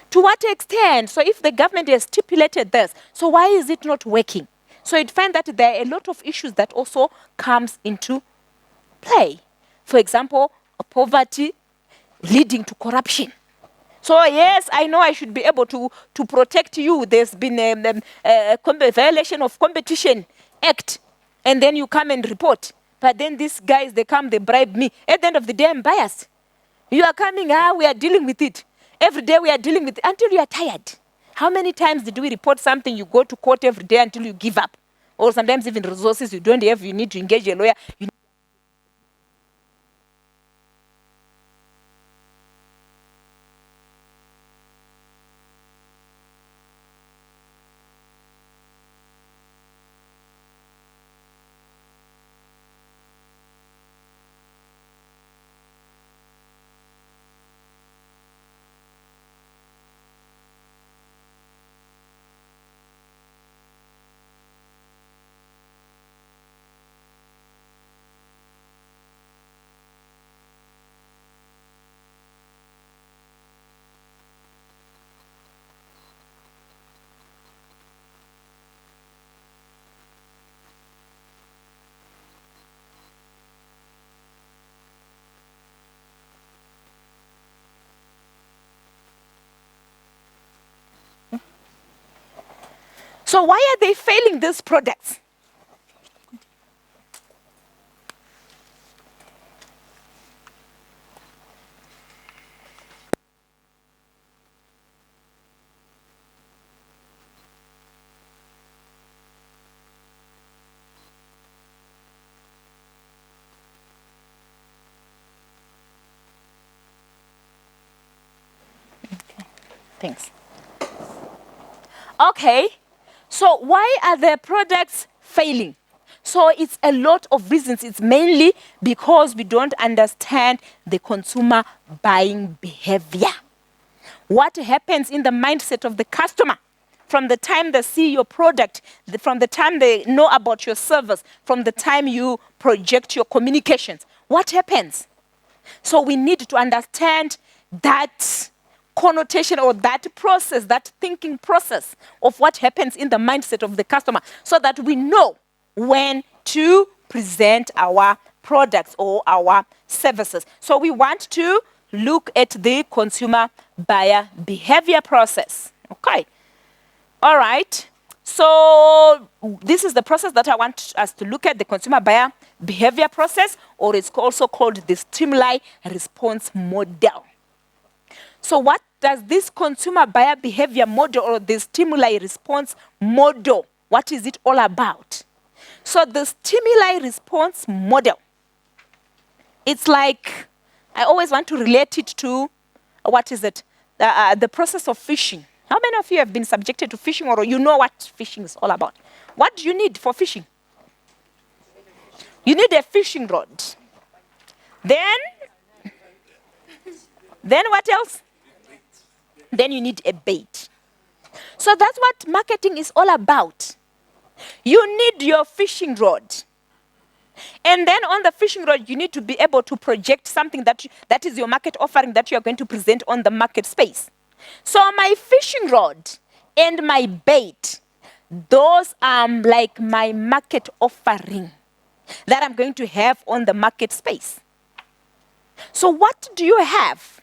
[SPEAKER 1] To what extent? So if the government has stipulated this, so why is it not working? So you'd find that there are a lot of issues that also comes into play. For example, poverty leading to corruption. So yes, I know I should be able to protect you. There's been a violation of Competition Act, and then you come and report. But then these guys, they come, they bribe me. At the end of the day, I'm biased. You are coming, we are dealing with it. Every day we are dealing with it until you are tired. How many times did we report something? You go to court every day until you give up. Or sometimes even resources you don't have, you need to engage a lawyer. So why are they failing these products? Thanks. Okay, so why are the products failing? So it's a lot of reasons. It's mainly because we don't understand the consumer buying behavior. What happens in the mindset of the customer from the time they see your product, from the time they know about your service, from the time you project your communications? What happens? So we need to understand that connotation or that process, that thinking process of what happens in the mindset of the customer so that we know when to present our products or our services. So we want to look at the consumer buyer behavior process. Okay. All right. So this is the process that I want us to look at, the consumer buyer behavior process, or it's also called the stimuli response model. So what does this consumer buyer behavior model or the stimuli response model, what is it all about? So the stimuli response model, it's like, I always want to relate it to, what is it? The process of fishing. How many of you have been subjected to fishing or you know what fishing is all about? What do you need for fishing? You need a fishing rod. Then what else? Then you need a bait. So that's what marketing is all about. You need your fishing rod. And then on the fishing rod, you need to be able to project something that is your market offering that you are going to present on the market space. So my fishing rod and my bait, those are like my market offering that I'm going to have on the market space. So what do you have?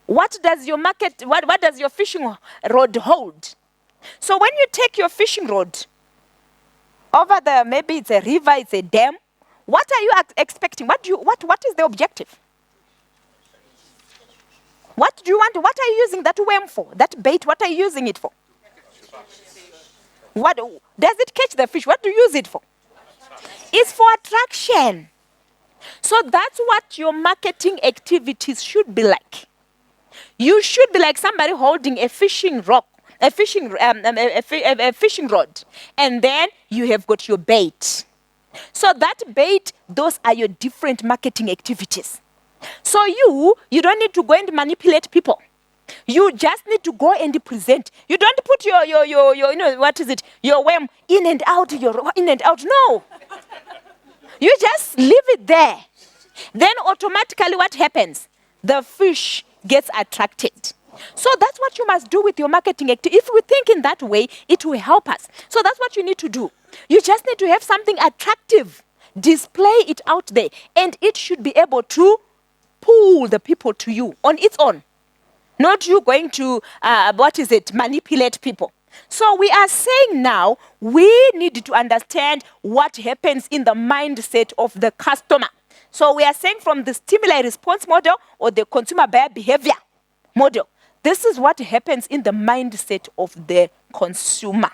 [SPEAKER 1] What does your market, what does your fishing rod hold? So when you take your fishing rod over the, maybe it's a river, it's a dam, what are you expecting? What is the objective? What do you want? What are you using that worm for? That bait, what are you using it for? What does it catch the fish? What do you use it for? It's for attraction. So that's what your marketing activities should be like. You should be like somebody holding a fishing rod, a fishing rod, and then you have got your bait. So that bait, those are your different marketing activities. So you don't need to go and manipulate people. You just need to go and present. You don't put your you know, what is it? Your worm in and out, No. You just leave it there. Then automatically what happens? The fish gets attracted. So that's what you must do with your marketing activity. If we think in that way, it will help us. So that's what you need to do. You just need to have something attractive. Display it out there. And it should be able to pull the people to you on its own. Not you going to, manipulate people. So we are saying now, we need to understand what happens in the mindset of the customer. So we are saying from the stimuli response model or the consumer buyer behavior model, this is what happens in the mindset of the consumer.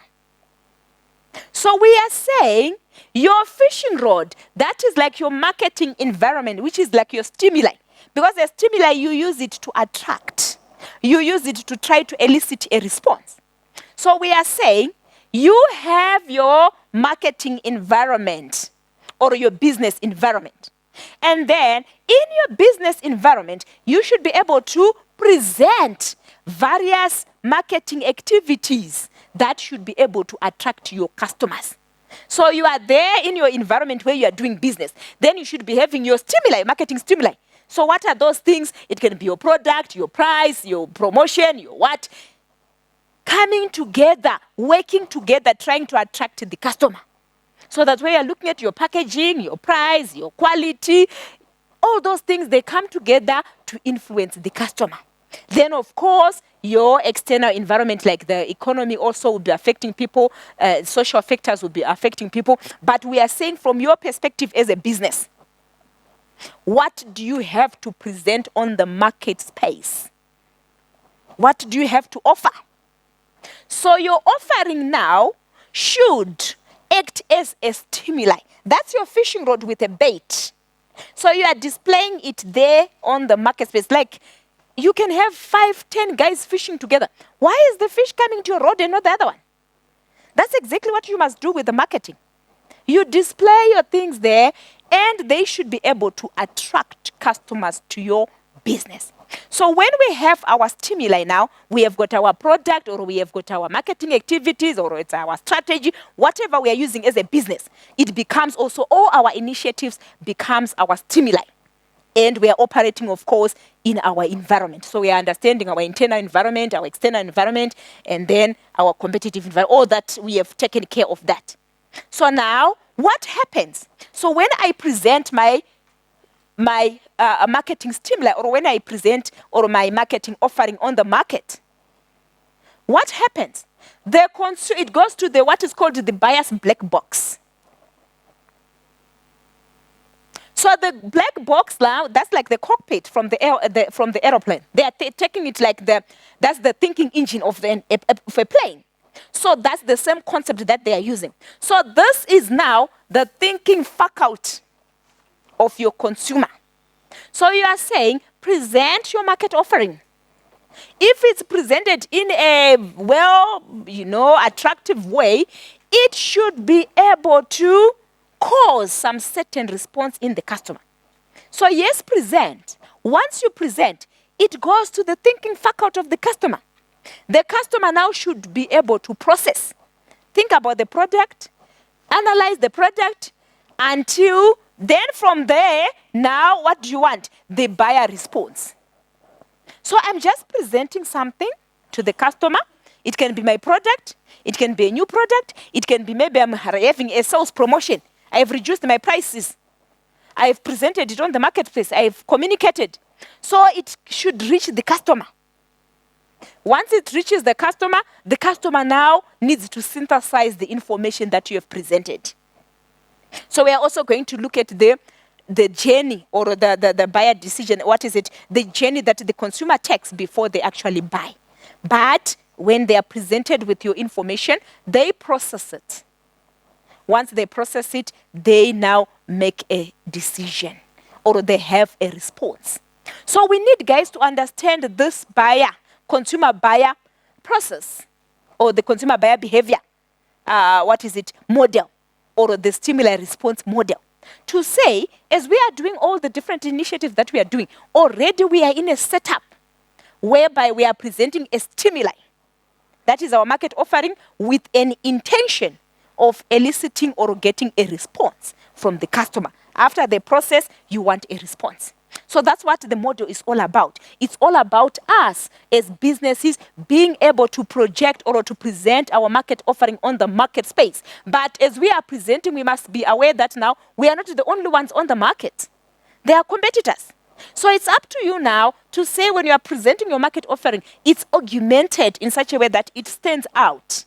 [SPEAKER 1] So we are saying your fishing rod, that is like your marketing environment, which is like your stimuli. Because the stimuli, you use it to attract. You use it to try to elicit a response. So we are saying you have your marketing environment or your business environment. And then in your business environment, you should be able to present various marketing activities that should be able to attract your customers. So you are there in your environment where you are doing business. Then you should be having your stimuli, marketing stimuli. So what are those things? It can be your product, your price, your promotion, your what? Coming together, working together, trying to attract the customer. So that when you're looking at your packaging, your price, your quality, all those things, they come together to influence the customer. Then, of course, your external environment, like the economy, also will be affecting people. Social factors will be affecting people. But we are saying from your perspective as a business, what do you have to present on the market space? What do you have to offer? So your offering now should act as a stimuli. That's your fishing rod with a bait. So you are displaying it there on the market space. Like you can have 5, 10 guys fishing together. Why is the fish coming to your road and not the other one? That's exactly what you must do with the marketing. You display your things there, and they should be able to attract customers to your business. So when we have our stimuli now, we have got our product, or we have got our marketing activities, or it's our strategy, whatever we are using as a business, it becomes also, all our initiatives becomes our stimuli. And we are operating, of course, in our environment. So we are understanding our internal environment, our external environment, and then our competitive environment. All that, we have taken care of that. So now, what happens? So when I present my marketing stimuli, or when I present or my marketing offering on the market, what happens? It goes to the what is called the buyer's black box. So the black box now, that's like the cockpit from the aeroplane. They are taking it like that's the thinking engine of a plane. So that's the same concept that they are using. So this is now the thinking faculty of your consumer. So you are saying, present your market offering. If it's presented in a attractive way, it should be able to cause some certain response in the customer. So yes, present. Once you present, it goes to the thinking faculty of the customer. The customer now should be able to process, think about the product, analyze the product, until then from there, now what do you want? The buyer response. So I'm just presenting something to the customer. It can be my product, it can be a new product, it can be maybe I'm having a sales promotion. I've reduced my prices. I've presented it on the marketplace. I've communicated. So it should reach the customer. Once it reaches the customer now needs to synthesize the information that you have presented. So we are also going to look at the journey, or the buyer decision. What is it? The journey that the consumer takes before they actually buy. But when they are presented with your information, they process it. Once they process it, they now make a decision, or they have a response. So we need, guys, to understand this consumer buyer process, or the consumer buyer behavior, model, or the stimuli response model. To say, as we are doing all the different initiatives that we are doing, already we are in a setup whereby we are presenting a stimuli. That is our market offering, with an intention of eliciting or getting a response from the customer. After the process, you want a response. So that's what the model is all about. It's all about us as businesses being able to project or to present our market offering on the market space. But as we are presenting, we must be aware that now we are not the only ones on the market. There are competitors. So it's up to you now to say, when you are presenting your market offering, it's augmented in such a way that it stands out.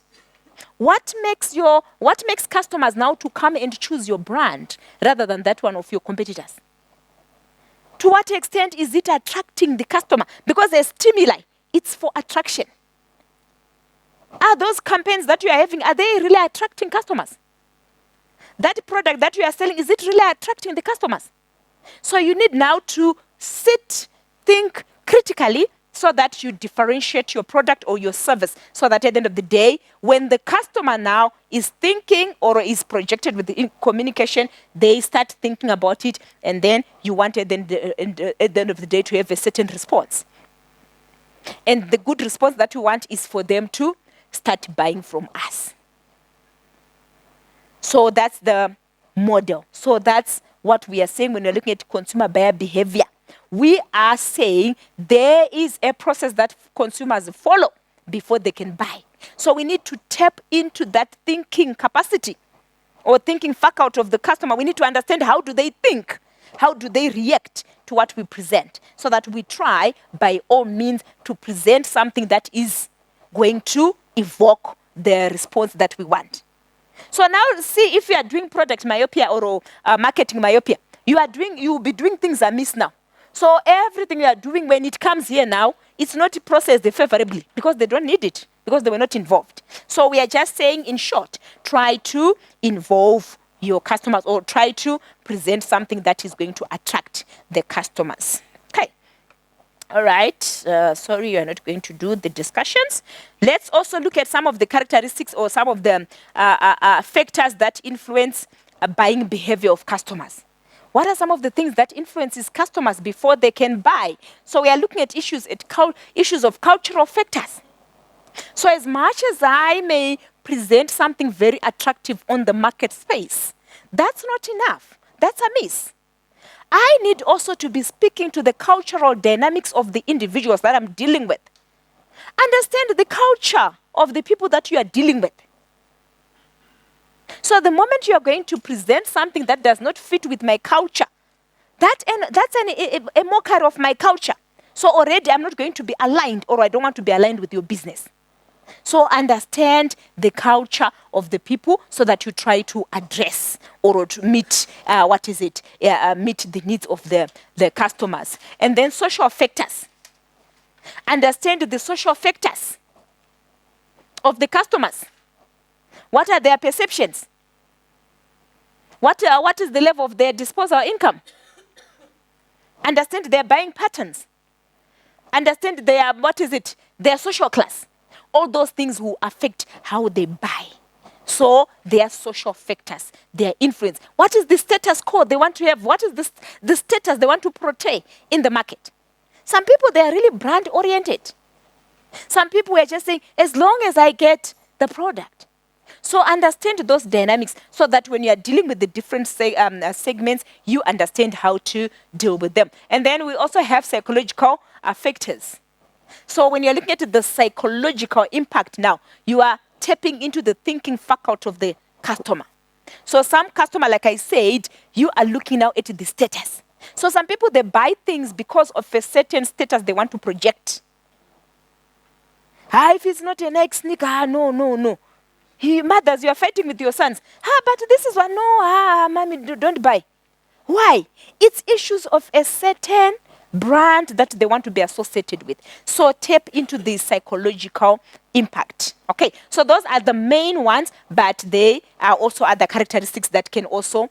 [SPEAKER 1] What makes customers now to come and choose your brand rather than that one of your competitors? To what extent is it attracting the customer? Because a stimuli, it's for attraction. Are those campaigns that you are having, are they really attracting customers? That product that you are selling, is it really attracting the customers? So you need now to think critically, so that you differentiate your product or your service, so that at the end of the day, when the customer now is thinking or is projected with the communication, they start thinking about it, and then you want at the end of the day to have a certain response. And the good response that we want is for them to start buying from us. So that's the model. So that's what we are saying when we're looking at consumer buyer behavior. We are saying there is a process that consumers follow before they can buy. So we need to tap into that thinking capacity or thinking faculty of the customer. We need to understand, how do they think? How do they react to what we present? So that we try, by all means, to present something that is going to evoke the response that we want. So now, see, if you are doing product myopia or marketing myopia, you will be doing things amiss now. So everything you are doing, when it comes here now, it's not processed favorably, because they don't need it, because they were not involved. So we are just saying, in short, try to involve your customers, or try to present something that is going to attract the customers. Okay. All right. Sorry, you're not going to do the discussions. Let's also look at some of the characteristics or some of the factors that influence buying behavior of customers. What are some of the things that influences customers before they can buy? So we are looking at issues of cultural factors. So as much as I may present something very attractive on the market space, that's not enough. That's a miss. I need also to be speaking to the cultural dynamics of the individuals that I'm dealing with. Understand the culture of the people that you are dealing with. So the moment you are going to present something that does not fit with my culture, that's a mockery of my culture. So already I'm not going to be aligned, or I don't want to be aligned with your business. So understand the culture of the people so that you try to address or to meet, meet the needs of the customers. And then social factors. Understand the social factors of the customers. What are their perceptions? What is the level of their disposable income? Understand their buying patterns. Understand their social class. All those things will affect how they buy. So their social factors, their influence. What is the status quo they want to have? What is the status they want to portray in the market? Some people, they are really brand oriented. Some people are just saying, as long as I get the product. So understand those dynamics so that when you are dealing with the different segments, you understand how to deal with them. And then we also have psychological factors. So when you're looking at the psychological impact now, you are tapping into the thinking faculty of the customer. So some customer, like I said, you are looking now at the status. So some people, they buy things because of a certain status they want to project. If it's not a Nike sneaker, no. Mothers, you are fighting with your sons. But this is what, no, mommy, don't buy. Why? It's issues of a certain brand that they want to be associated with. So tap into the psychological impact. Okay, so those are the main ones, but they are also other characteristics that can also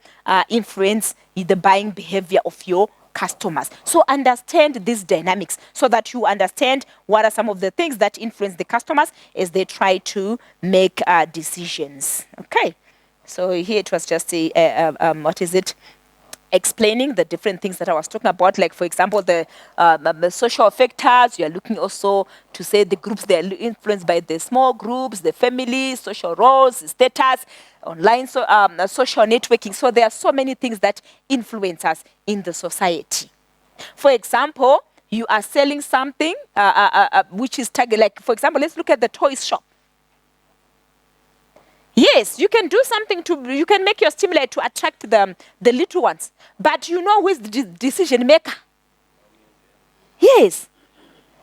[SPEAKER 1] influence the buying behavior of your customers. So understand these dynamics so that you understand what are some of the things that influence the customers as they try to make decisions. Okay, so here it was just explaining the different things that I was talking about, like, for example, the social factors. You are looking also to say the groups, they are influenced by the small groups, the family, social roles, status, online social networking. So there are so many things that influence us in the society. For example, you are selling something which is targeted, like, for example, let's look at the toys shop. Yes, you can do something you can make your stimuli to attract the little ones. But you know who is the decision maker? Yes.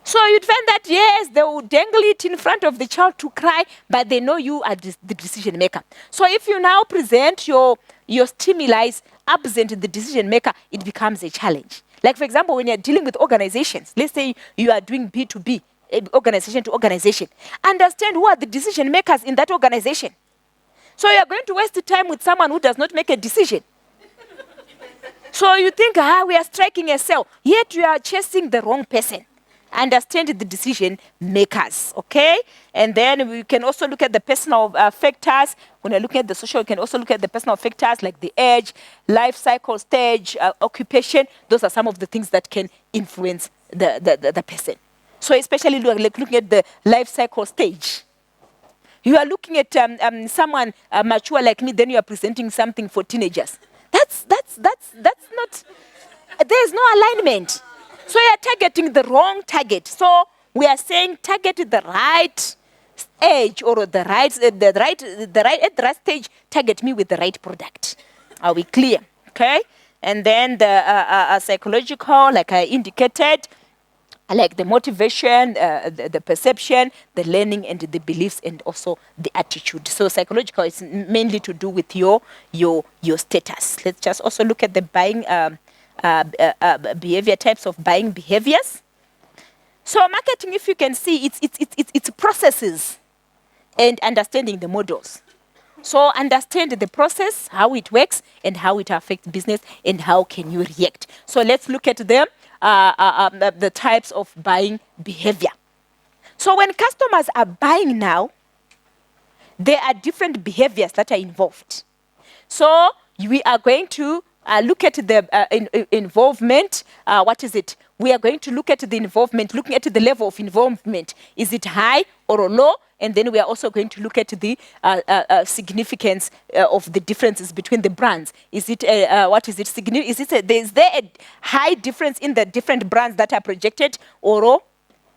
[SPEAKER 1] So you'd find that, yes, they will dangle it in front of the child to cry, but they know you are the decision maker. So if you now present your stimuli absent the decision maker, it becomes a challenge. Like, for example, when you're dealing with organizations, let's say you are doing B2B, organization to organization. Understand who are the decision makers in that organization. So you're going to waste time with someone who does not make a decision. So you think, we are striking a sale, yet you are chasing the wrong person. Understand the decision makers, okay? And then we can also look at the personal factors. When you're looking at the social, you can also look at the personal factors like the age, life cycle stage, occupation. Those are some of the things that can influence the person. So especially looking at the life cycle stage. You are looking at someone mature like me, then you are presenting something for teenagers. That's not, there's no alignment. So you are targeting the wrong target. So we are saying target the right age or the right at the right stage, target me with the right product. Are we clear? Okay? And then the psychological, like I indicated, like the motivation, the perception, the learning, and the beliefs, and also the attitude. So psychological is mainly to do with your status. Let's just also look at the buying behavior, types of buying behaviors. So marketing, if you can see, it's processes and understanding the models. So understand the process, how it works, and how it affects business, and how can you react. So let's look at them. the types of buying behavior. So when customers are buying now, there are different behaviors that are involved. So we are going to look at the involvement. What is it? We are going to look at the involvement, looking at the level of involvement. Is it high or low? And then we are also going to look at the significance of the differences between the brands. Is it, what is it? Is there a high difference in the different brands that are projected, or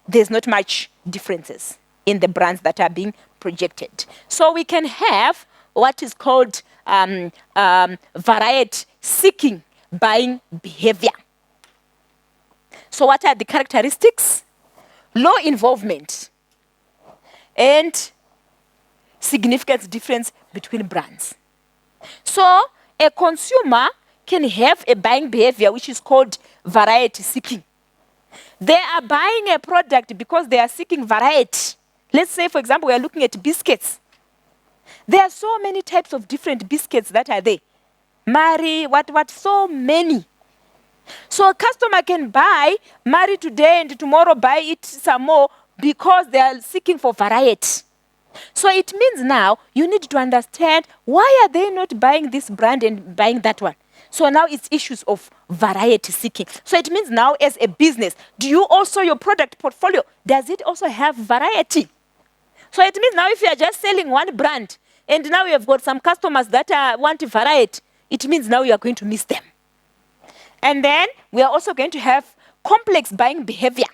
[SPEAKER 1] there's not much differences in the brands that are being projected? So we can have what is called variety seeking buying behavior. So what are the characteristics? Low involvement and significant difference between brands. So a consumer can have a buying behavior which is called variety seeking. They are buying a product because they are seeking variety. Let's say, for example, we are looking at biscuits. There are so many types of different biscuits that are there. Marie, so many. So a customer can buy Marie today and tomorrow buy it some more because they are seeking for variety. So it means now you need to understand why are they not buying this brand and buying that one. So now it's issues of variety seeking. So it means now as a business, do you also, your product portfolio, does it also have variety? So it means now if you are just selling one brand and now you have got some customers that want variety, it means now you are going to miss them. And then we are also going to have complex buying behavior.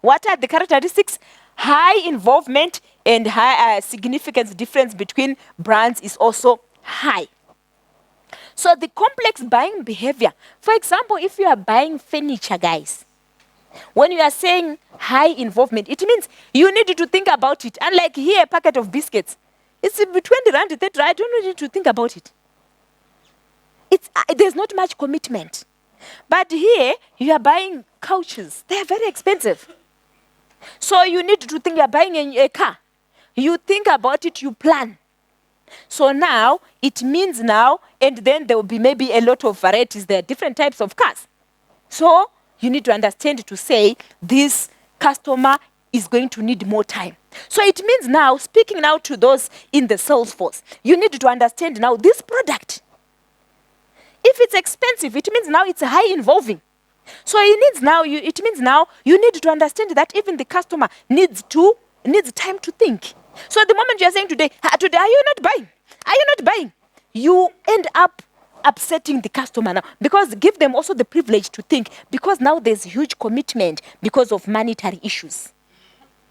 [SPEAKER 1] What are the characteristics? High involvement and high significance difference between brands is also high. So the complex buying behavior, for example, if you are buying furniture, guys, when you are saying high involvement, it means you need to think about it. Unlike here, a packet of biscuits, it's between 20 rand to 30 rand. I don't need to think about it. There's not much commitment. But here, you are buying couches. They are very expensive. So you need to think, you are buying a car. You think about it, you plan. So now, it means now, and then there will be maybe a lot of varieties. There are different types of cars. So you need to understand to say, this customer is going to need more time. So it means now, speaking now to those in the sales force, you need to understand now this product. If it's expensive, it means now it's high involving. So it means now you need to understand that even the customer needs time to think. So the moment you are saying today, are you not buying? Are you not buying? You end up upsetting the customer now, because give them also the privilege to think, because now there's huge commitment because of monetary issues.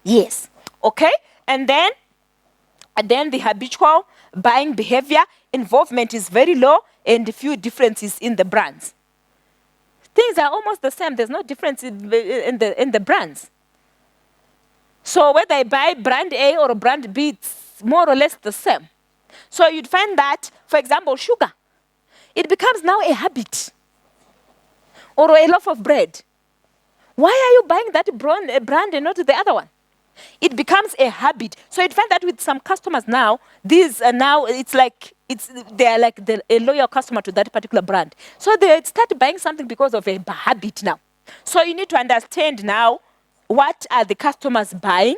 [SPEAKER 1] Yes. Okay? And then the habitual buying behavior involvement is very low and few differences in the brands. Things are almost the same. There's no difference in the brands. So whether I buy brand A or brand B, it's more or less the same. So you'd find that, for example, sugar, it becomes now a habit or a loaf of bread. Why are you buying that brand and not the other one? It becomes a habit. So you'd find that with some customers now, these are now, they are like a loyal customer to that particular brand. So they start buying something because of a habit now. So you need to understand now what are the customers buying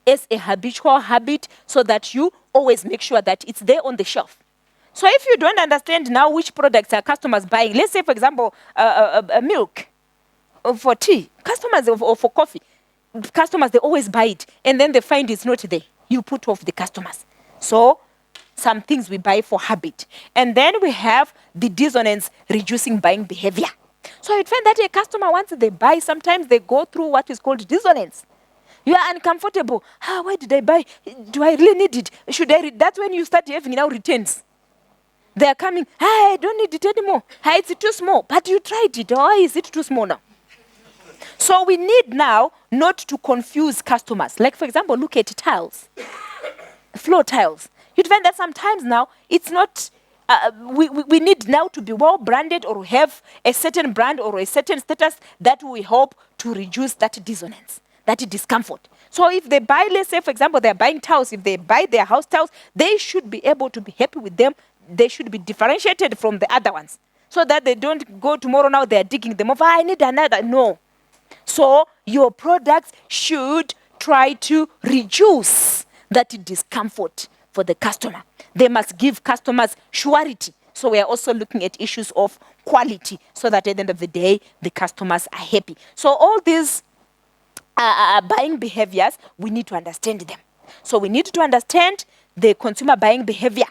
[SPEAKER 1] as a habitual habit, so that you always make sure that it's there on the shelf. So if you don't understand now which products are customers buying, let's say, for example, milk for tea, customers or for coffee, customers, they always buy it, and then they find it's not there. You put off the customers. So some things we buy for habit. And then we have the dissonance reducing buying behavior. So you'd find that a customer, once they buy, sometimes they go through what is called dissonance. You are uncomfortable. Why did I buy? Do I really need it? Should I read? That's when you start having now returns. They are coming, I don't need it anymore. It's too small. But you tried it. Why is it too small now? So we need now not to confuse customers. Like, for example, look at tiles, floor tiles. You'd find that sometimes now it's not, we need now to be well branded or have a certain brand or a certain status that we hope to reduce that dissonance, that discomfort. So if they buy, let's say, for example, they're buying tiles, if they buy their house tiles, they should be able to be happy with them. They should be differentiated from the other ones. so that they don't go tomorrow now they're digging them off. I need another. No. So your products should try to reduce that discomfort for the customer. They must give customers surety. So we are also looking at issues of quality so that at the end of the day, the customers are happy. So all these buying behaviors, we need to understand them. So we need to understand the consumer buying behavior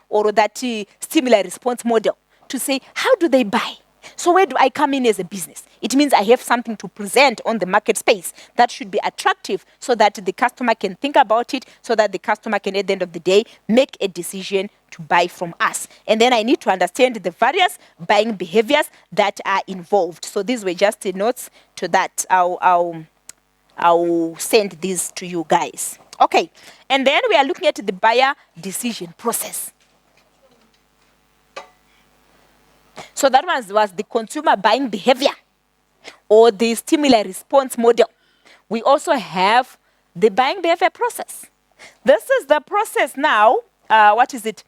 [SPEAKER 1] or that stimuli response model to say, how do they buy? So where do I come in as a business? It means I have something to present on the market space that should be attractive so that the customer can think about it, so that the customer can, at the end of the day, make a decision to buy from us. And then I need to understand the various buying behaviors that are involved. So these were just the notes to that. I'll send these to you guys. Okay. And then we are looking at the buyer decision process. So that was the consumer buying behavior or the stimuli response model. We also have the buying behavior process. This is the process now, what is it?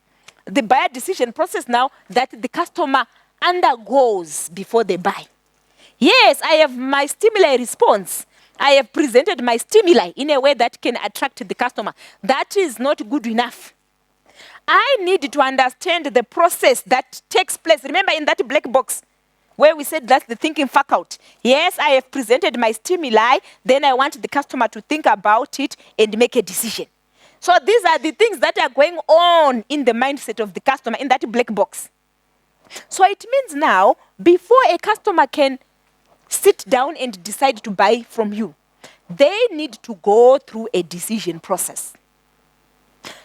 [SPEAKER 1] The buyer decision process now that the customer undergoes before they buy. Yes, I have my stimuli response. I have presented my stimuli in a way that can attract the customer. That is not good enough. I need to understand the process that takes place. Remember in that black box where we said that's the thinking faculty. Yes, I have presented my stimuli. Then I want the customer to think about it and make a decision. So these are the things that are going on in the mindset of the customer in that black box. So it means now, before a customer can sit down and decide to buy from you, they need to go through a decision process.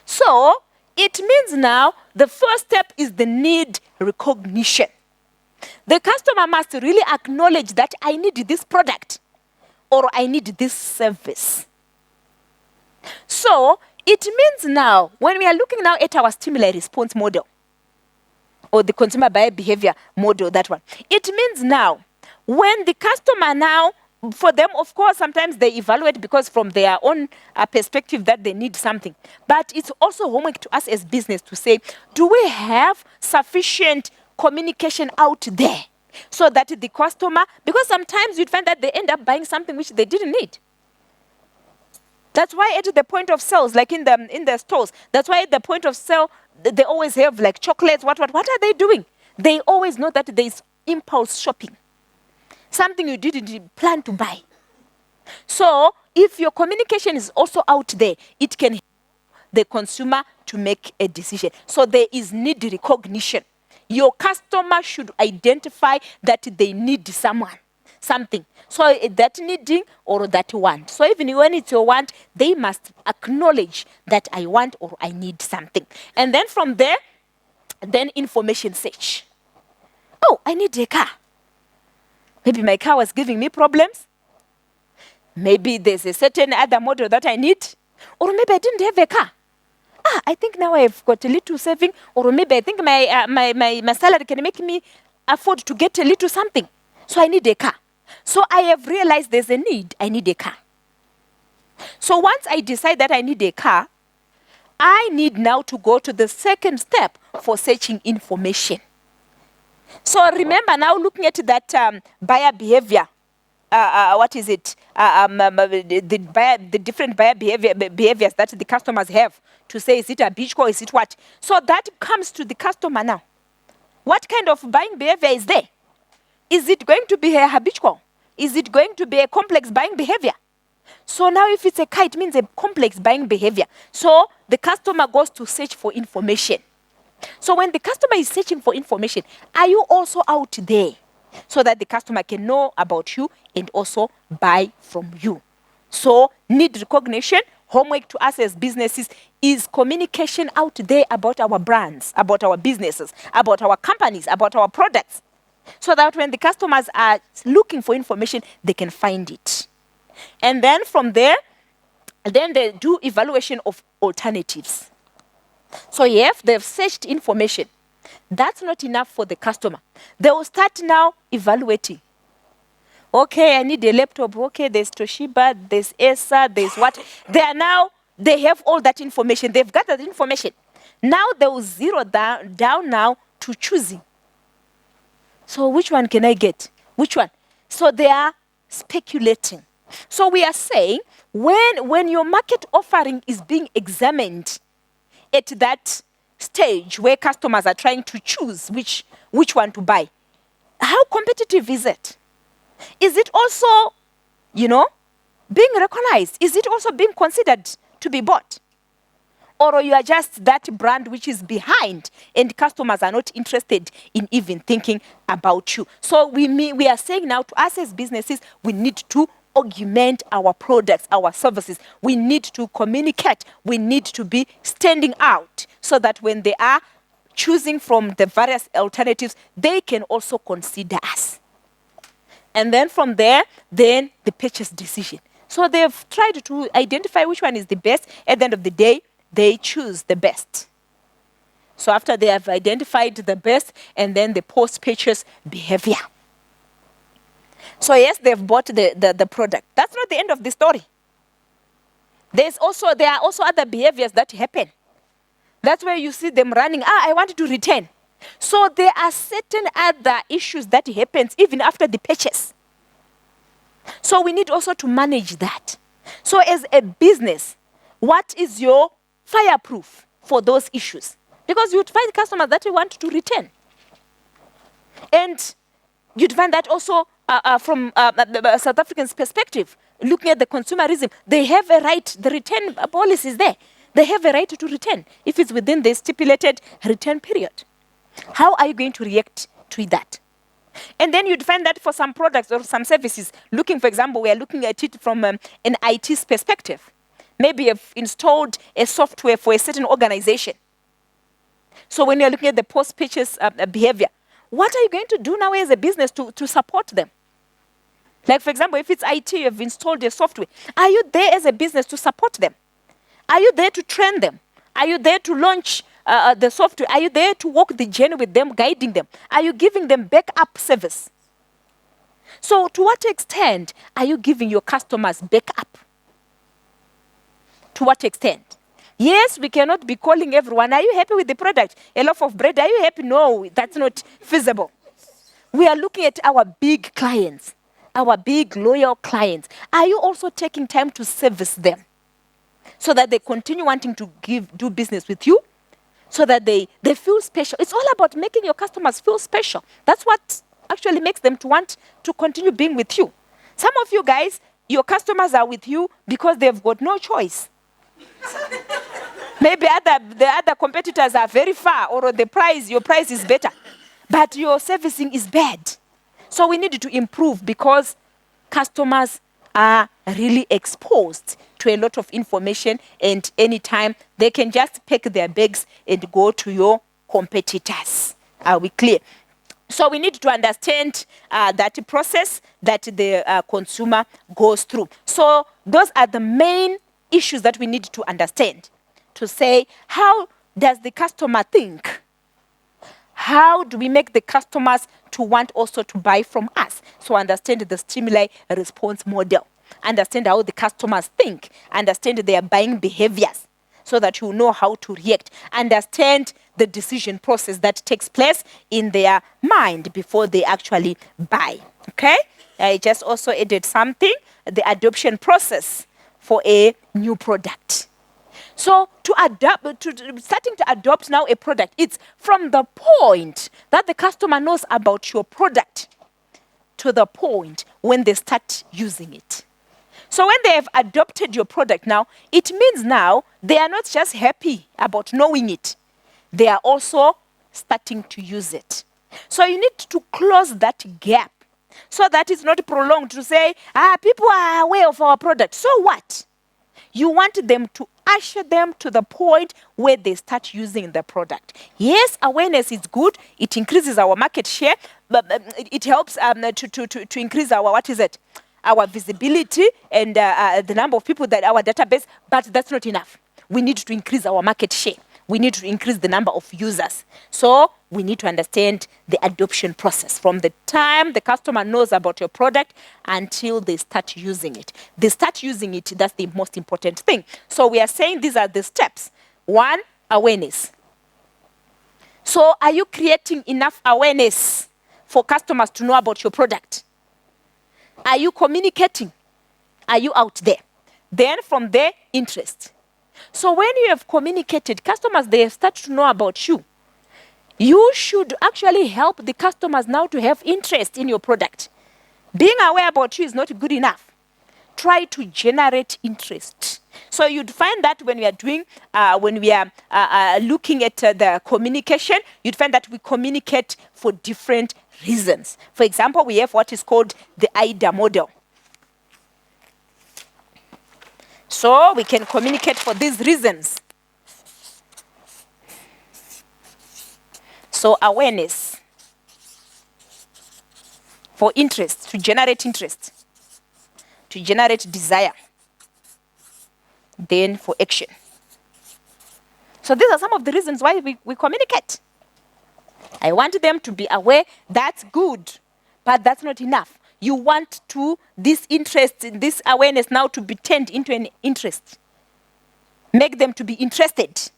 [SPEAKER 1] So it means now the first step is the need recognition. The customer must really acknowledge that I need this product or I need this service. So it means now, when we are looking now at our stimuli response model or the consumer buyer behavior model, that one, it means now when the customer now, for them, of course, sometimes they evaluate because from their own perspective that they need something. But it's also homework to us as business to say, do we have sufficient communication out there so that the customer, because sometimes you'd find that they end up buying something which they didn't need. That's why at the point of sales, like in the stores, that's why at the point of sale, they always have like chocolates, what are they doing? They always know that there is impulse shopping. Something you didn't plan to buy. So if your communication is also out there, it can help the consumer to make a decision. So there is need recognition. Your customer should identify that they need something. So that needing or that want. So even when it's your want, they must acknowledge that I want or I need something. And then from there, then information search. Oh, I need a car. Maybe my car was giving me problems. Maybe there's a certain other model that I need. Or maybe I didn't have a car. I think now I've got a little saving. Or maybe I think my salary can make me afford to get a little something. So I need a car. So I have realized there's a need. I need a car. So once I decide that I need a car, I need now to go to the second step for searching information. So remember now looking at that buyer behavior, what is it? The different buyer behaviors that the customers have to say, is it a beach call, is it what? So that comes to the customer now. What kind of buying behavior is there? Is it going to be a habitual? Is it going to be a complex buying behavior? So now if it's a car, it means a complex buying behavior. So the customer goes to search for information. So when the customer is searching for information, are you also out there so that the customer can know about you and also buy from you? So need recognition, homework to us as businesses is communication out there about our brands, about our businesses, about our companies, about our products. So that when the customers are looking for information, they can find it. And then from there, then they do evaluation of alternatives. So if they've searched information, that's not enough for the customer. They will start now evaluating. Okay, I need a laptop. Okay, there's Toshiba, there's Acer, there's what. They have all that information. They've got that information. Now they will zero down now to choosing. So which one can I get? Which one? So they are speculating. So we are saying when your market offering is being examined at that stage where customers are trying to choose which one to buy, how competitive is it? Is it also, being recognized? Is it also being considered to be bought? Or you are just that brand which is behind and customers are not interested in even thinking about you? So we are saying now to us as businesses, we need to augment our products, our services. We need to communicate. We need to be standing out so that when they are choosing from the various alternatives, they can also consider us. And then from there, then the purchase decision. So they've tried to identify which one is the best. At the end of the day, they choose the best. So after they have identified the best, and then the post-purchase behavior. So yes, they've bought the product. That's not the end of the story. There are also other behaviors that happen. That's where you see them running. I want to return. So there are certain other issues that happens even after the purchase. So we need also to manage that. So as a business, what is your fireproof for those issues? Because you'd find customers that you want to return. And you'd find that also from the South African's perspective, looking at the consumerism, they have a right, the return policy is there. They have a right to return if it's within the stipulated return period. How are you going to react to that? And then you'd find that for some products or some services, for example, we are looking at it from an IT's perspective. Maybe you've installed a software for a certain organization. So when you're looking at the post-purchase behavior, what are you going to do now as a business to support them? Like, for example, if it's IT, you've installed a software. Are you there as a business to support them? Are you there to train them? Are you there to launch the software? Are you there to walk the journey with them, guiding them? Are you giving them backup service? So to what extent are you giving your customers backup? To what extent? Yes, we cannot be calling everyone, are you happy with the product? A loaf of bread, are you happy? No, that's not feasible. We are looking at our big clients, our big loyal clients. Are you also taking time to service them so that they continue wanting to do business with you, so that they feel special? It's all about making your customers feel special. That's what actually makes them to want to continue being with you. Some of you guys, your customers are with you because they've got no choice. Maybe the other competitors are very far, or your price is better, but your servicing is bad. So we need to improve because customers are really exposed to a lot of information, and anytime they can just pack their bags and go to your competitors. Are we clear? So we need to understand that process that the consumer goes through. So those are the main issues that we need to understand, to say, how does the customer think? How do we make the customers to want also to buy from us? So understand the stimuli response model. Understand how the customers think. Understand their buying behaviors so that you know how to react. Understand the decision process that takes place in their mind before they actually buy. Okay? I just also added something, the adoption process for a new product. So starting to adopt now a product, it's from the point that the customer knows about your product to the point when they start using it. So when they have adopted your product now, it means now they are not just happy about knowing it. They are also starting to use it. So you need to close that gap so that it's not prolonged to say, people are aware of our product. So what? You want them to usher them to the point where they start using the product. Yes, awareness is good. It increases our market share, but it helps to increase our, our visibility and the number of people that our database, but that's not enough. We need to increase our market share. We need to increase the number of users. So we need to understand the adoption process from the time the customer knows about your product until they start using it. They start using it, that's the most important thing. So we are saying these are the steps. 1, awareness. So are you creating enough awareness for customers to know about your product? Are you communicating? Are you out there? Then from there, interest. So when you have communicated, customers, they start to know about you. You should actually help the customers now to have interest in your product. Being aware about you is not good enough. Try to generate interest. So you'd find that when we are doing, when we are looking at the communication, you'd find that we communicate for different reasons. For example, we have what is called the AIDA model. So we can communicate for these reasons. So awareness, for interest, to generate interest, to generate desire, then for action. So these are some of the reasons why we communicate. I want them to be aware. That's good, but that's not enough. You want this interest, this awareness now to be turned into an interest. Make them to be interested.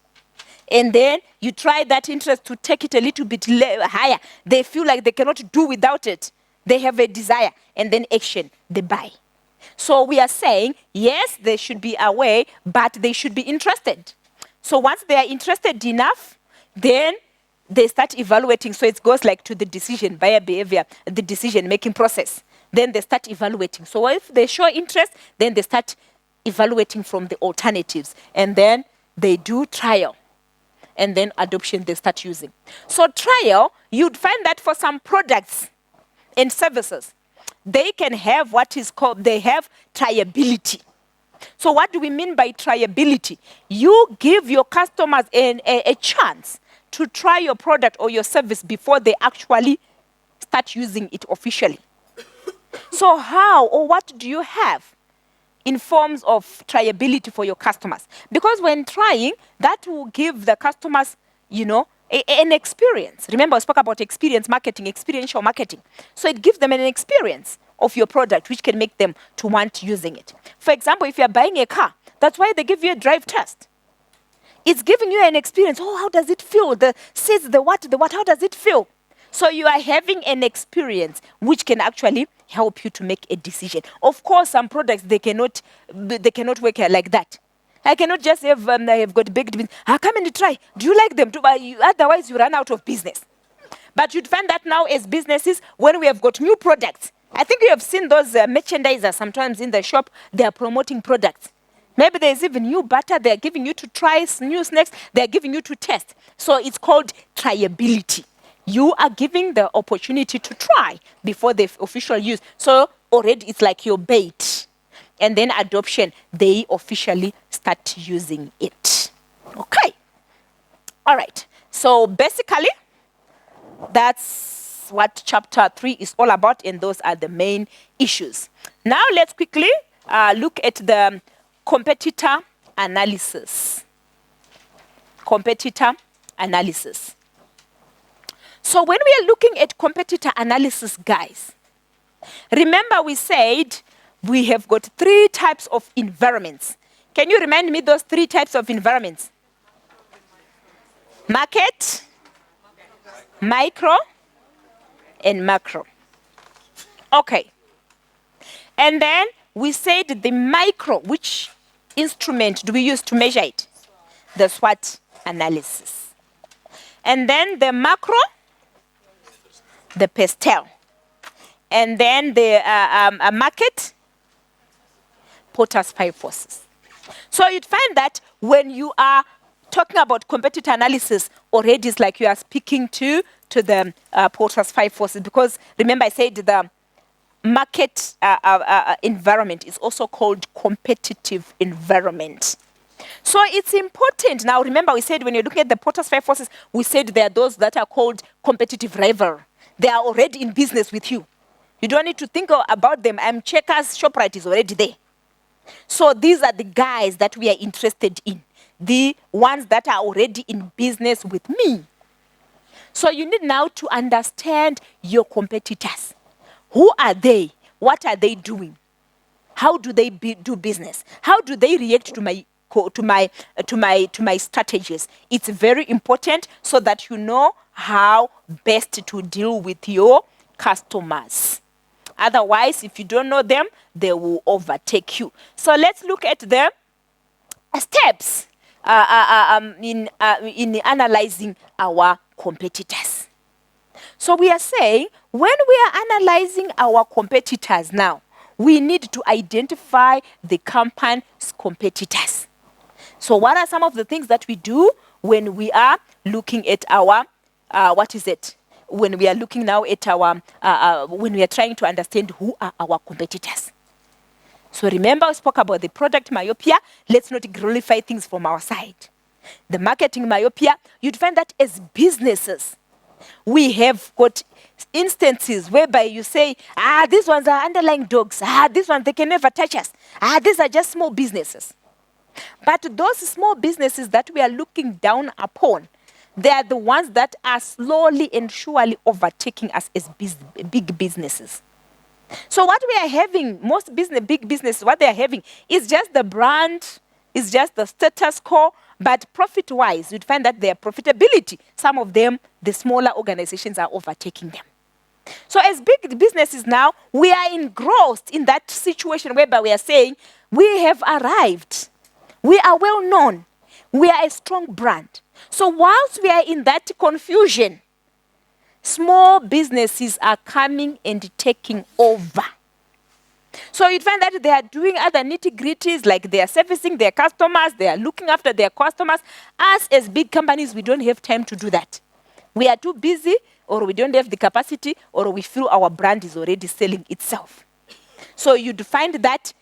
[SPEAKER 1] And then you try that interest to take it a little bit higher. They feel like they cannot do without it. They have a desire. And then action, they buy. So we are saying, yes, they should be aware, but they should be interested. So once they are interested enough, then they start evaluating. So it goes like to the decision, buyer behavior, the decision-making process. Then they start evaluating. So if they show interest, then they start evaluating from the alternatives. And then they do trial. And then adoption, they start using. So trial, you'd find that for some products and services, they can have what is called, they have triability. So what do we mean by triability? You give your customers a chance to try your product or your service before they actually start using it officially. So how or what do you have in forms of triability for your customers? Because when trying, that will give the customers, an experience. Remember, I spoke about experience marketing, experiential marketing. So it gives them an experience of your product, which can make them to want using it. For example, if you're buying a car, that's why they give you a drive test. It's giving you an experience. Oh, how does it feel? The seats, the what, how does it feel? So you are having an experience which can actually help you to make a decision. Of course, some products, they cannot work like that. I cannot just have, I have got baked beans. Come and try. Do you like them? Otherwise, you run out of business. But you'd find that now as businesses, when we have got new products, I think you have seen those merchandisers sometimes in the shop, they are promoting products. Maybe there's even new butter, they're giving you to try, new snacks, they're giving you to test. So it's called triability. You are giving the opportunity to try before the official use. So already it's like your bait. And then adoption, they officially start using it. Okay. All right. So basically, that's what chapter 3 is all about, and those are the main issues. Now let's quickly look at the competitor analysis. Competitor analysis. So when we are looking at competitor analysis, guys, remember we said we have got 3 types of environments. Can you remind me those 3 types of environments? Market, micro, and macro. Okay. And then we said the micro, which instrument do we use to measure it? The SWOT analysis. And then the macro, the PESTEL. And then the market, Porter's 5 forces. So you'd find that when you are talking about competitor analysis, already it's like you are speaking to the Porter's 5 forces, because remember I said the market environment is also called competitive environment. So it's important. Now remember we said when you're looking at the Porter's 5 forces, we said there are those that are called competitive rival. They are already in business with you. You don't need to think about them. Checkers, ShopRite is already there. So these are the guys that we are interested in. The ones that are already in business with me. So you need now to understand your competitors. Who are they? What are they doing? How do they do business? How do they react to my strategies? It's very important so that you know how best to deal with your customers. Otherwise, if you don't know them, they will overtake you. So let's look at the steps in analyzing our competitors. So we are saying when we are analyzing our competitors now, we need to identify the company's competitors. So what are some of the things that we do when we are looking at our, when we are looking now at our, when we are trying to understand who are our competitors? So remember, we spoke about the product myopia. Let's not glorify things from our side. The marketing myopia, you'd find that as businesses, we have got instances whereby you say, these ones are underlying dogs. These ones, they can never touch us. These are just small businesses. But those small businesses that we are looking down upon, they are the ones that are slowly and surely overtaking us as big businesses. So what we are having, most big businesses, what they are having is just the brand, is just the status quo, but profit-wise, you'd find that their profitability, some of them, the smaller organizations are overtaking them. So as big businesses now, we are engrossed in that situation whereby we are saying, we have arrived. We are well known. We are a strong brand. So whilst we are in that confusion, small businesses are coming and taking over. So you'd find that they are doing other nitty-gritties, like they are servicing their customers, they are looking after their customers. Us as big companies, we don't have time to do that. We are too busy, or we don't have the capacity, or we feel our brand is already selling itself. So you'd find that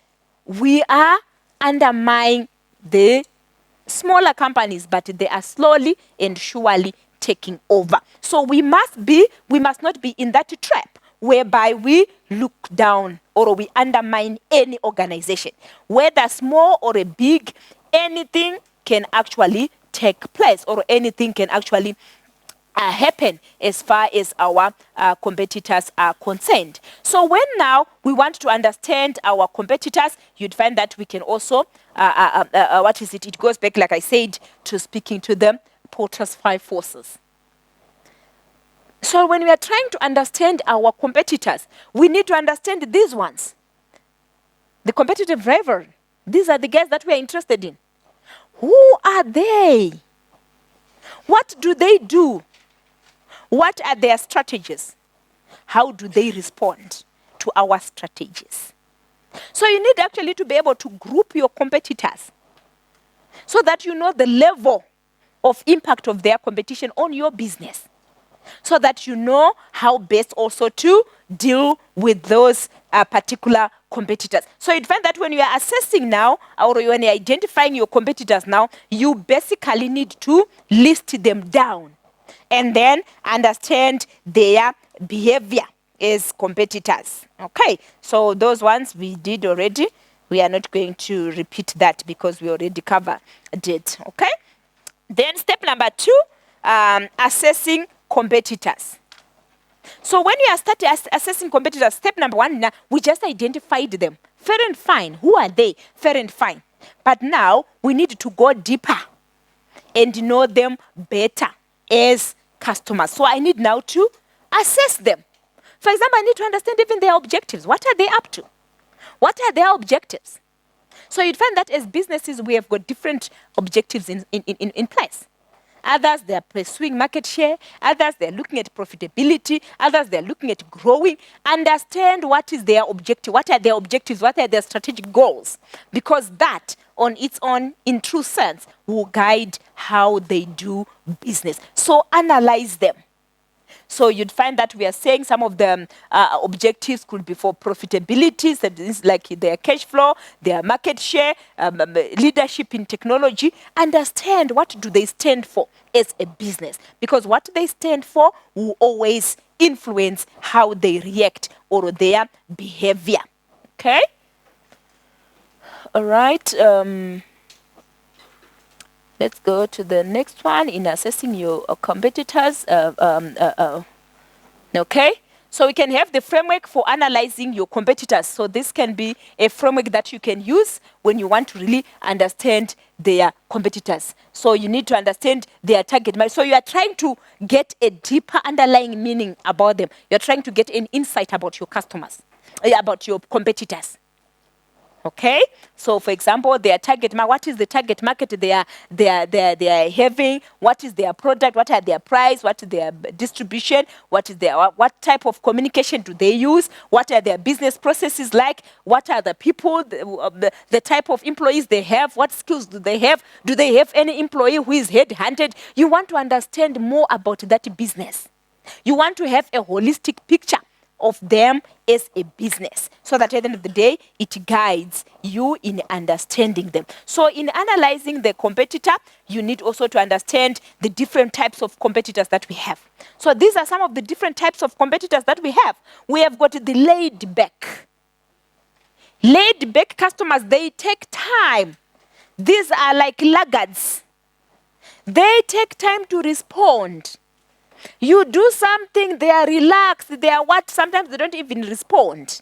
[SPEAKER 1] we are undermining the smaller companies, but they are slowly and surely taking over. So we must not be in that trap whereby we look down or we undermine any organization. Whether small or a big, anything can actually take place, or anything can actually happen as far as our competitors are concerned. So when now we want to understand our competitors, you'd find that we can also, it goes back, like I said, to speaking to them, Porter's 5 forces. So when we are trying to understand our competitors, we need to understand these ones. The competitive rivalry. These are the guys that we are interested in. Who are they? What do they do? What are their strategies? How do they respond to our strategies? So you need actually to be able to group your competitors so that you know the level of impact of their competition on your business, so that you know how best also to deal with those particular competitors. So you'd find that when you are assessing now, or when you're identifying your competitors now, you basically need to list them down and then understand their behavior as competitors. Okay, so those ones we did already. We are not going to repeat that because we already covered it. Okay, then step number 2, assessing competitors. So when you are starting assessing competitors, step number 1, now we just identified them. Fair and fine. Who are they? Fair and fine. But now we need to go deeper and know them better as customers. So I need now to assess them. For example, I need to understand even their objectives. What are they up to? What are their objectives? So you'd find that as businesses, we have got different objectives in place. Others, they are pursuing market share. Others, they are looking at profitability. Others, they are looking at growing. Understand what is their objective. What are their objectives? What are their strategic goals? Because that, on its own, in true sense, will guide how they do business. So analyze them. So you'd find that we are saying some of the objectives could be for profitability, so this is like their cash flow, their market share, leadership in technology. Understand what do they stand for as a business, because what they stand for will always influence how they react or their behavior. Okay? All right. Let's go to the next one in assessing your competitors. Okay, So we can have the framework for analyzing your competitors. So this can be a framework that you can use when you want to really understand their competitors. So you need to understand their target market. So you are trying to get a deeper underlying meaning about them. You're trying to get an insight about your customers, about your competitors. Okay, so for example, their target market, what is the target market they are having, what is their product, what are their price, what is their distribution, what type of communication do they use, what are their business processes like, what are the people, the type of employees they have, what skills do they have any employee who is headhunted. You want to understand more about that business. You want to have a holistic picture of them as a business, so that at the end of the day, it guides you in understanding them. So in analyzing the competitor, you need also to understand the different types of competitors that we have. So these are some of the different types of competitors that we have. We have got the laid back. Laid back customers, they take time. These are like laggards. They take time to respond. You do something, they are relaxed, they are what? Sometimes they don't even respond.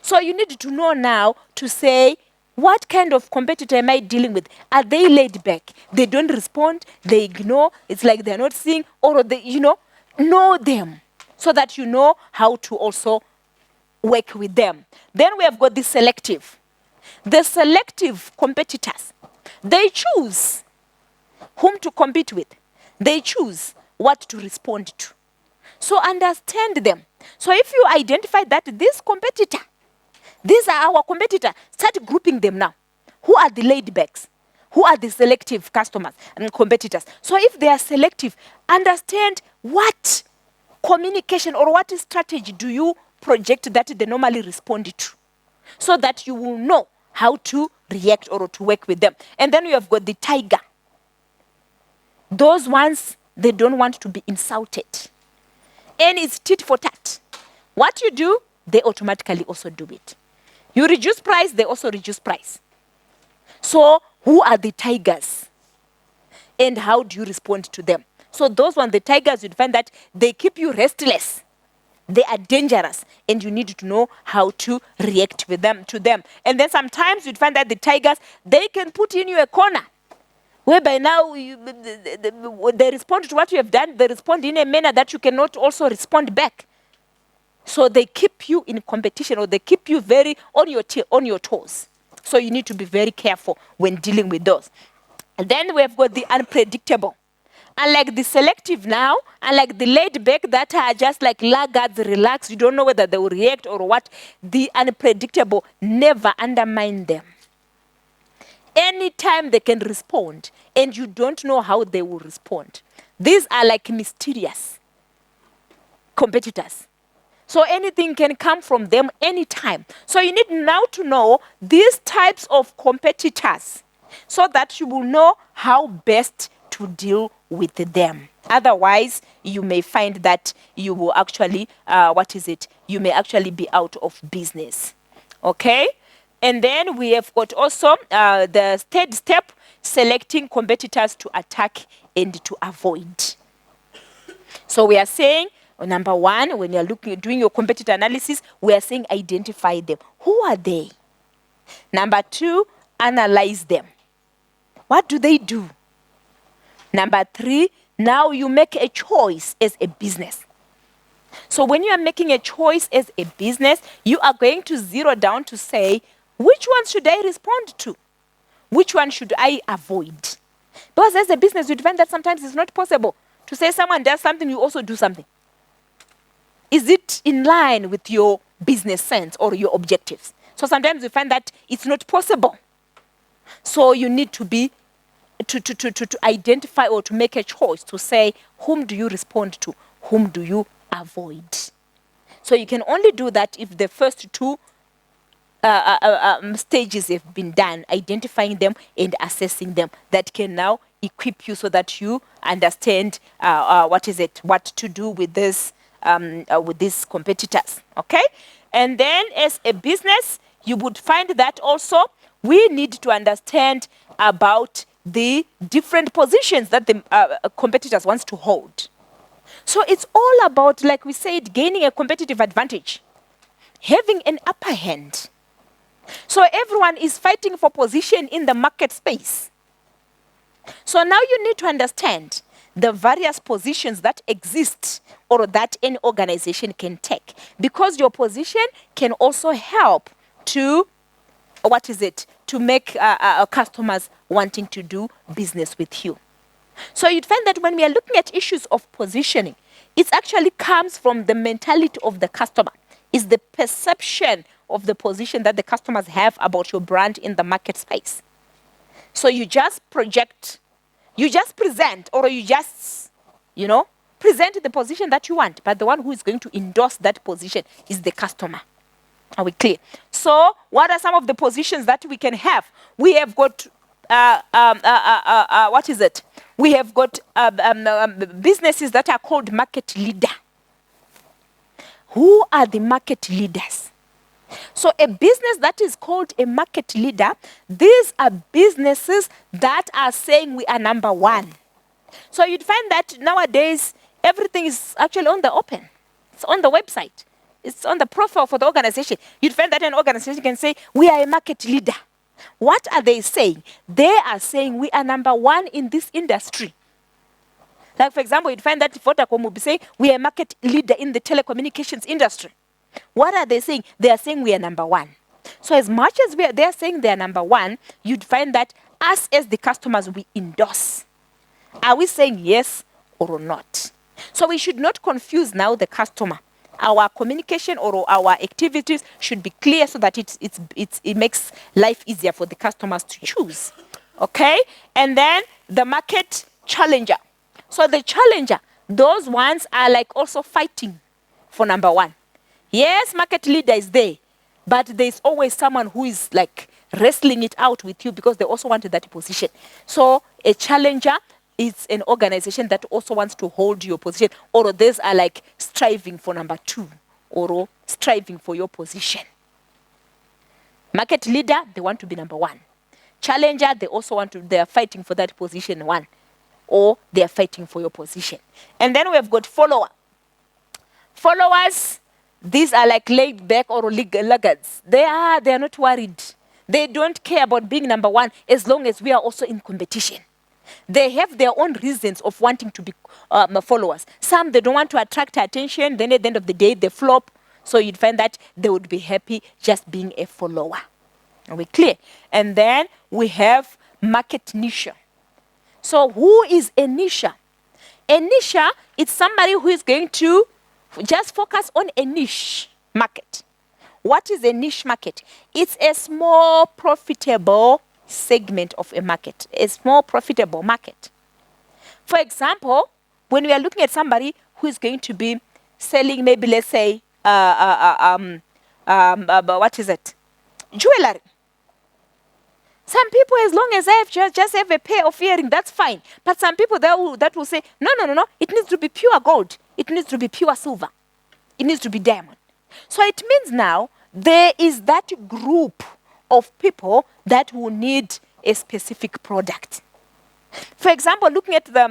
[SPEAKER 1] So you need to know now to say, what kind of competitor am I dealing with? Are they laid back? They don't respond, they ignore, it's like they're not seeing, or they, know them so that you know how to also work with them. Then we have got the selective. The selective competitors, they choose whom to compete with. They choose what to respond to. So understand them. So if you identify that this competitor, these are our competitor, start grouping them now. Who are the laid backs? Who are the selective customers and competitors? So if they are selective, understand what communication or what strategy do you project that they normally respond to, so that you will know how to react or to work with them. And then you have got the tiger. Those ones, they don't want to be insulted. And it's tit for tat. What you do, they automatically also do it. You reduce price, they also reduce price. So who are the tigers? And how do you respond to them? So those ones, the tigers, you'd find that they keep you restless. They are dangerous, and you need to know how to react with them to them. And then sometimes you'd find that the tigers, they can put in you a corner, whereby now they respond to what you have done. They respond in a manner that you cannot also respond back. So they keep you in competition, or they keep you very on your toes. So you need to be very careful when dealing with those. And then we have got the unpredictable. Unlike the selective now, unlike the laid back that are just like laggards, relaxed, you don't know whether they will react or what, the unpredictable, never undermine them. Anytime they can respond, and you don't know how they will respond. These are like mysterious competitors. So anything can come from them anytime. So you need now to know these types of competitors, so that you will know how best to deal with them. Otherwise, you may find that you will actually, you may actually be out of business. Okay? And then we have got also the third step, selecting competitors to attack and to avoid. So we are saying, number one, when you're doing your competitor analysis, we are saying identify them. Who are they? Number two, analyze them. What do they do? Number three, now you make a choice as a business. So when you are making a choice as a business, you are going to zero down to say, which one should I respond to? Which one should I avoid? Because as a business, you find that sometimes it's not possible to say someone does something, you also do something. Is it in line with your business sense or your objectives? So sometimes you find that it's not possible. So you need to be to identify or to make a choice to say, whom do you respond to? Whom do you avoid? So you can only do that if the first two stages have been done, identifying them and assessing them. That can now equip you so that you understand what to do with this with these competitors. Okay, and then as a business, you would find that also we need to understand about the different positions that the competitors wants to hold. So it's all about, like we said, gaining a competitive advantage, having an upper hand. So everyone is fighting for position in the market space. So now you need to understand the various positions that exist or that any organization can take, because your position can also help to, to make customers wanting to do business with you. So you'd find that when we are looking at issues of positioning, it actually comes from the mentality of the customer. It's the perception of the position that the customers have about your brand in the market space. So you just project, you just present, or you just, present the position that you want, but the one who is going to endorse that position is the customer. Are we clear? So what are some of the positions that we can have? We have got, we have got businesses that are called market leader. Who are the market leaders? So a business that is called a market leader, these are businesses that are saying we are number one. So you'd find that nowadays, everything is actually on the open. It's on the website. It's on the profile for the organization. You'd find that an organization can say, we are a market leader. What are they saying? They are saying we are number one in this industry. Like, for example, you'd find that Vodacom will be saying, we are a market leader in the telecommunications industry. What are they saying? They are saying we are number one. So as much as they are saying they are number one, you'd find that us as the customers, we endorse. Are we saying yes or not? So we should not confuse now the customer. Our communication or our activities should be clear so that it makes life easier for the customers to choose. Okay? And then the market challenger. So the challenger, those ones are like also fighting for number one. Yes, market leader is there, but there's always someone who is like wrestling it out with you because they also wanted that position. So a challenger is an organization that also wants to hold your position, or these are like striving for number two, or striving for your position. Market leader, they want to be number one. Challenger, they are fighting for that position one, or they are fighting for your position. And then we have got follower. Followers, these are like laid back or laggards. They are not worried. They don't care about being number one as long as we are also in competition. They have their own reasons of wanting to be followers. Some, they don't want to attract attention. Then at the end of the day, they flop. So you'd find that they would be happy just being a follower. Are we clear? And then we have market niche. So who is a niche? A niche is somebody who is going to just focus on a niche market. What is a niche market? It's a small, profitable segment of a market, a small, profitable market. For example, when we are looking at somebody who is going to be selling, maybe let's say, jewelry. Some people, as long as I have just have a pair of earrings, that's fine. But some people that will say, no, it needs to be pure gold. It needs to be pure silver. It needs to be diamond. So it means now there is that group of people that will need a specific product. For example, looking at the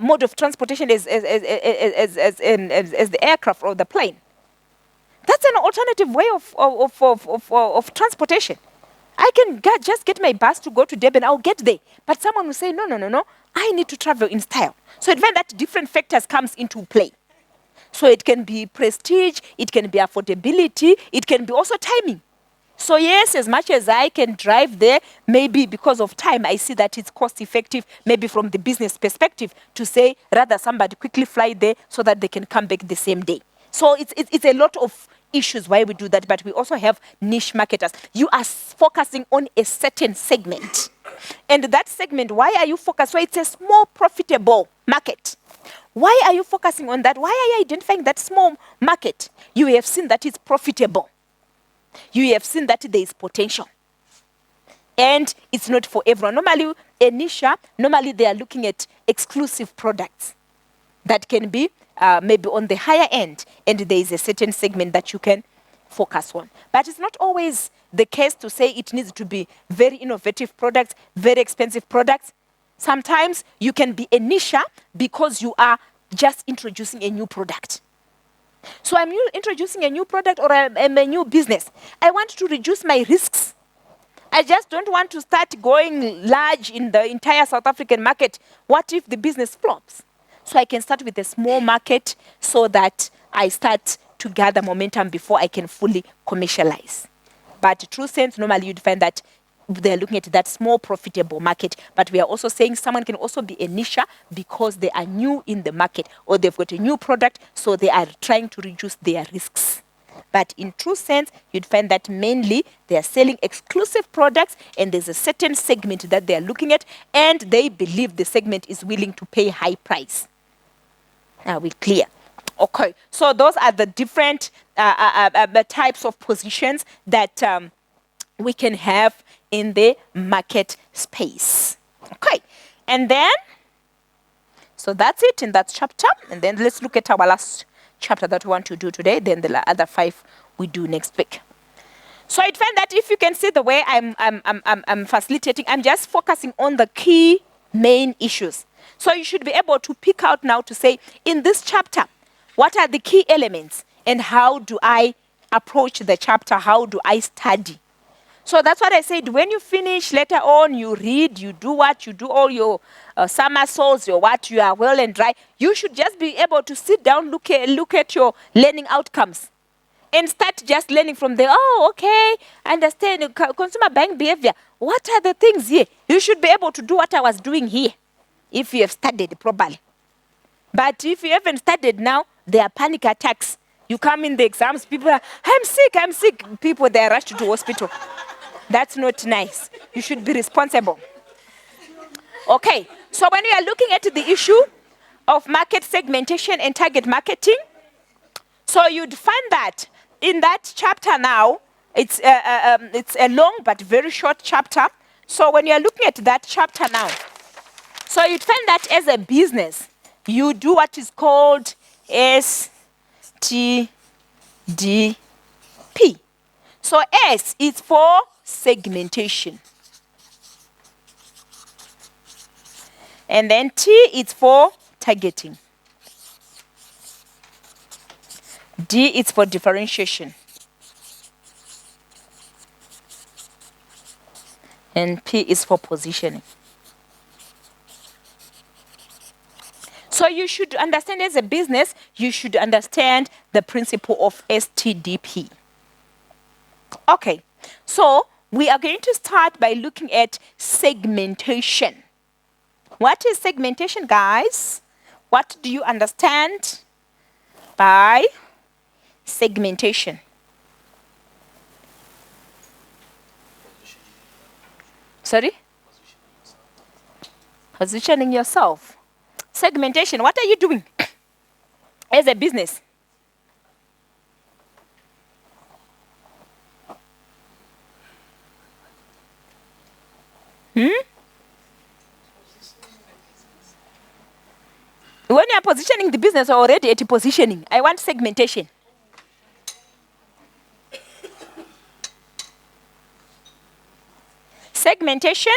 [SPEAKER 1] mode of transportation as the aircraft or the plane. That's an alternative way of transportation. I can just get my bus to go to Durban, I'll get there. But someone will say, no, I need to travel in style. So it means that different factors comes into play. So it can be prestige, it can be affordability, it can be also timing. So yes, as much as I can drive there, maybe because of time, I see that it's cost effective, maybe from the business perspective, to say rather somebody quickly fly there so that they can come back the same day. So it's a lot of issues why we do that, but we also have niche marketers. You are focusing on a certain segment. And that segment, why are you focused? So it's a small, profitable market. Why are you focusing on that? Why are you identifying that small market? You have seen that it's profitable. You have seen that there is potential. And it's not for everyone. Normally, a niche, normally they are looking at exclusive products that can be maybe on the higher end, and there is a certain segment that you can focus on. But it's not always the case to say it needs to be very innovative products, very expensive products. Sometimes you can be a niche because you are just introducing a new product. So I'm introducing a new product or I'm a new business. I want to reduce my risks. I just don't want to start going large in the entire South African market. What if the business flops? So I can start with a small market so that I start to gather momentum before I can fully commercialize. But true sense, normally you'd find that they're looking at that small profitable market. But we are also saying someone can also be a niche because they are new in the market or they've got a new product, so they are trying to reduce their risks. But in true sense, you'd find that mainly they are selling exclusive products and there's a certain segment that they are looking at and they believe the segment is willing to pay high price. Are we clear? Okay, so those are the different types of positions that we can have in the market space. Okay, and then, so that's it in that chapter. And then let's look at our last chapter that we want to do today. Then the other 5 we do next week. So I find that if you can see the way I'm facilitating, I'm just focusing on the key main issues. So you should be able to pick out now to say, in this chapter, what are the key elements and how do I approach the chapter? How do I study? So that's what I said. When you finish, later on, you read, you do what, you do all your somersaults, your what, you are well and dry. You should just be able to sit down, look at your learning outcomes. And start just learning from there. Oh, okay, I understand consumer buying behavior. What are the things here? You should be able to do what I was doing here if you have studied properly. But if you haven't studied now, there are panic attacks. You come in the exams, people are, I'm sick. People, they are rushed to hospital. That's not nice. You should be responsible. Okay, so when we are looking at the issue of market segmentation and target marketing, so you'd find that in that chapter now, it's a long but very short chapter. So when you're looking at that chapter now, so you'd find that as a business, you do what is called STDP. So S is for segmentation. And then T is for targeting. D is for differentiation. And P is for positioning. So you should understand as a business, you should understand the principle of STDP. Okay, so we are going to start by looking at segmentation. What is segmentation, guys? What do you understand by segmentation? Sorry? Positioning yourself. Segmentation, what are you doing as a business? When you are positioning the business, you're already at positioning. I want segmentation. Segmentation.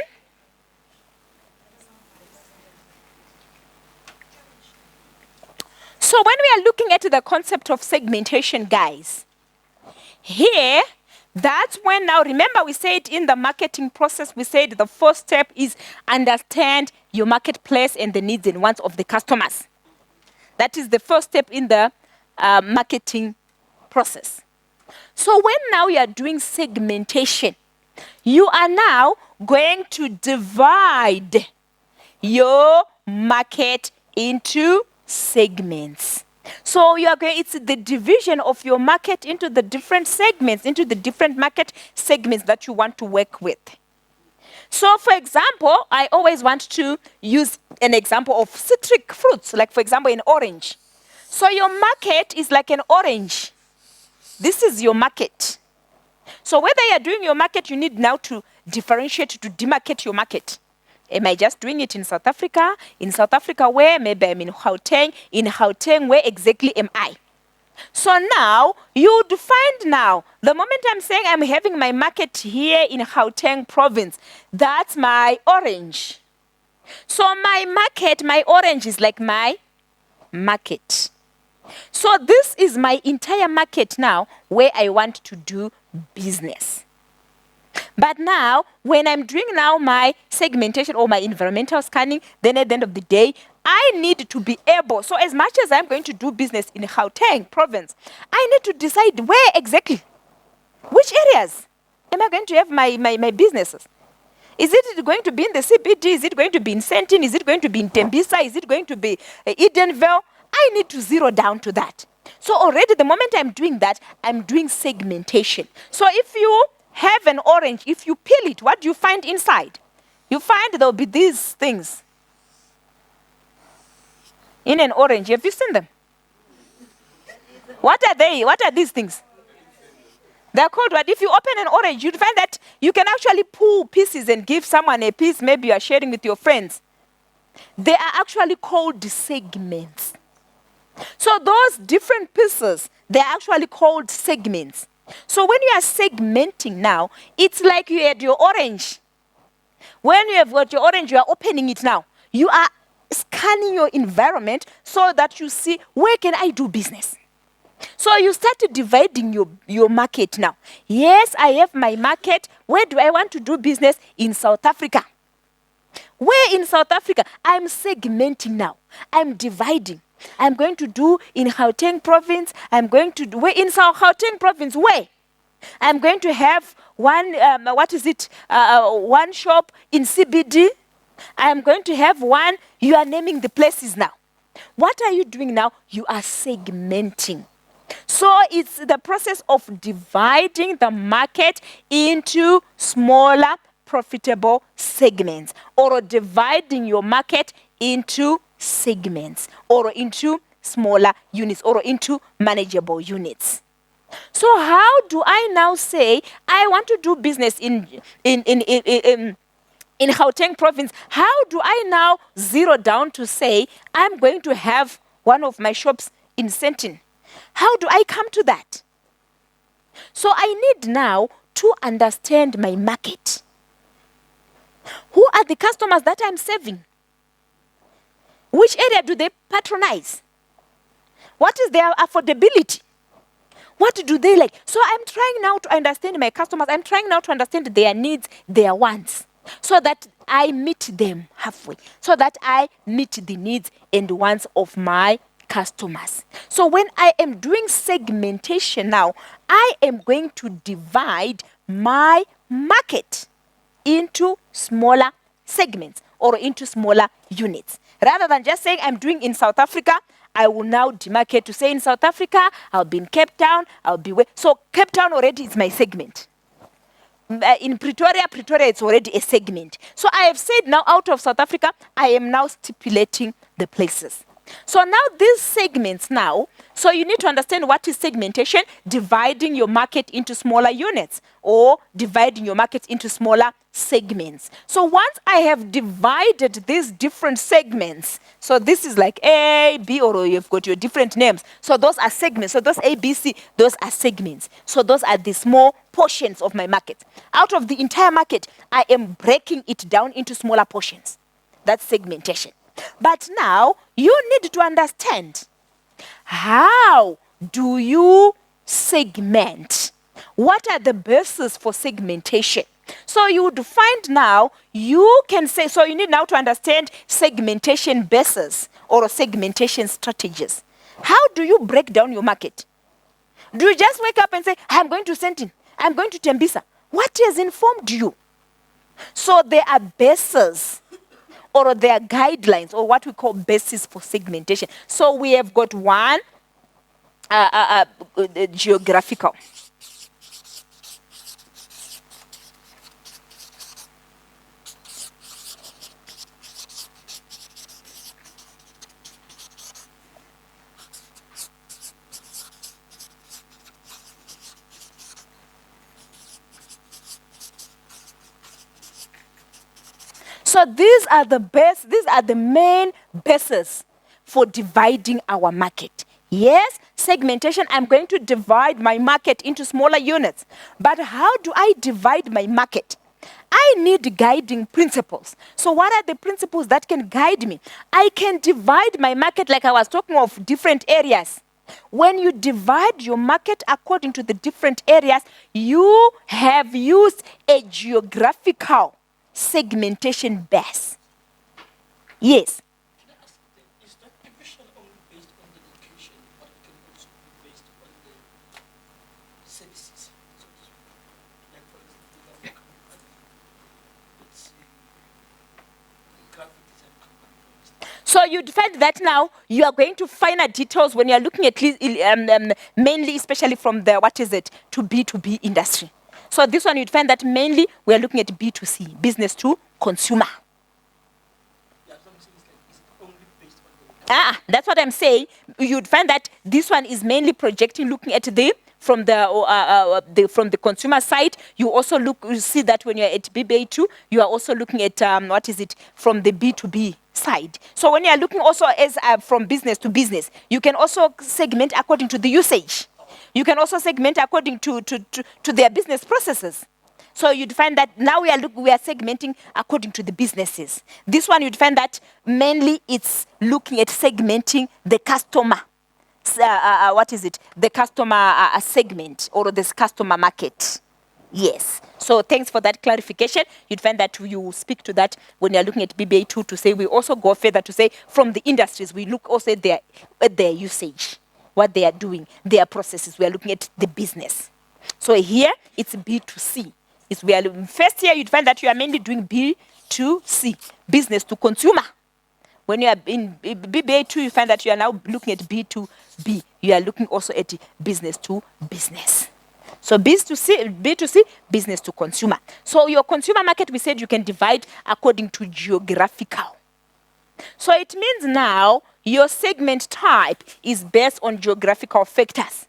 [SPEAKER 1] So when we are looking at the concept of segmentation, guys, here, that's when now, remember we said in the marketing process, we said the first step is understand your marketplace and the needs and wants of the customers. That is the first step in the marketing process. So when now you are doing segmentation, you are now going to divide your market into segments. So you are going, it's the division of your market into the different segments, into the different market segments that you want to work with. So for example, I always want to use an example of citric fruits, like for example, an orange. So your market is like an orange. This is your market. So whether you're doing your market, you need now to differentiate, to demarcate your market. Am I just doing it in South Africa? In South Africa where? Maybe I'm in Gauteng. In Gauteng, where exactly am I? So now, you would find now, the moment I'm saying I'm having my market here in Gauteng province, that's my orange. So my market, my orange is like my market. So this is my entire market now where I want to do business. But now, when I'm doing now my segmentation or my environmental scanning, then at the end of the day, I need to be able, so as much as I'm going to do business in Gauteng province, I need to decide where exactly, which areas am I going to have my businesses? Is it going to be in the CBD? Is it going to be in Sentin? Is it going to be in Tembisa? Is it going to be Edenville? I need to zero down to that. So already the moment I'm doing that, I'm doing segmentation. So if you have an orange, if you peel it, what do you find inside? You find there'll be these things. In an orange, have you seen them? What are they? What are these things? They're called what? If you open an orange, you'd find that you can actually pull pieces and give someone a piece. Maybe you are sharing with your friends. They are actually called segments. So those different pieces, they're actually called segments. So when you are segmenting now, it's like you had your orange. When you have got your orange, you are opening it now. You are scanning your environment so that you see, where can I do business? So you start dividing your market now. Yes, I have my market. Where do I want to do business? In South Africa. Where in South Africa? I'm segmenting now. I'm dividing. I'm going to do in Gauteng province. I'm going to do, where in South Gauteng province, where? I'm going to have one, one shop in CBD. I'm going to have one. You are naming the places now. What are you doing now? You are segmenting. So it's the process of dividing the market into smaller profitable segments, or dividing your market into segments, or into smaller units, or into manageable units. So how do I now say I want to do business in Gauteng province? How do I now zero down to say I'm going to have one of my shops in Sentin? How do I come to that? So I need now to understand my market. Who are the customers that I'm serving? Which area do they patronize? What is their affordability? What do they like? So I'm trying now to understand my customers. I'm trying now to understand their needs, their wants, so that I meet them halfway, so that I meet the needs and wants of my customers. So when I am doing segmentation now, I am going to divide my market into smaller segments, or into smaller units. Rather than just saying I'm doing in South Africa, I will now demarcate to say in South Africa, I'll be in Cape Town, I'll be where. So Cape Town already is my segment. In Pretoria, it's already a segment. So I have said now out of South Africa, I am now stipulating the places. So now these segments now, so you need to understand what is segmentation, dividing your market into smaller units, or dividing your market into smaller segments. So once I have divided these different segments, so this is like A, B, or you've got your different names. So those are segments. So those A, B, C, those are segments. So those are the small portions of my market. Out of the entire market, I am breaking it down into smaller portions. That's segmentation. But now, you need to understand, how do you segment? What are the bases for segmentation? So you would find now, you can say, so you need now to understand segmentation bases, or segmentation strategies. How do you break down your market? Do you just wake up and say, I'm going to Sentin, I'm going to Tembisa? What has informed you? So there are bases, or there are guidelines, or what we call basis for segmentation. So we have got one, geographical. So these are the main bases for dividing our market. Yes, segmentation, I'm going to divide my market into smaller units. But how do I divide my market? I need guiding principles. So what are the principles that can guide me? I can divide my market like I was talking of different areas. When you divide your market according to the different areas, you have used a geographical segmentation base. Yes.
[SPEAKER 6] Is that division only based on the location, but it can also be based on the services? So to speak? Like for example, the company, let's say, the graphic design company, for instance.
[SPEAKER 1] So you'd find that now you are going to finer details when you're looking at mainly, especially from the, to B2B industry. So this one you'd find that mainly we are looking at B2C, business to consumer.
[SPEAKER 6] Yeah, so I'm saying is it only based on the
[SPEAKER 1] That's what I'm saying. You'd find that this one is mainly projecting, looking at from the consumer side. You also you see that when you're at BBA2, you are also looking at from the B2B side. So when you are looking also as from business to business, you can also segment according to the usage. You can also segment according to their business processes. So you'd find that now we are segmenting according to the businesses. This one you'd find that mainly it's looking at segmenting the customer. The customer segment or this customer market. Yes. So thanks for that clarification. You'd find that you speak to that when you're looking at BBA2 to say we also go further to say from the industries, we look also at their usage, what they are doing, their processes. We are looking at the business. So here it's B2C. First year you'd find that you are mainly doing B2C, business to consumer. When you are in BBA2, you find that you are now looking at B2B. You are looking also at business to business. So B2C, business to consumer. So your consumer market, we said you can divide according to geographical. So it means now your segment type is based on geographical factors.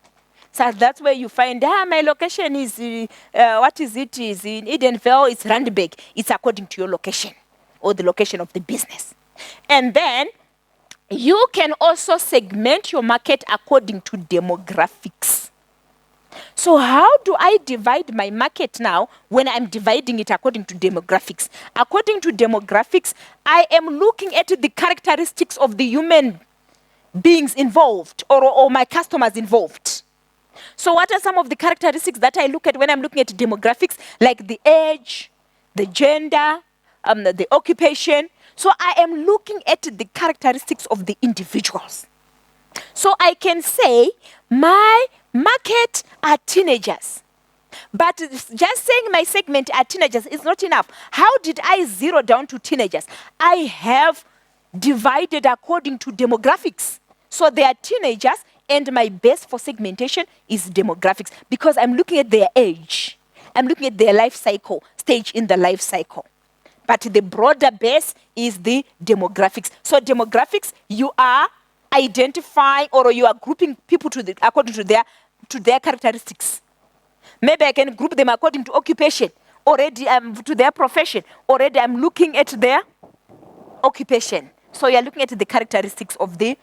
[SPEAKER 1] So that's where you find, my location is, is in Edenville, it's Randburg. It's according to your location or the location of the business. And then you can also segment your market according to demographics. So how do I divide my market now when I'm dividing it according to demographics? According to demographics, I am looking at the characteristics of the human beings involved or my customers involved. So what are some of the characteristics that I look at when I'm looking at demographics, like the age, the gender, the occupation? So I am looking at the characteristics of the individuals. So I can say my market are teenagers. But just saying my segment are teenagers is not enough. How did I zero down to teenagers? I have divided according to demographics. So they are teenagers, and my base for segmentation is demographics because I'm looking at their age. I'm looking at their life cycle, stage in the life cycle. But the broader base is the demographics. So demographics, you are identifying or you are grouping people according to their characteristics. Maybe I can group them according to occupation. Already to their profession. Already I'm looking at their occupation. So you're looking at the characteristics of the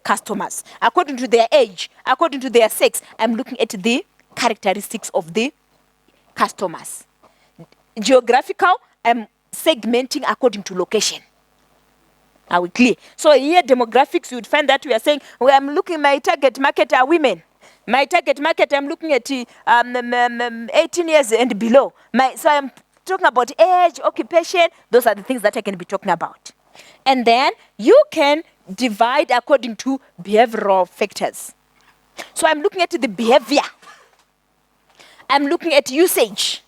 [SPEAKER 1] customers. According to their age, according to their sex, I'm looking at the characteristics of the customers. Geographical, I'm segmenting according to location. Are we clear? So here demographics, you would find that we are saying, well, I'm looking, my target market are women. My target market, I'm looking at 18 years and below. So I'm talking about age, occupation. Those are the things that I can be talking about. And then you can divide according to behavioral factors. So I'm looking at the behavior. I'm looking at usage.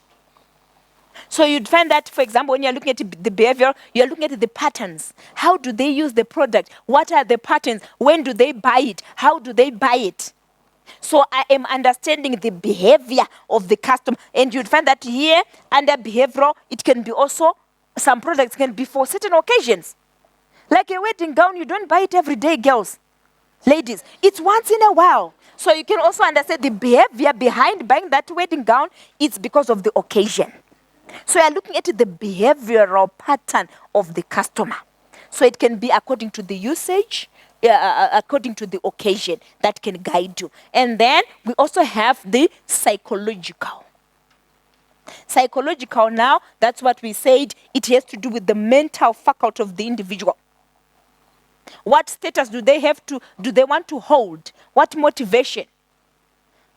[SPEAKER 1] So you'd find that, for example, when you're looking at the behavior, you're looking at the patterns. How do they use the product? What are the patterns? When do they buy it? How do they buy it? So I am understanding the behavior of the customer. And you'd find that here, under behavioral, it can be also, some products can be for certain occasions. Like a wedding gown, you don't buy it every day, girls. Ladies, it's once in a while. So you can also understand the behavior behind buying that wedding gown. It's because of the occasion. So you're looking at the behavioral pattern of the customer. So it can be according to the usage, according to the occasion that can guide you. And then we also have the psychological. Psychological now, that's what we said, it has to do with the mental faculty of the individual. What status do they want to hold? What motivation?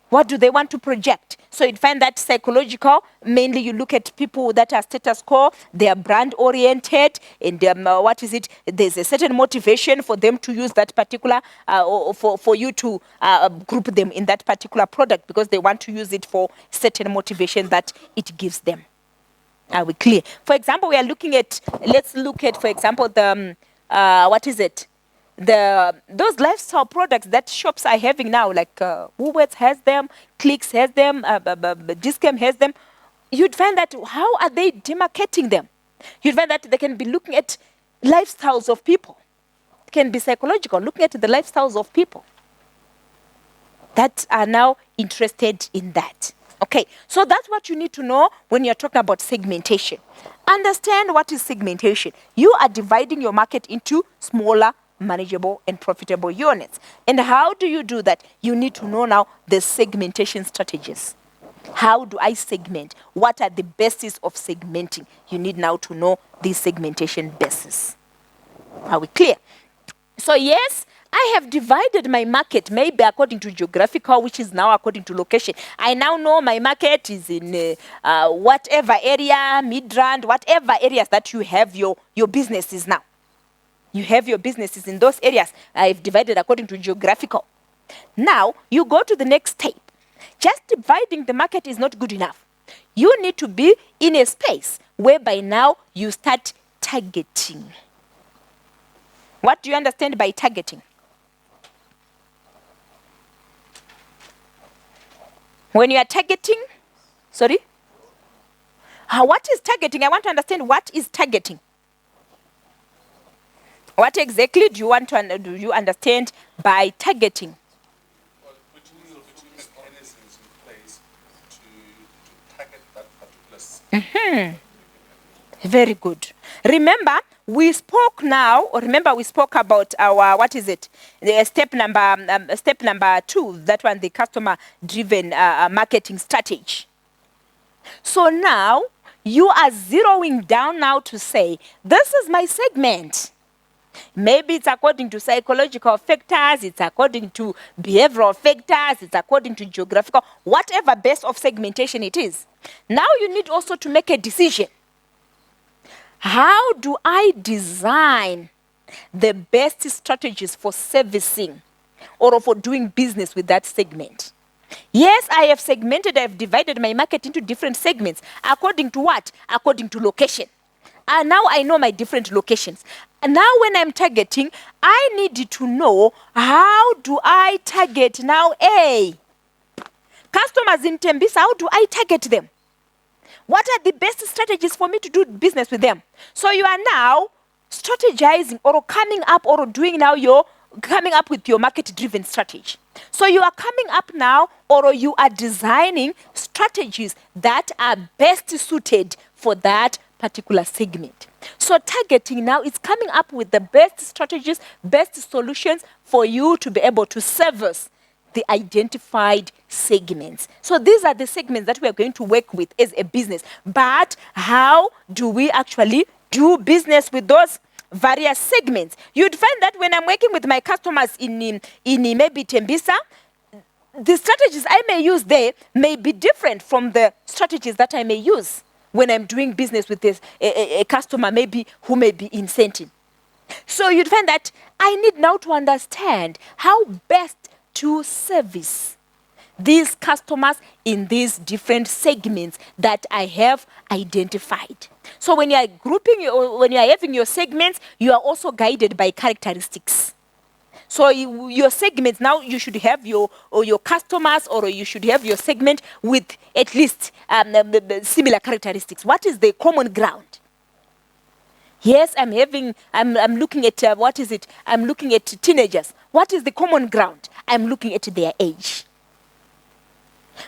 [SPEAKER 1] What do they want to project? So you'd find that psychological, mainly you look at people that are status quo, they are brand oriented, and there's a certain motivation for them to use that particular, or for you to group them in that particular product because they want to use it for certain motivation that it gives them. Are we clear? For example, let's look at, for example, those lifestyle products that shops are having now, like Woolworths has them, Clicks has them, Discam has them. You'd find that how are they demarcating them? You'd find that they can be looking at lifestyles of people. It can be psychological, looking at the lifestyles of people that are now interested in that. Okay, so that's what you need to know when you're talking about segmentation. Understand what is segmentation. You are dividing your market into smaller, manageable, and profitable units. And how do you do that? You need to know now the segmentation strategies. How do I segment? What are the bases of segmenting? You need now to know these segmentation bases. Are we clear? So yes, I have divided my market maybe according to geographical, which is now according to location. I now know my market is in whatever area, Midrand, whatever areas that you have your businesses now. You have your businesses in those areas. I've divided according to geographical. Now, you go to the next step. Just dividing the market is not good enough. You need to be in a space whereby now you start targeting. What do you understand by targeting? When you are targeting, sorry? What is targeting? I want to understand what is targeting. What exactly do you understand by targeting?
[SPEAKER 2] Well, putting mechanisms in place to target that particular
[SPEAKER 1] Very good. Remember, we spoke about our, the step number 2, that one, the customer-driven marketing strategy. So now, you are zeroing down now to say, this is my segment. Maybe it's according to psychological factors, it's according to behavioral factors, it's according to geographical, whatever base of segmentation it is. Now you need also to make a decision. How do I design the best strategies for servicing or for doing business with that segment? Yes, I have segmented, I've divided my market into different segments. According to what? According to location. And now I know my different locations. And now when I'm targeting, I need to know, how do I target now A? Customers in Tembisa, how do I target them? What are the best strategies for me to do business with them? So you are now strategizing or coming up with your market-driven strategy. So you are coming up now, or you are designing strategies that are best suited for that particular segment. So targeting now is coming up with the best strategies, best solutions for you to be able to service the identified segments. So these are the segments that we are going to work with as a business. But how do we actually do business with those various segments? You'd find that when I'm working with my customers in maybe Tembisa, the strategies I may use there may be different from the strategies that I may use when I'm doing business with a customer maybe who may be in Sentin. So you'd find that I need now to understand how best to service these customers in these different segments that I have identified. So when you are when you are having your segments, you are also guided by characteristics. So your segments, now you should have your customers, or you should have your segment with at least similar characteristics. What is the common ground? Yes, I'm looking at, I'm looking at teenagers. What is the common ground? I'm looking at their age.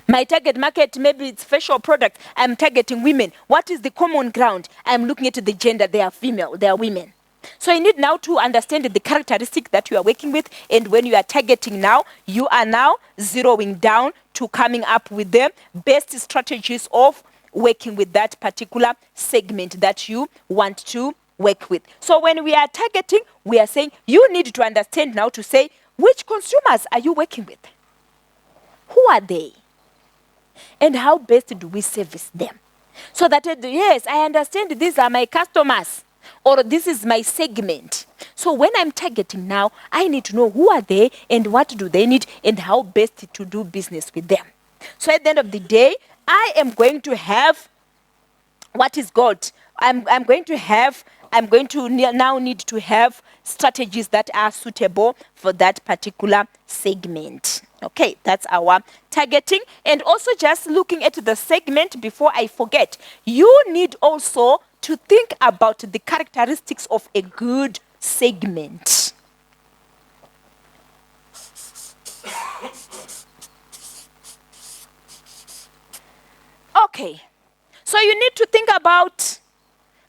[SPEAKER 1] My target market, maybe it's facial products. I'm targeting women. What is the common ground? I'm looking at the gender. They are female. They are women. So you need now to understand the characteristic that you are working with. And when you are targeting now, you are now zeroing down to coming up with the best strategies of working with that particular segment that you want to work with. So when we are targeting, we are saying you need to understand now to say which consumers are you working with? Who are they? And how best do we service them? So that, yes, I understand these are my customers or this is my segment. So when I'm targeting now, I need to know who are they and what do they need and how best to do business with them. So at the end of the day, I am going to have what is good. I'm going to now need to have strategies that are suitable for that particular segment. Okay, that's our targeting. And also just looking at the segment before I forget, you need also to think about the characteristics of a good segment. Okay, so you need to think about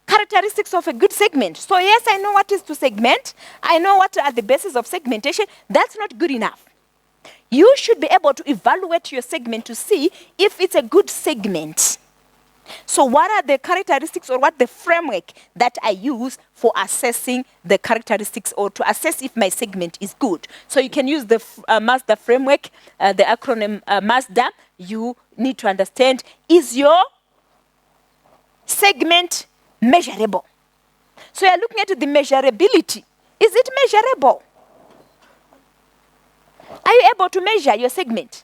[SPEAKER 1] characteristics of a good segment. So yes, I know what is to segment. I know what are the basis of segmentation. That's not good enough. You should be able to evaluate your segment to see if it's a good segment. So what are the characteristics or what the framework that I use for assessing the characteristics or to assess if my segment is good? So you can use the MASDA framework, the acronym MASDA. You need to understand, is your segment measurable? So you're looking at the measurability. Is it measurable? Are you able to measure your segment?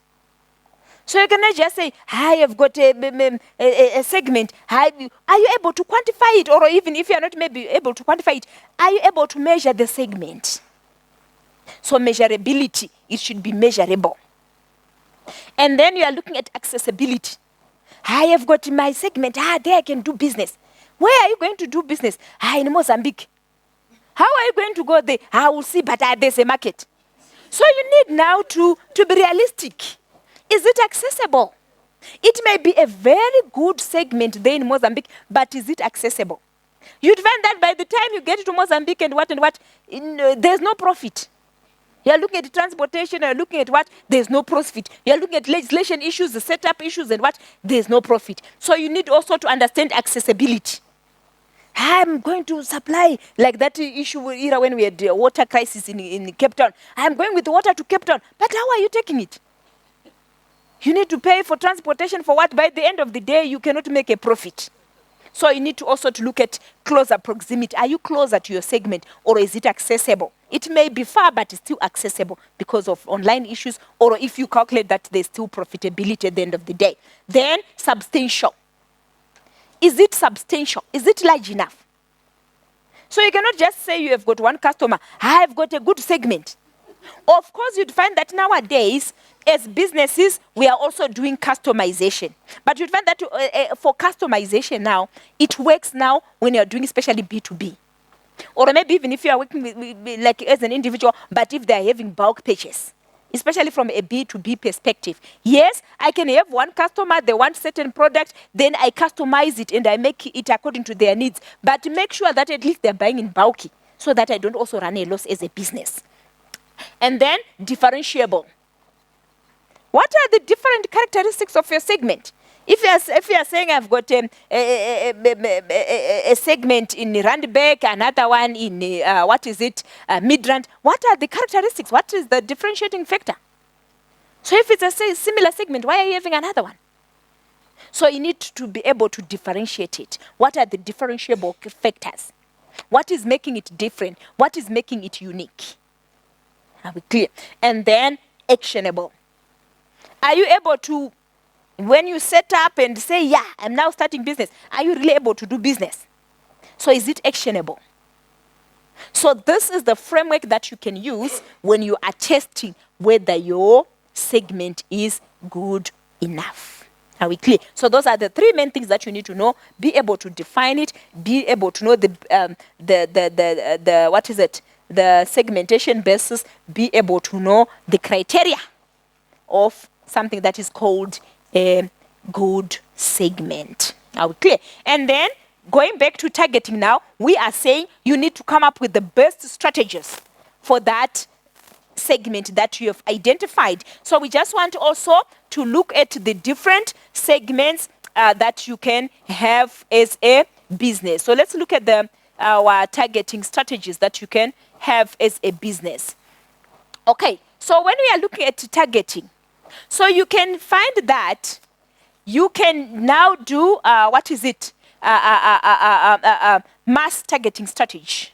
[SPEAKER 1] So you cannot just say, I have got a segment. Are you able to quantify it? Or even if you're not maybe able to quantify it, are you able to measure the segment? So measurability, it should be measurable. And then you are looking at accessibility. I have got my segment. There I can do business. Where are you going to do business? In Mozambique. How are you going to go there? I will see, but there's a market. So you need now to be realistic. Is it accessible? It may be a very good segment there in Mozambique, but is it accessible? You'd find that by the time you get to Mozambique and what, there's no profit. You're looking at transportation, you're looking at what? There's no profit. You're looking at legislation issues, the setup issues and what? There's no profit. So you need also to understand accessibility. I'm going to supply, like that issue era when we had the water crisis in Cape Town. I'm going with water to Cape Town. But how are you taking it? You need to pay for transportation for what? By the end of the day, you cannot make a profit. So you need to also to look at closer proximity. Are you closer to your segment or is it accessible? It may be far, but it's still accessible because of online issues or if you calculate that there's still profitability at the end of the day. Then substantial. Is it substantial? Is it large enough? So you cannot just say you have got one customer. I've got a good segment. Of course, you'd find that nowadays, as businesses, we are also doing customization. But you'd find that for customization now, it works now when you're doing especially B2B. Or maybe even if you are working with, like as an individual, but if they're having bulk purchase, especially from a B2B perspective. Yes, I can have one customer, they want certain product, then I customize it and I make it according to their needs. But make sure that at least they're buying in bulky so that I don't also run a loss as a business. And then differentiable. What are the different characteristics of your segment? If you are saying I've got a segment in Randburg, another one in Midrand, what are the characteristics? What is the differentiating factor? So if it's a similar segment, why are you having another one? So you need to be able to differentiate it. What are the differentiable factors? What is making it different? What is making it unique? Are we clear? And then actionable. Are you able to, when you set up and say, yeah, I'm now starting business, are you really able to do business? So is it actionable? So this is the framework that you can use when you are testing whether your segment is good enough. Are we clear? So those are the three main things that you need to know. Be able to define it. Be able to know the segmentation basis. Be able to know the criteria of something that is called a good segment. Are we clear? And then going back to targeting now, we are saying you need to come up with the best strategies for that segment that you have identified. So we just want also to look at the different segments that you can have as a business. So let's look at our targeting strategies that you can have as a business. Okay, so when we are looking at targeting, so you can find that you can now do, mass targeting strategy.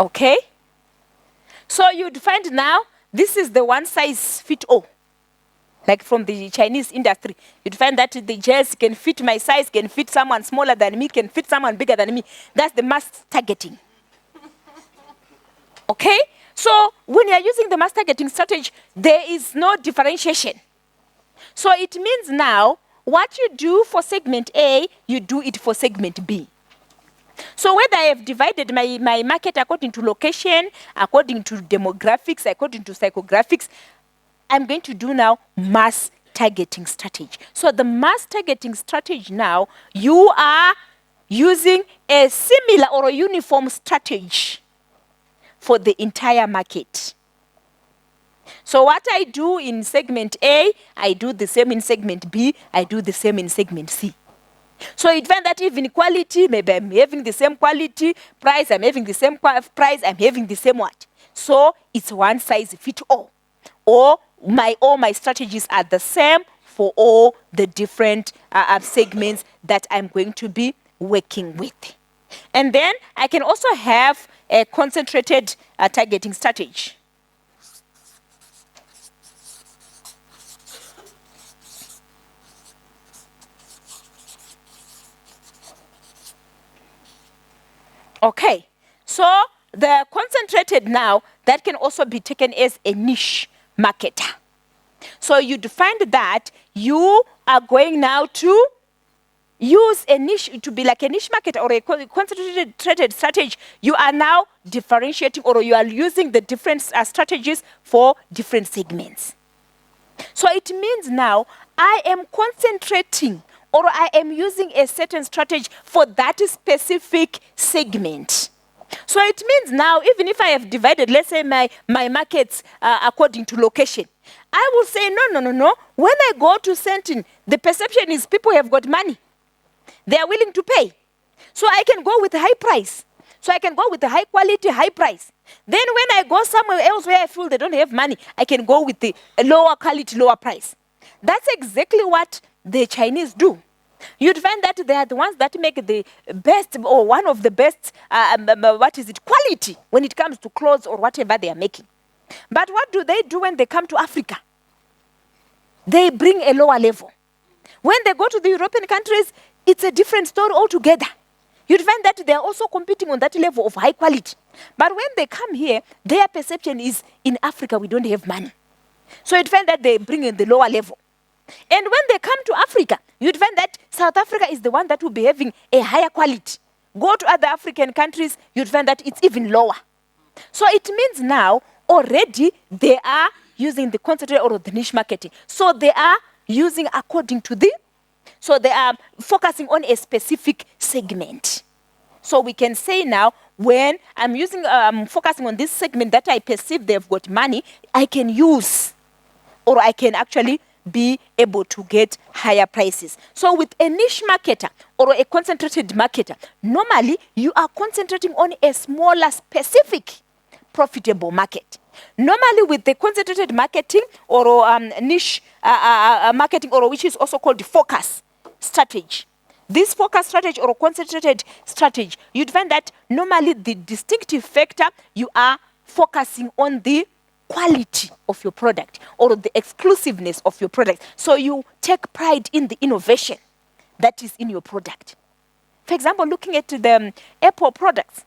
[SPEAKER 1] Okay, so you'd find now this is the one size fit all. Like from the Chinese industry, you'd find that the dress can fit my size, can fit someone smaller than me, can fit someone bigger than me. That's the mass targeting. Okay, so when you're using the mass targeting strategy, there is no differentiation. So it means now what you do for segment A, you do it for segment B. So whether I have divided my market according to location, according to demographics, according to psychographics, I'm going to do now mass targeting strategy. So the mass targeting strategy now, you are using a similar or a uniform strategy for the entire market. So what I do in segment A, I do the same in segment B, I do the same in segment C. So it find that even quality, maybe I'm having the same quality, price, I'm having the same price, I'm having the same what. So it's one size fit all. Or all my strategies are the same for all the different segments that I'm going to be working with. And then I can also have a concentrated targeting strategy. Okay, so the concentrated now, that can also be taken as a niche marketer. So you'd find that you are going now to use a niche to be like a niche marketer or a concentrated strategy. You are now differentiating or you are using the different strategies for different segments. So it means now I am concentrating or I am using a certain strategy for that specific segment. So it means now, even if I have divided, let's say, my markets according to location, I will say, no. When I go to Sentin, the perception is people have got money. They are willing to pay. So I can go with a high price. So I can go with a high quality, high price. Then when I go somewhere else where I feel they don't have money, I can go with the lower quality, lower price. That's exactly what the Chinese do. You'd find that they are the ones that make the best or one of the best, quality when it comes to clothes or whatever they are making. But what do they do when they come to Africa? They bring a lower level. When they go to the European countries, it's a different story altogether. You'd find that they are also competing on that level of high quality. But when they come here, their perception is, in Africa, we don't have money. So you'd find that they bring in the lower level. And when they come to Africa, you'd find that South Africa is the one that will be having a higher quality. Go to other African countries, you'd find that it's even lower. So it means now, already, they are using the concentrated or the niche marketing. So they are using according to so they are focusing on a specific segment. So we can say now, when I'm focusing on this segment that I perceive they've got money, I can use, or I can actually be able to get higher prices. So with a niche marketer or a concentrated marketer, normally you are concentrating on a smaller, specific, profitable market. Normally with the concentrated marketing or niche marketing, or which is also called the focus strategy. This focus strategy or concentrated strategy, you'd find that normally the distinctive factor, you are focusing on the quality of your product or the exclusiveness of your product. So you take pride in the innovation that is in your product. For example, looking at the Apple products,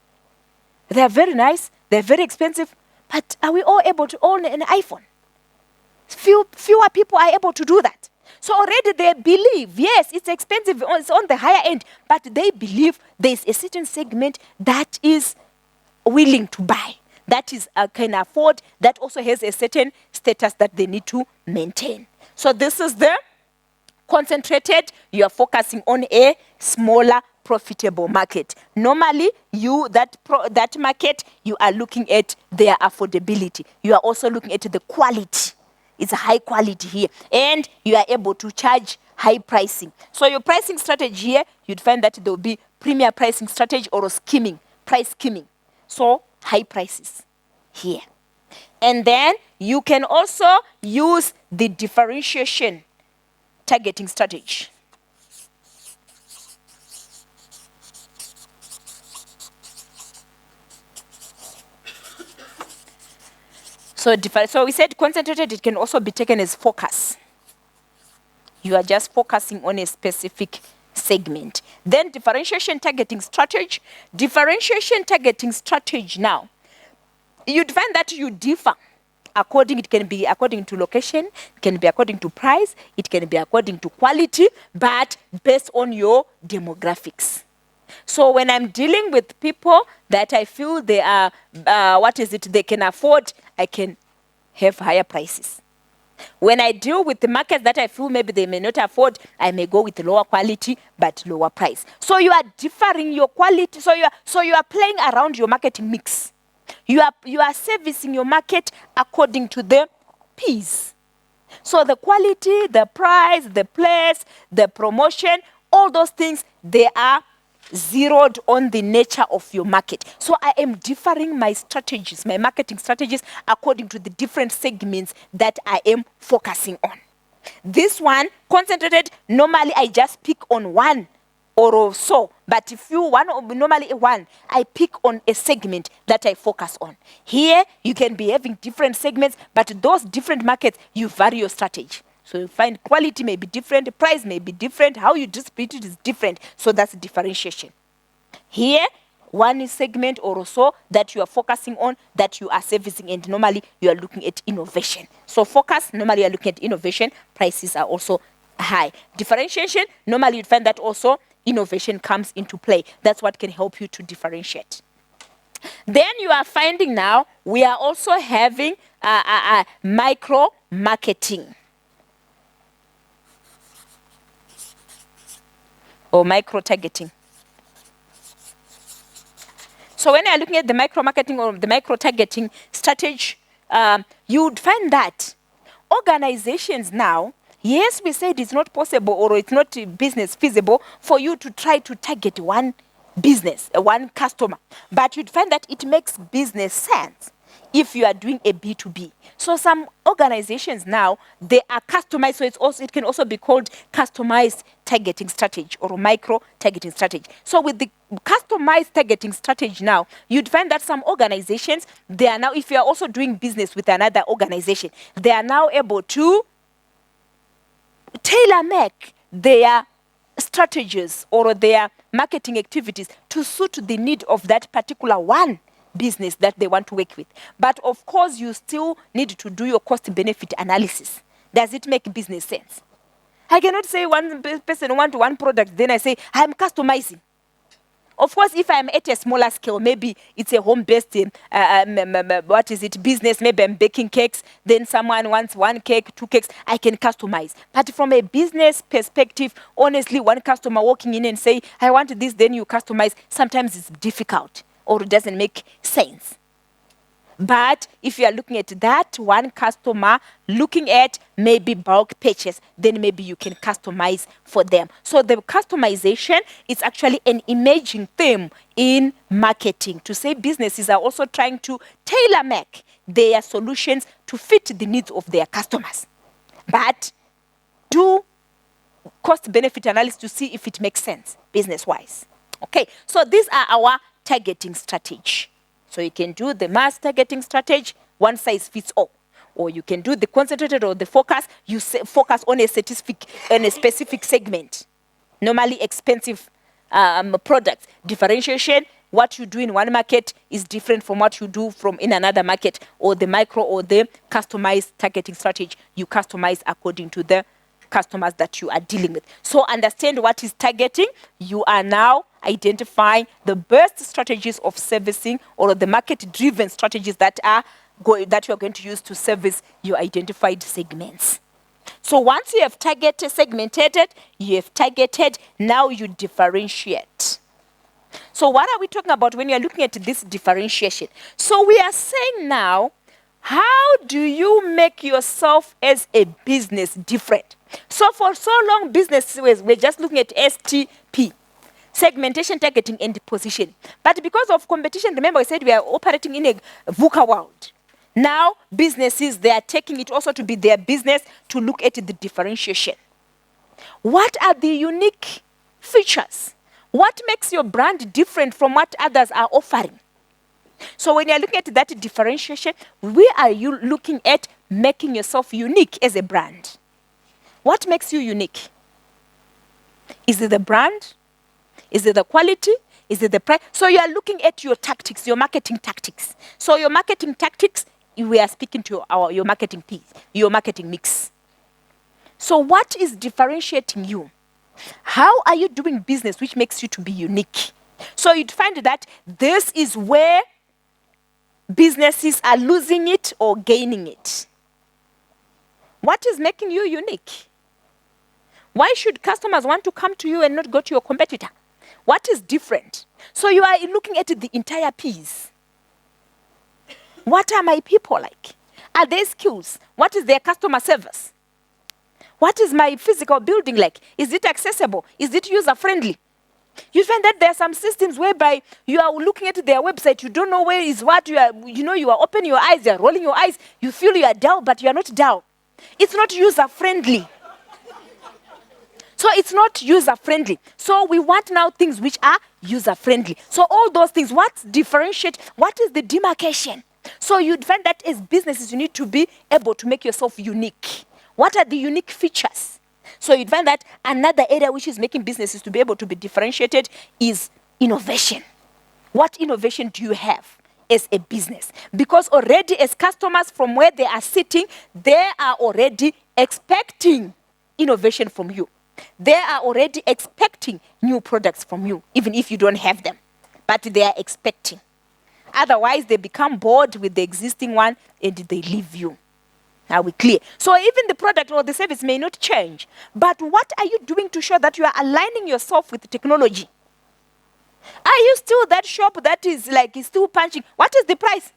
[SPEAKER 1] they are very nice, they're very expensive, but are we all able to own an iPhone? Fewer people are able to do that. So already they believe, yes, it's expensive, it's on the higher end, but they believe there's a certain segment that is willing to buy, that is can afford, that also has a certain status that they need to maintain. So this is the concentrated, you are focusing on a smaller profitable market. Normally, that market, you are looking at their affordability. You are also looking at the quality. It's a high quality here. And you are able to charge high pricing. So your pricing strategy here, you'd find that there will be premier pricing strategy or price skimming. So high prices here. And then you can also use the differentiation targeting strategy. So we said concentrated, it can also be taken as focus. You are just focusing on a specific segment. Then differentiation targeting strategy. Differentiation targeting strategy now, you'd find that you differ it can be according to location, it can be according to price, it can be according to quality, but based on your demographics. So when I'm dealing with people that I feel they are, they can afford, I can have higher prices. When I deal with the markets that I feel maybe they may not afford, I may go with lower quality but lower price. So you are differing your quality. So you are playing around your marketing mix. You are servicing your market according to the P's. So the quality, the price, the place, the promotion, all those things, they are zeroed on the nature of your market. So I am differing my strategies, my marketing strategies, according to the different segments that I am focusing on. This one, concentrated, normally I just pick on one or so. But if you normally one, I pick on a segment that I focus on. Here, you can be having different segments, but those different markets, you vary your strategy. So you find quality may be different, price may be different, how you distribute it is different. So that's differentiation. Here, one segment or so that you are focusing on, that you are servicing, and normally you are looking at innovation. So focus, normally you are looking at innovation, prices are also high. Differentiation, normally you find that also innovation comes into play. That's what can help you to differentiate. Then you are finding now, we are also having micro marketing. Or micro targeting. So when you are looking at the micro marketing or the micro targeting strategy, you would find that organizations now, yes, we said it's not possible or it's not business feasible for you to try to target one business, one customer. But you'd find that it makes business sense if you are doing a B2B. So some organizations now, they are customized, so it can also be called customized targeting strategy or micro targeting strategy. So with the customized targeting strategy now, you'd find that some organizations, they are now, if you are also doing business with another organization, they are now able to tailor-make their strategies or their marketing activities to suit the need of that particular one business that they want to work with. But of course, you still need to do your cost-benefit analysis. Does it make business sense? I cannot say one person wants one product, then I say, I'm customizing. Of course, if I'm at a smaller scale, maybe it's a home-based, business, maybe I'm baking cakes, then someone wants one cake, two cakes, I can customize. But from a business perspective, honestly, one customer walking in and say, I want this, then you customize, sometimes it's difficult or it doesn't make sense. But if you are looking at that one customer, looking at maybe bulk purchase, then maybe you can customize for them. So the customization is actually an emerging theme in marketing to say businesses are also trying to tailor-make their solutions to fit the needs of their customers. But do cost-benefit analysis to see if it makes sense business-wise. Okay, so these are our targeting strategy. So you can do the mass targeting strategy, one size fits all. Or you can do the concentrated or the focus, you focus on a specific segment. Normally expensive products. Differentiation, what you do in one market is different from what you do in another market. Or the micro or the customized targeting strategy, you customize according to the customers that you are dealing with. So understand what is targeting. You are now identifying the best strategies of servicing or the market-driven strategies that you are going to use to service your identified segments. So once you have targeted, segmented, you have targeted, now you differentiate. So what are we talking about when you're looking at this differentiation? So we are saying now, how do you make yourself as a business different? So for so long, businesses, we're just looking at STP, segmentation, targeting, and positioning. But because of competition, remember I said we are operating in a VUCA world. Now, businesses, they are taking it also to be their business to look at the differentiation. What are the unique features? What makes your brand different from what others are offering? So when you're looking at that differentiation, where are you looking at making yourself unique as a brand? What makes you unique? Is it the brand? Is it the quality? Is it the price? So you are looking at your tactics, your marketing tactics. So your marketing tactics, we are speaking to your marketing piece, your marketing mix. So what is differentiating you? How are you doing business which makes you to be unique? So you'd find that this is where businesses are losing it or gaining it. What is making you unique? Why should customers want to come to you and not go to your competitor? What is different? So you are looking at the entire piece. What are my people like? Are they skills? What is their customer service? What is my physical building like? Is it accessible? Is it user-friendly? You find that there are some systems whereby you are looking at their website, you don't know where is what, you are opening your eyes, you are rolling your eyes, you feel you are down, but you are not down. It's not user-friendly. So it's not user-friendly. So we want now things which are user-friendly. So all those things, what differentiate, what is the demarcation? So you'd find that as businesses, you need to be able to make yourself unique. What are the unique features? So you'd find that another area which is making businesses to be able to be differentiated is innovation. What innovation do you have as a business? Because already as customers from where they are sitting, they are already expecting innovation from you. They are already expecting new products from you, even if you don't have them. But they are expecting. Otherwise, they become bored with the existing one and they leave you. Are we clear? So even the product or the service may not change. But what are you doing to show that you are aligning yourself with technology? Are you still that shop that is like is still punching? What is the price?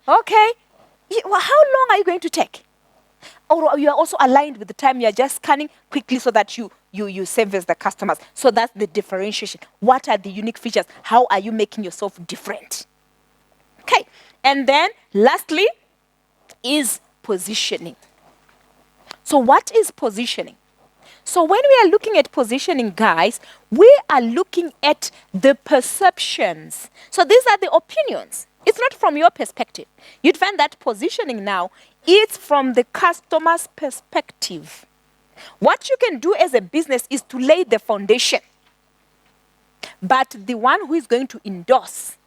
[SPEAKER 1] Okay. Well, how long are you going to take? Or you are also aligned with the time, you are just scanning quickly so that you service the customers. So that's the differentiation. What are the unique features? How are you making yourself different? Okay. And then lastly is positioning. So what is positioning? So when we are looking at positioning, guys, we are looking at the perceptions. So these are the opinions. It's not from your perspective. You'd find that positioning now is from the customer's perspective. What you can do as a business is to lay the foundation. But the one who is going to endorse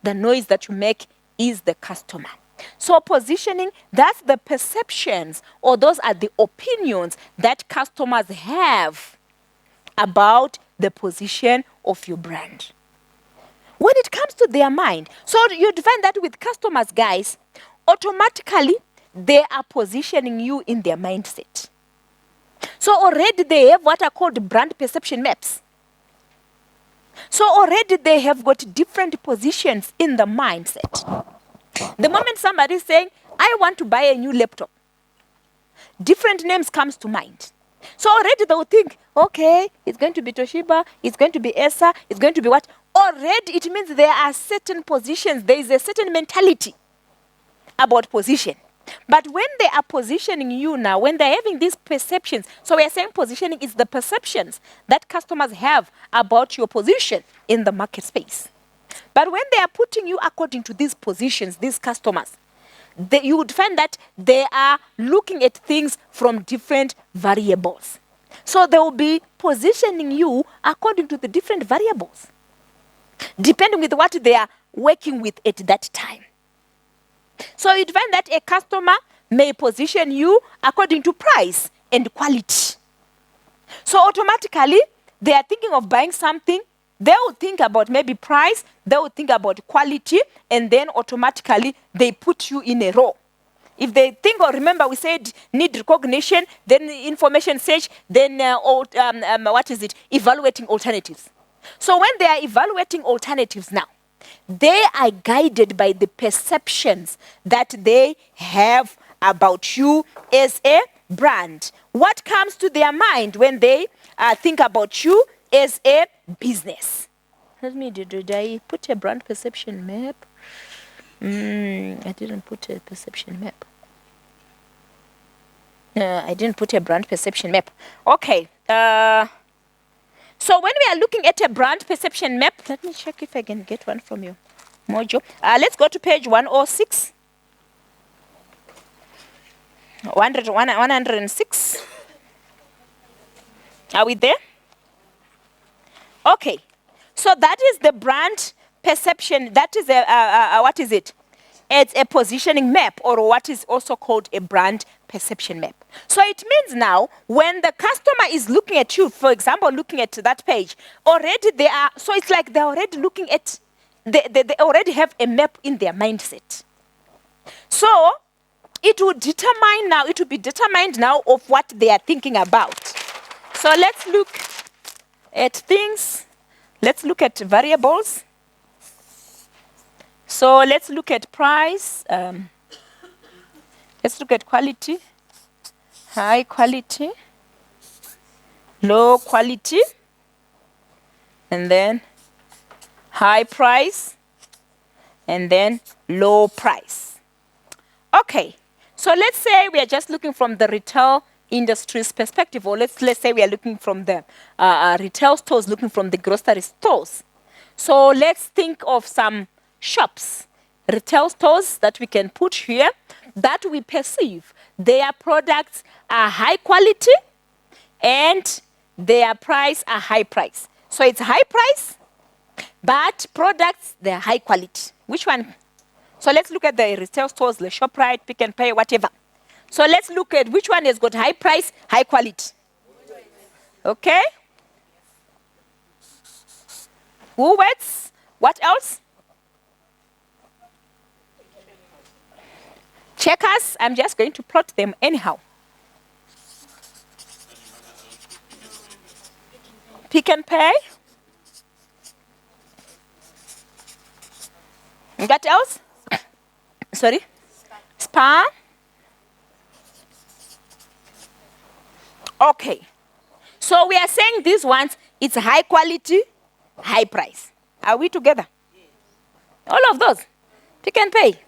[SPEAKER 1] the noise that you make is the customer. So positioning, that's the perceptions, or those are the opinions that customers have about the position of your brand. When it comes to their mind, so you'd find that with customers, guys, automatically they are positioning you in their mindset. So already they have what are called brand perception maps. So already they have got different positions in the mindset. The moment somebody is saying, I want to buy a new laptop, different names comes to mind. So already they will think, okay, it's going to be Toshiba, it's going to be Esa, it's going to be what? Already it means there are certain positions, there is a certain mentality about position. But when they are positioning you now, when they're having these perceptions, so we are saying positioning is the perceptions that customers have about your position in the market space. But when they are putting you according to these positions, these customers, you would find that they are looking at things from different variables. So they will be positioning you according to the different variables, depending with what they are working with at that time. So you'd find that a customer may position you according to price and quality. So automatically, they are thinking of buying something. They will think about maybe price, they will think about quality, and then automatically they put you in a row. If they think or remember, we said need recognition, then information search, then evaluating alternatives. So when they are evaluating alternatives now, they are guided by the perceptions that they have about you as a brand. What comes to their mind when they think about you as a business? Let me, did I put a brand perception map? I didn't put a perception map. I didn't put a brand perception map. Okay. So when we are looking at a brand perception map, let me check if I can get one from you, Mojo. Let's go to page 106. 106. Are we there? Okay. So that is the brand perception. That is what is it? It's a positioning map, or what is also called a brand perception map. So it means now when the customer is looking at you, for example, looking at that page, already they are, so it's like they're already looking at, they already have a map in their mindset. So it will determine now, it will be determined now of what they are thinking about. So let's look at things. Let's look at variables. So let's look at price. Let's look at quality. High quality. Low quality. And then high price. And then low price. Okay. So let's say we are just looking from the retail industry's perspective, or let's say we are looking from the retail stores, looking from the grocery stores. So let's think of some shops, retail stores that we can put here, that we perceive their products are high quality and their price are high price. So it's high price, but products, they're high quality. Which one? So let's look at the retail stores, the ShopRite, Pick and Pay, whatever. So let's look at which one has got high price, high quality. Okay? Woolworths. What else? Checkers. I'm just going to plot them anyhow. Pick and Pay. What else? Sorry? Spa. Okay. So we are saying these ones, it's high quality, high price. Are we together? All of those. Pick and Pay.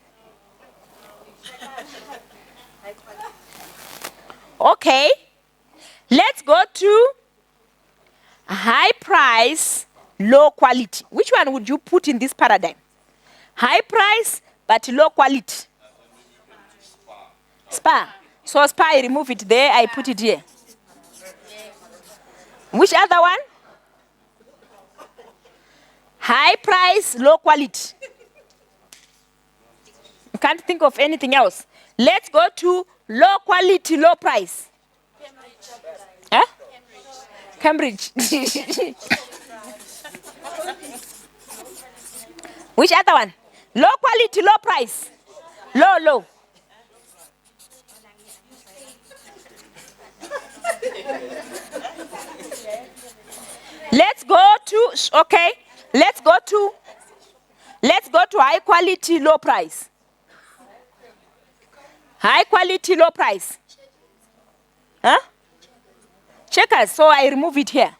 [SPEAKER 1] Okay. Let's go to high price, low quality. Which one would you put in this paradigm? High price, but low quality. Spa. So Spa, I remove it there, I put it here. Which other one? High price, low quality. You can't think of anything else. Let's go to low quality, low price. Huh? Cambridge. Which other one? Low quality, low price. Low, low. Let's go to, okay, let's go to high quality, low price. High quality, low price. Huh? Checkers, so I remove it here.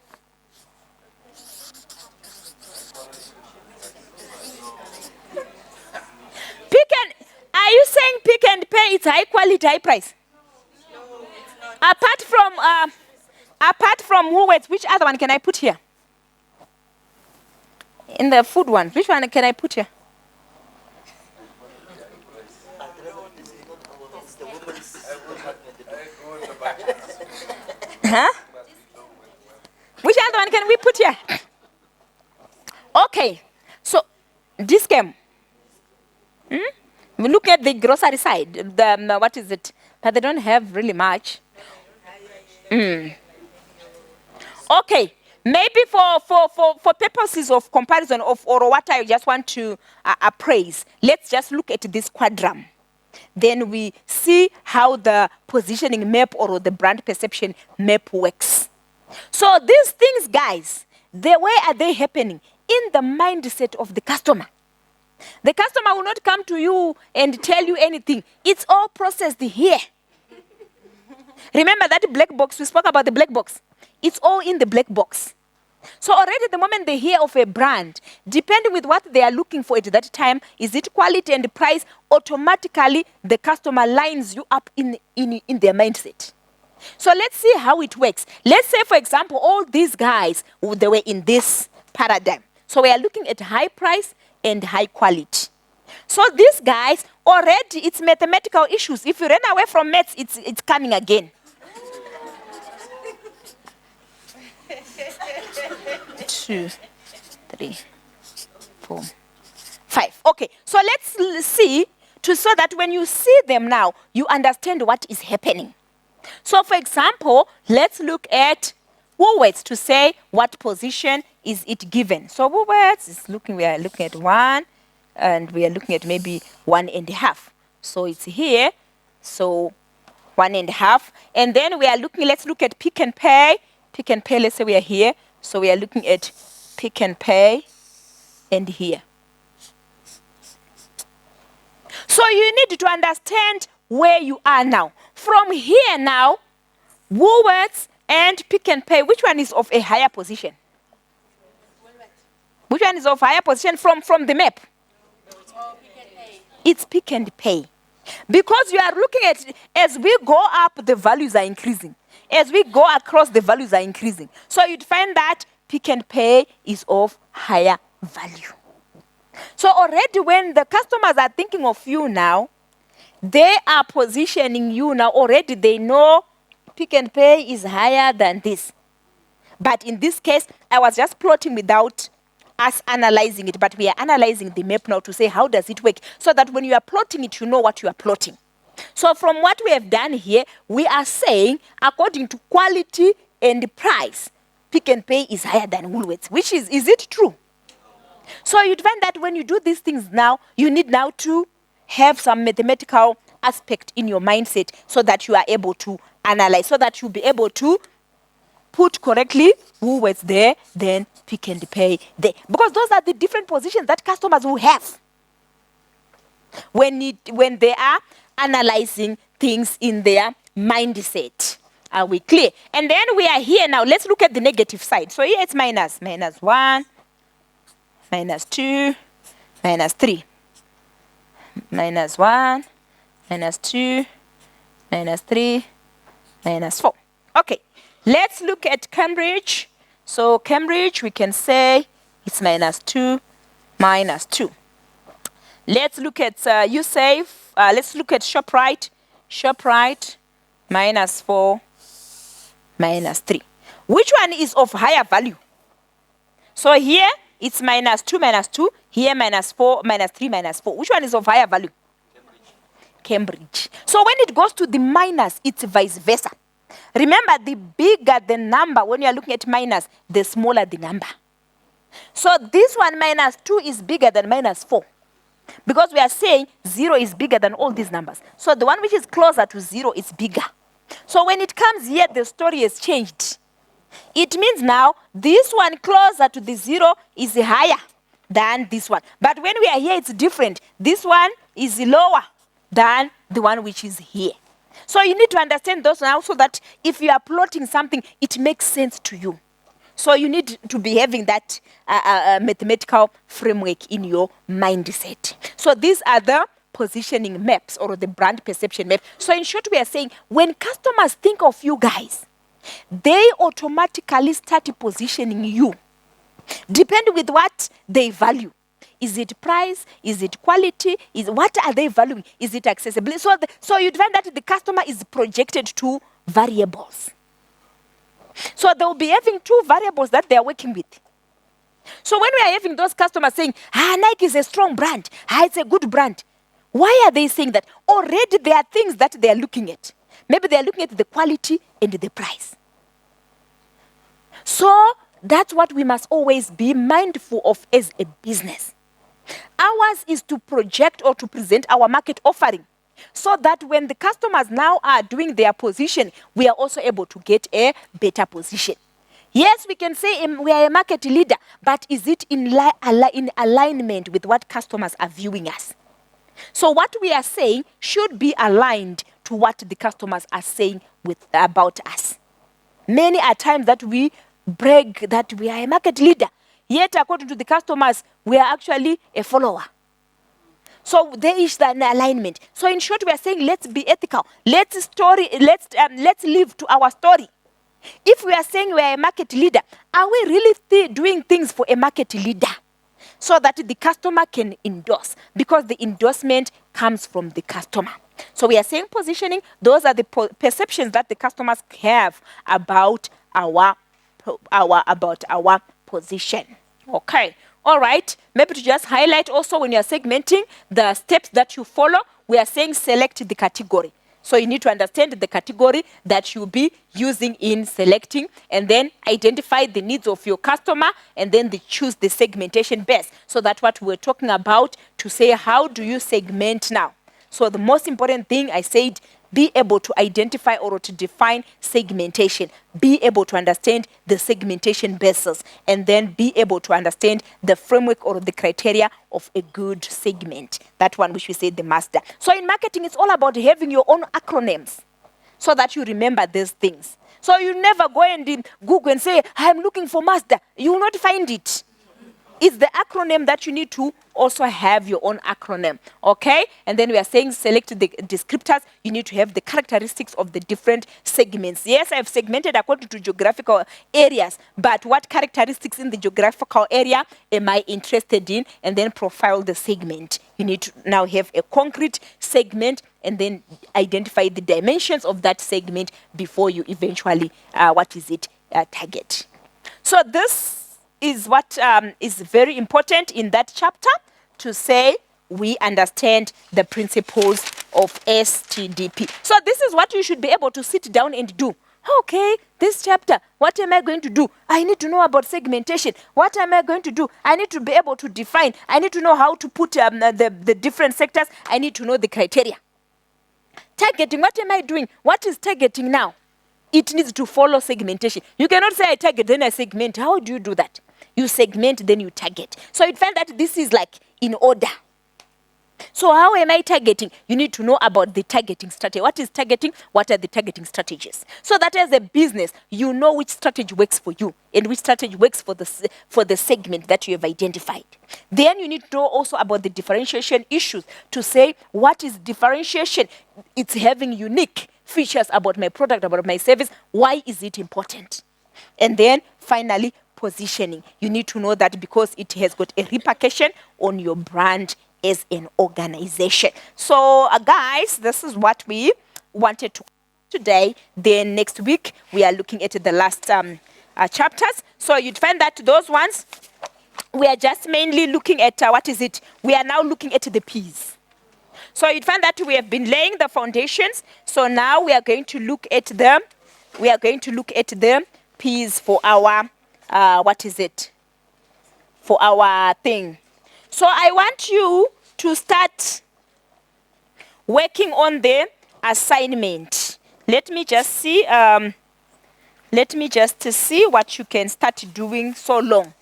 [SPEAKER 1] Are you saying Pick and Pay it's high quality, high price? No, it's not. Apart from Woolworths, which other one can I put here? In the food one, which one can I put here? Huh? Which other one can we put here? Okay, so this came. We look at the grocery side. The what is it? But they don't have really much. Okay, maybe for purposes of comparison of or what I just want to appraise, let's just look at this quadrant. then we see how the positioning map or the brand perception map works. So these things, guys, where are they happening? In the mindset of the customer. The customer will not come to you and tell you anything. It's all processed here. Remember that black box? We spoke about the black box. It's all in the black box. So already the moment they hear of a brand, depending with what they are looking for at that time, is it quality and price, automatically the customer lines you up in their mindset. So let's see how it works. Let's say, for example, all these guys, they were in this paradigm. So we are looking at high price and high quality. So these guys, already it's mathematical issues. If you run away from maths, it's coming again. 2, 3, 4, 5. Okay, so let's see, so that when you see them now, you understand what is happening. So for example, let's look at Woolworths to say what position is it given. So Woolworths is we are looking at 1, and we are looking at maybe 1.5. So it's here, so 1.5. And then we are looking, let's look at Pick and Pay. Pick and Pay, let's say we are here. So we are looking at Pick and Pay and here. So you need to understand where you are now. From here now, Woolworths and Pick and Pay, which one is of a higher position? Which one is of higher position from the map? It's Pick and Pay. Because you are looking at, as we go up, the values are increasing. As we go across, the values are increasing. So you'd find that Pick and Pay is of higher value. So already when the customers are thinking of you now, they are positioning you now. Already they know Pick and Pay is higher than this. But in this case, I was just plotting without us analyzing it. But we are analyzing the map now to say, how does it work? So that when you are plotting it, you know what you are plotting. So from what we have done here, we are saying, according to quality and price, Pick and Pay is higher than Woolworths. Which is it true? So you'd find that when you do these things now, you need now to have some mathematical aspect in your mindset so that you are able to analyze, so that you'll be able to put correctly Woolworths there, then Pick and Pay there. Because those are the different positions that customers will have when they are analyzing things in their mindset. Are we clear? And then we are here now. Let's look at the negative side. So here it's minus 1, minus 2, minus 3. Minus 1, minus 2, minus 3, minus 4. Okay, let's look at Cambridge. So Cambridge, we can say it's minus 2, minus 2. Let's look at USAFE. Let's look at ShopRite. ShopRite, minus 4, minus 3. Which one is of higher value? So here, it's minus 2, minus 2. Here, minus 4, minus 3, minus 4. Which one is of higher value? Cambridge. So when it goes to the minus, it's vice versa. Remember, the bigger the number, when you are looking at minus, the smaller the number. So this one, minus 2, is bigger than minus 4. Because we are saying 0 is bigger than all these numbers. So the one which is closer to 0 is bigger. So when it comes here, the story has changed. It means now this one closer to the 0 is higher than this one. But when we are here, it's different. This one is lower than the one which is here. So you need to understand those now so that if you are plotting something, it makes sense to you. So you need to be having that mathematical framework in your mindset. So these are the positioning maps or the brand perception map. So in short, we are saying when customers think of you guys, they automatically start positioning you, depending with what they value. Is it price? Is it quality? What are they valuing? Is it accessibility? So you'd find that the customer is projected to variables. So they'll be having 2 variables that they are working with. So when we are having those customers saying, Nike is a strong brand, it's a good brand, why are they saying that? Already there are things that they are looking at. Maybe they are looking at the quality and the price. So that's what we must always be mindful of as a business. Ours is to project or to present our market offering So that when the customers now are doing their position, we are also able to get a better position. Yes, we can say we are a market leader, but is it in alignment with what customers are viewing us? So what we are saying should be aligned to what the customers are saying about us. Many are times that we brag that we are a market leader, yet according to the customers, we are actually a follower. So there is an alignment. So in short, we are saying let's be ethical. Let's live to our story. If we are saying we are a market leader, are we really doing things for a market leader? So that the customer can endorse, because the endorsement comes from the customer. So we are saying positioning, those are the perceptions that the customers have about our position. Okay, all right. Maybe to just highlight also, when you are segmenting the steps that you follow, we are saying select the category. So you need to understand the category that you'll be using in selecting, and then identify the needs of your customer, and then choose the segmentation best. So that's what we're talking about, to say how do you segment now. So the most important thing I said, be able to identify or to define segmentation. Be able to understand the segmentation basis, and then be able to understand the framework or the criteria of a good segment. That one which we say the master. So in marketing, it's all about having your own acronyms so that you remember these things. So you never go and Google and say, I'm looking for master. You will not find it. It's the acronym that you need to also have your own acronym, okay? And then we are saying select the descriptors. You need to have the characteristics of the different segments. Yes, I've segmented according to geographical areas, but what characteristics in the geographical area am I interested in? And then profile the segment. You need to now have a concrete segment, and identify the dimensions of that segment before you eventually, target. So this is what is very important in that chapter, to say we understand the principles of STDP. So this is what you should be able to sit down and do. Okay, this chapter, what am I going to do? I need to know about segmentation. What am I going to do? I need to be able to define. I need to know how to put the different sectors. I need to know the criteria. Targeting, what am I doing? What is targeting now? It needs to follow segmentation. You cannot say I target, then I segment. How do you do that? You segment, then you target. So you find that this is like in order. So how am I targeting? You need to know about the targeting strategy. What is targeting? What are the targeting strategies? So that as a business, you know which strategy works for you and which strategy works for the segment that you have identified. Then you need to know also about the differentiation issues, to say what is differentiation? It's having unique features about my product, about my service. Why is it important? And then finally, positioning. You need to know that because it has got a repercussion on your brand as an organization. So guys, this is what we wanted to today. Then next week we are looking at the last chapters. So you'd find that those ones we are just mainly looking at we are now looking at the P's. So you'd find that we have been laying the foundations. So now we are going to look at them. We are going to look at the P's for our for our thing. So I want you to start working on the assignment. Let me just see what you can start doing so long.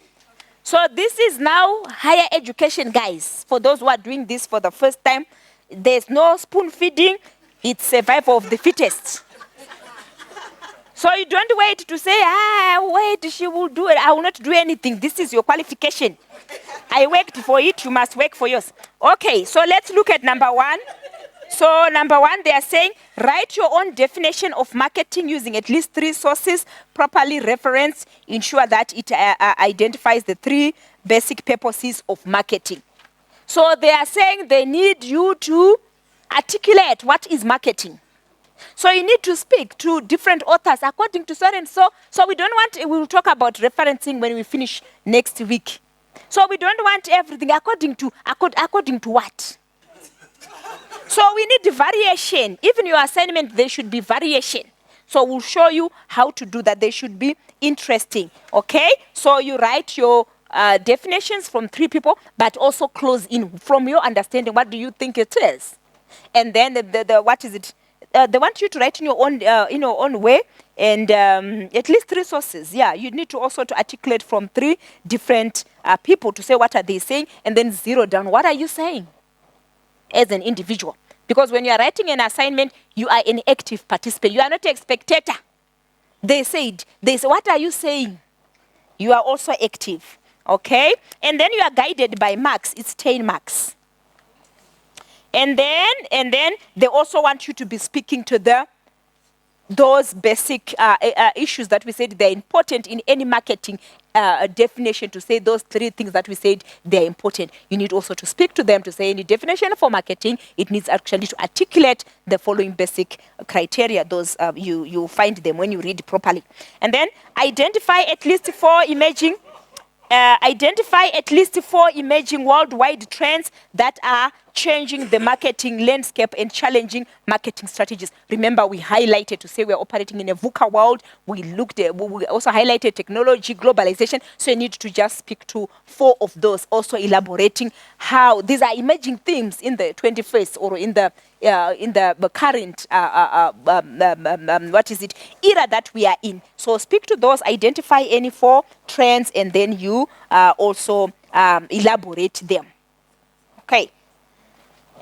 [SPEAKER 1] So this is now higher education, guys. For those who are doing this for the first time, there's no spoon feeding. It's survival of the fittest. So you don't wait to say, wait, she will do it. I will not do anything. This is your qualification. I worked for it. You must work for yours. Okay, so let's look at number one. So number one, they are saying, write your own definition of marketing using at least 3 sources, properly reference, ensure that it identifies the 3 basic purposes of marketing. So they are saying they need you to articulate what is marketing. So you need to speak to different authors according to so and so. So we will talk about referencing when we finish next week. So we don't want everything according to what? So we need variation. Even your assignment, there should be variation. So we'll show you how to do that. They should be interesting, okay? So you write your definitions from 3 people, but also close in from your understanding. What do you think it is? And then the what is it? They want you to write in your own way, and at least 3 sources. Yeah, you need to also to articulate from 3 different people to say what are they saying, and then zero down what are you saying as an individual. Because when you are writing an assignment, you are an active participant. You are not a spectator. They say, what are you saying? You are also active, okay? And then you are guided by marks. It's 10 marks. And then they also want you to be speaking to those basic issues that we said they're important in any marketing definition, to say those 3 things that we said they're important. You need also to speak to them to say any definition for marketing. It needs actually to articulate the following basic criteria. Those you find them when you read properly. And then identify at least 4 emerging worldwide trends that are changing the marketing landscape and challenging marketing strategies. Remember, we highlighted to say we're operating in a VUCA world. We also highlighted technology, globalization. So you need to just speak to 4 of those, also elaborating how these are emerging themes in the 21st or in the current era that we are in. So speak to those, identify any 4 trends, and then you also elaborate them. Okay.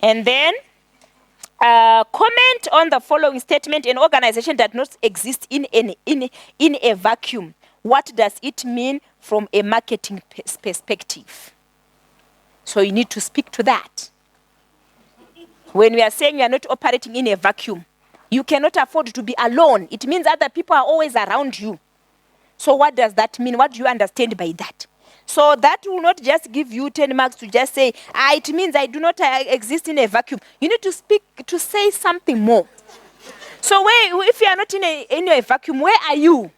[SPEAKER 1] And then comment on the following statement: an organization does not exist in a vacuum. What does it mean from a marketing perspective? So you need to speak to that. When we are saying you are not operating in a vacuum, you cannot afford to be alone. It means other people are always around you. So what does that mean? What do you understand by that? So that will not just give you 10 marks to just say, it means I do not exist in a vacuum. You need to speak, to say something more. So if you are not in a vacuum, where are you?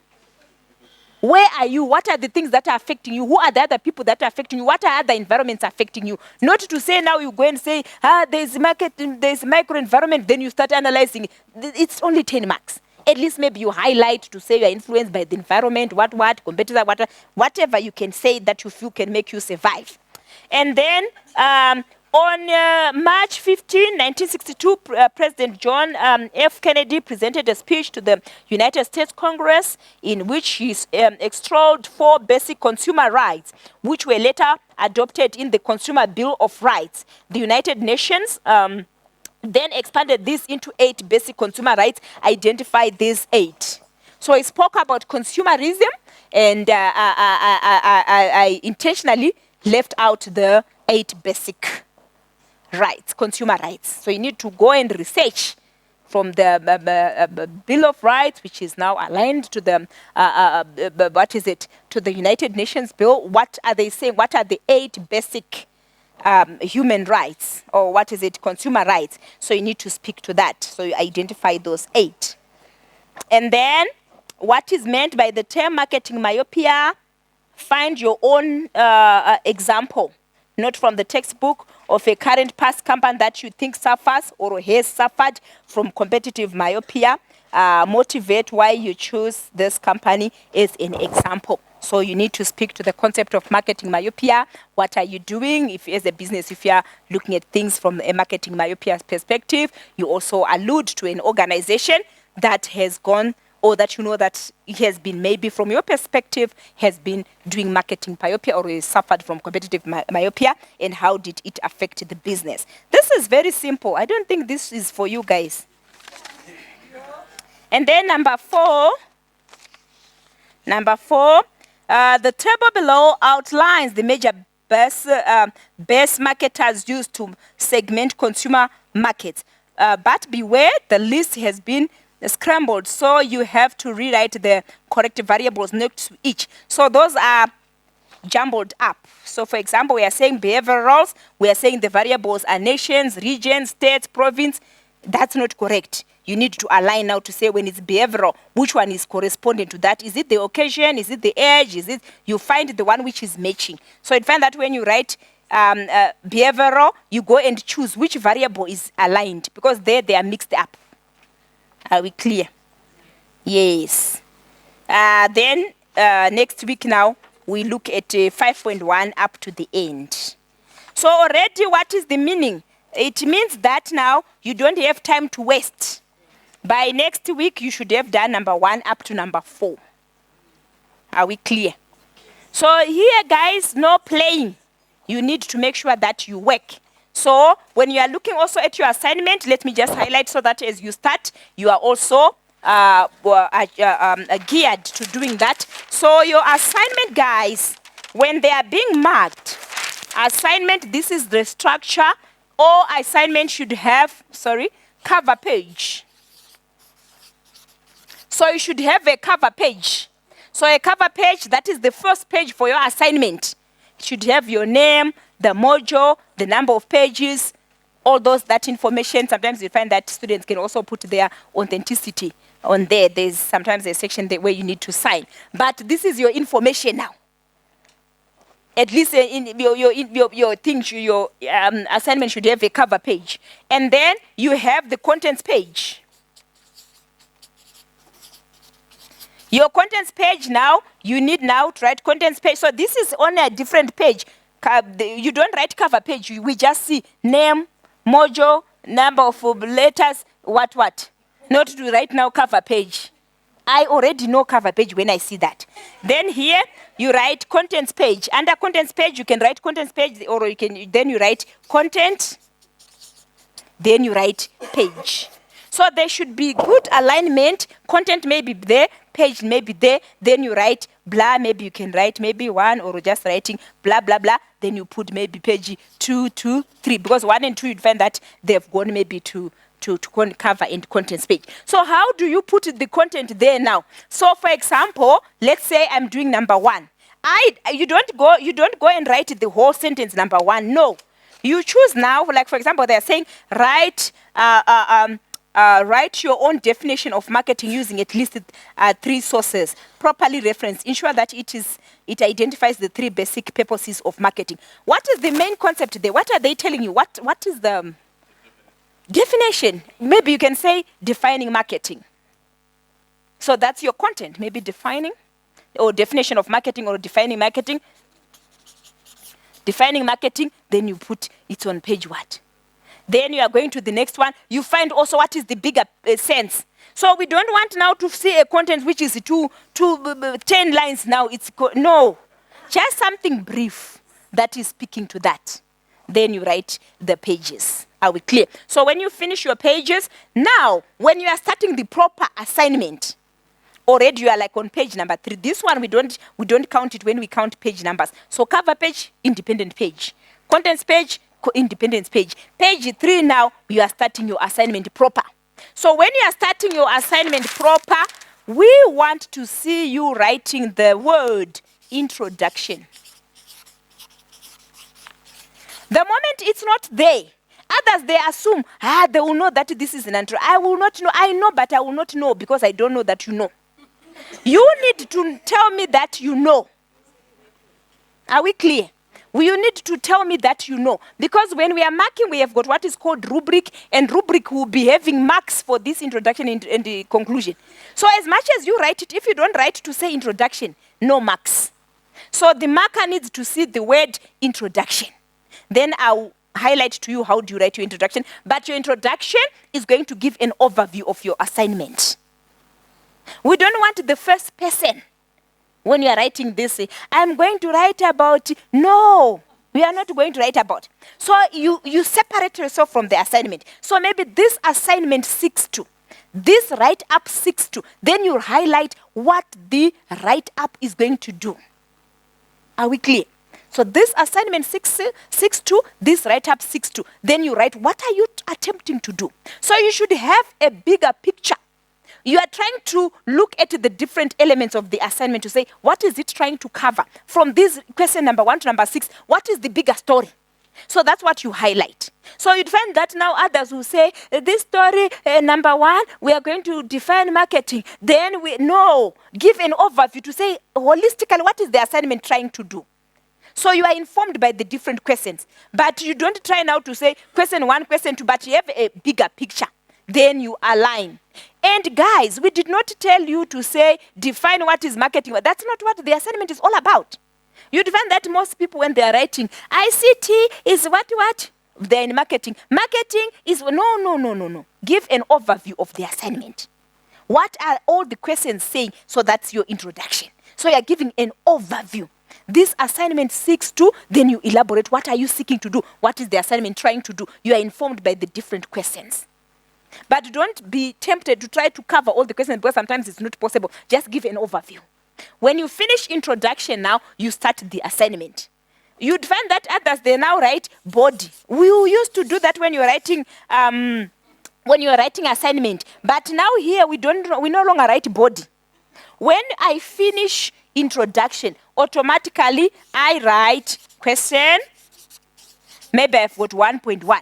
[SPEAKER 1] Where are you? What are the things that are affecting you? Who are the other people that are affecting you? What are other environments affecting you? Not to say now you go and say, there's micro environment, then you start analyzing. It's only 10 marks. At least maybe you highlight to say you are influenced by the environment, competitor, whatever you can say that you feel can make you survive. And then on March 15, 1962, President John F. Kennedy presented a speech to the United States Congress in which he extolled 4 basic consumer rights, which were later adopted in the Consumer Bill of Rights. The United Nations then expanded this into 8 basic consumer rights, identified these 8. So he spoke about consumerism, and I intentionally left out the 8 basic rights, consumer rights. So you need to go and research from the Bill of Rights, which is now aligned to the, to the United Nations Bill. What are they saying? What are the 8 basic human rights, or consumer rights? So you need to speak to that. So you identify those 8. And then what is meant by the term marketing myopia? Find your own example, not from the textbook, of a current past company that you think suffers or has suffered from competitive myopia. Motivate why you choose this company as an example. So you need to speak to the concept of marketing myopia. What are you doing? If as a business, if you are looking at things from a marketing myopia perspective, you also allude to an organization that has gone, or that you know that it has been, maybe from your perspective, has been doing marketing myopia or has suffered from competitive myopia, and how did it affect the business. This is very simple. I don't think this is for you guys. And then number 4, the table below outlines the major best marketers use to segment consumer markets. But beware, the list has been scrambled, so you have to rewrite the correct variables next to each. So those are jumbled up. So for example, we are saying behaviorals, we are saying the variables are nations, regions, states, province. That's not correct. You need to align now to say when it's behavioral, which one is corresponding to that. Is it the occasion? Is it the age? Is it, you find the one which is matching. So you find that when you write behavioral, you go and choose which variable is aligned, because they are mixed up. Are we clear? Yes. Then next week now, we look at 5.1 up to the end. So already, what is the meaning? It means that now you don't have time to waste. By next week, you should have done number 1 up to number 4. Are we clear? So here, guys, no playing. You need to make sure that you work. So when you are looking also at your assignment, let me just highlight so that as you start, you are also geared to doing that. So your assignment, guys, when they are being marked, assignment, this is the structure. All assignment should have, cover page. So you should have a cover page. So a cover page, that is the first page for your assignment. It should have your name, the module, the number of pages, all that information. Sometimes you find that students can also put their authenticity on there. There's sometimes a section there where you need to sign. But this is your information now. At least in your things, your assignment should have a cover page. And then you have the contents page. Your contents page now, you need now to write contents page. So this is on a different page. You don't write cover page. We just see name, module, number of letters, what. Not to write now cover page. I already know cover page when I see that. Then here, you write contents page. Under contents page, you can write contents page, or then you write content, then you write page. So there should be good alignment. Content may be there, page may be there. Then you write blah, maybe you can write maybe 1, or just writing blah, blah, blah. Then you put maybe page 2, 2, 3. Because 1 and 2, you'd find that they've gone maybe to cover and contents page. So how do you put the content there now? So for example, let's say I'm doing number 1. You don't go and write the whole sentence number 1. No. You choose now, like for example, they're saying write your own definition of marketing using at least 3 sources. Properly reference. Ensure that it identifies the 3 basic purposes of marketing. What is the main concept there? What are they telling you? What is the definition? Maybe you can say defining marketing. So that's your content. Maybe defining or definition of marketing or defining marketing. Defining marketing, then you put it on page what? Then you are going to the next one. You find also what is the bigger sense. So we don't want now to see a content which is 10 lines now. No. Just something brief that is speaking to that. Then you write the pages. Are we clear? So when you finish your pages, now when you are starting the proper assignment, already you are like on page number 3. This one we don't count it when we count page numbers. So cover page, independent page. Contents page, independence page. Page 3 now, you are starting your assignment proper. So when you are starting your assignment proper, we want to see you writing the word introduction. The moment it's not there, others they assume, they will know that this is an intro. I will not know. I know, but I will not know because I don't know that you know. You need to tell me that you know. Are we clear? You need to tell me that you know. Because when we are marking, we have got what is called rubric, and rubric will be having marks for this introduction and the conclusion. So as much as you write it, if you don't write to say introduction, no marks. So the marker needs to see the word introduction. Then I'll highlight to you how do you write your introduction. But your introduction is going to give an overview of your assignment. We don't want the first person. When you are writing this, I'm going to write about, no, we are not going to write about. So you separate yourself from the assignment. So maybe this assignment 6-2, this write-up 6-2, then you highlight what the write-up is going to do. Are we clear? So this assignment 6-2, this write-up 6-2, then you write what are you attempting to do. So you should have a bigger picture. You are trying to look at the different elements of the assignment to say, what is it trying to cover? From this question number 1 to number 6, what is the bigger story? So that's what you highlight. So you'd find that now others will say, this story, number 1, we are going to define marketing. Then give an overview to say, holistically, what is the assignment trying to do? So you are informed by the different questions. But you don't try now to say, question 1, question 2, but you have a bigger picture. Then you align. And guys, we did not tell you to say, define what is marketing. That's not what the assignment is all about. You'd find that most people, when they are writing, ICT is what? They're in marketing. Marketing is, no. Give an overview of the assignment. What are all the questions saying? So that's your introduction. So you're giving an overview. This assignment seeks to, then you elaborate. What are you seeking to do? What is the assignment trying to do? You are informed by the different questions. But don't be tempted to try to cover all the questions because sometimes it's not possible. Just give an overview. When you finish introduction now, you start the assignment. You'd find that others, they now write body. We used to do that when you're writing assignment. But now here we no longer write body. When I finish introduction, automatically I write question. Maybe I've got 1.1.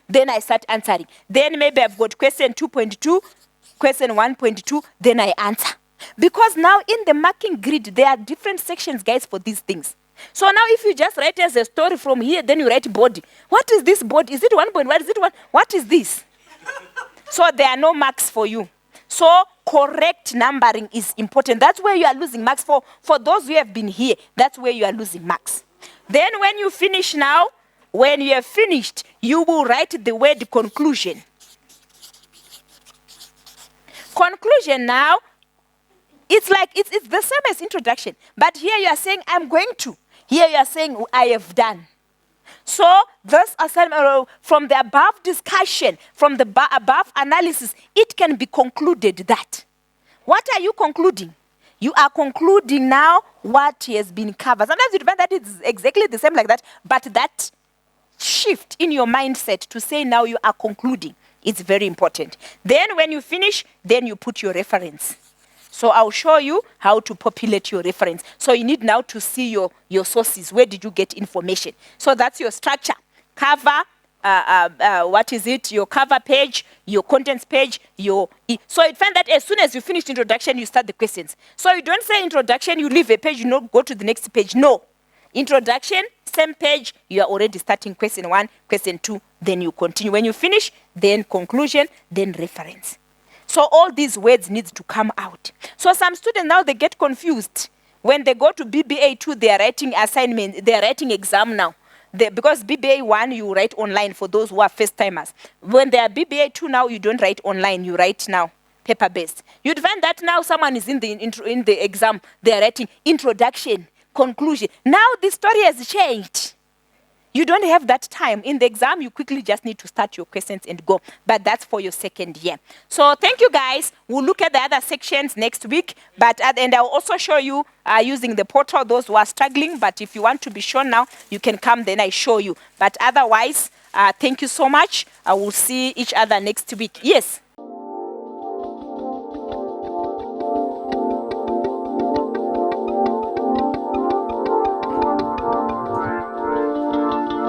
[SPEAKER 1] Then I start answering. Then maybe I've got question 2.2, question 1.2, then I answer. Because now in the marking grid, there are different sections, guys, for these things. So now if you just write as a story from here, then you write body. What is this body? Is it 1.1? Is it 1? What is this? So there are no marks for you. So correct numbering is important. That's where you are losing marks. For those who have been here, that's where you are losing marks. Then when you finish now, when you have finished, you will write the word conclusion. Conclusion now, it's like, it's the same as introduction. But here you are saying, I'm going to. Here you are saying, I have done. So this assignment, from the above discussion, from the above analysis, it can be concluded that. What are you concluding? You are concluding now what has been covered. Sometimes you find that it's exactly the same like that, but that shift in your mindset to say now you are concluding, it's very important. Then when you finish, then you put your reference. So I'll show you how to populate your reference. So you need now to see your sources. Where did you get information? So that's your structure. Cover, what is it? Your cover page, your contents page, so you find that as soon as you finish introduction, you start the questions. So you don't say introduction, you leave a page, you go to the next page. No. Introduction, same page, you are already starting question 1, question 2, then you continue. When you finish, then conclusion, then reference. So all these words need to come out. So some students now, they get confused. When they go to BBA 2, they are writing assignment, they are writing exam now. Because BBA 1, you write online for those who are first timers. When they are BBA 2 now, you don't write online, you write now paper-based. You'd find that now someone is in the exam, they are writing introduction, conclusion. Now the story has changed. You don't have that time. In the exam, you quickly just need to start your questions and go. But that's for your second year. So thank you, guys. We'll look at the other sections next week. And I'll also show you using the portal, those who are struggling. But if you want to be shown now, you can come, then I show you. But otherwise, thank you so much. I will see each other next week. Yes?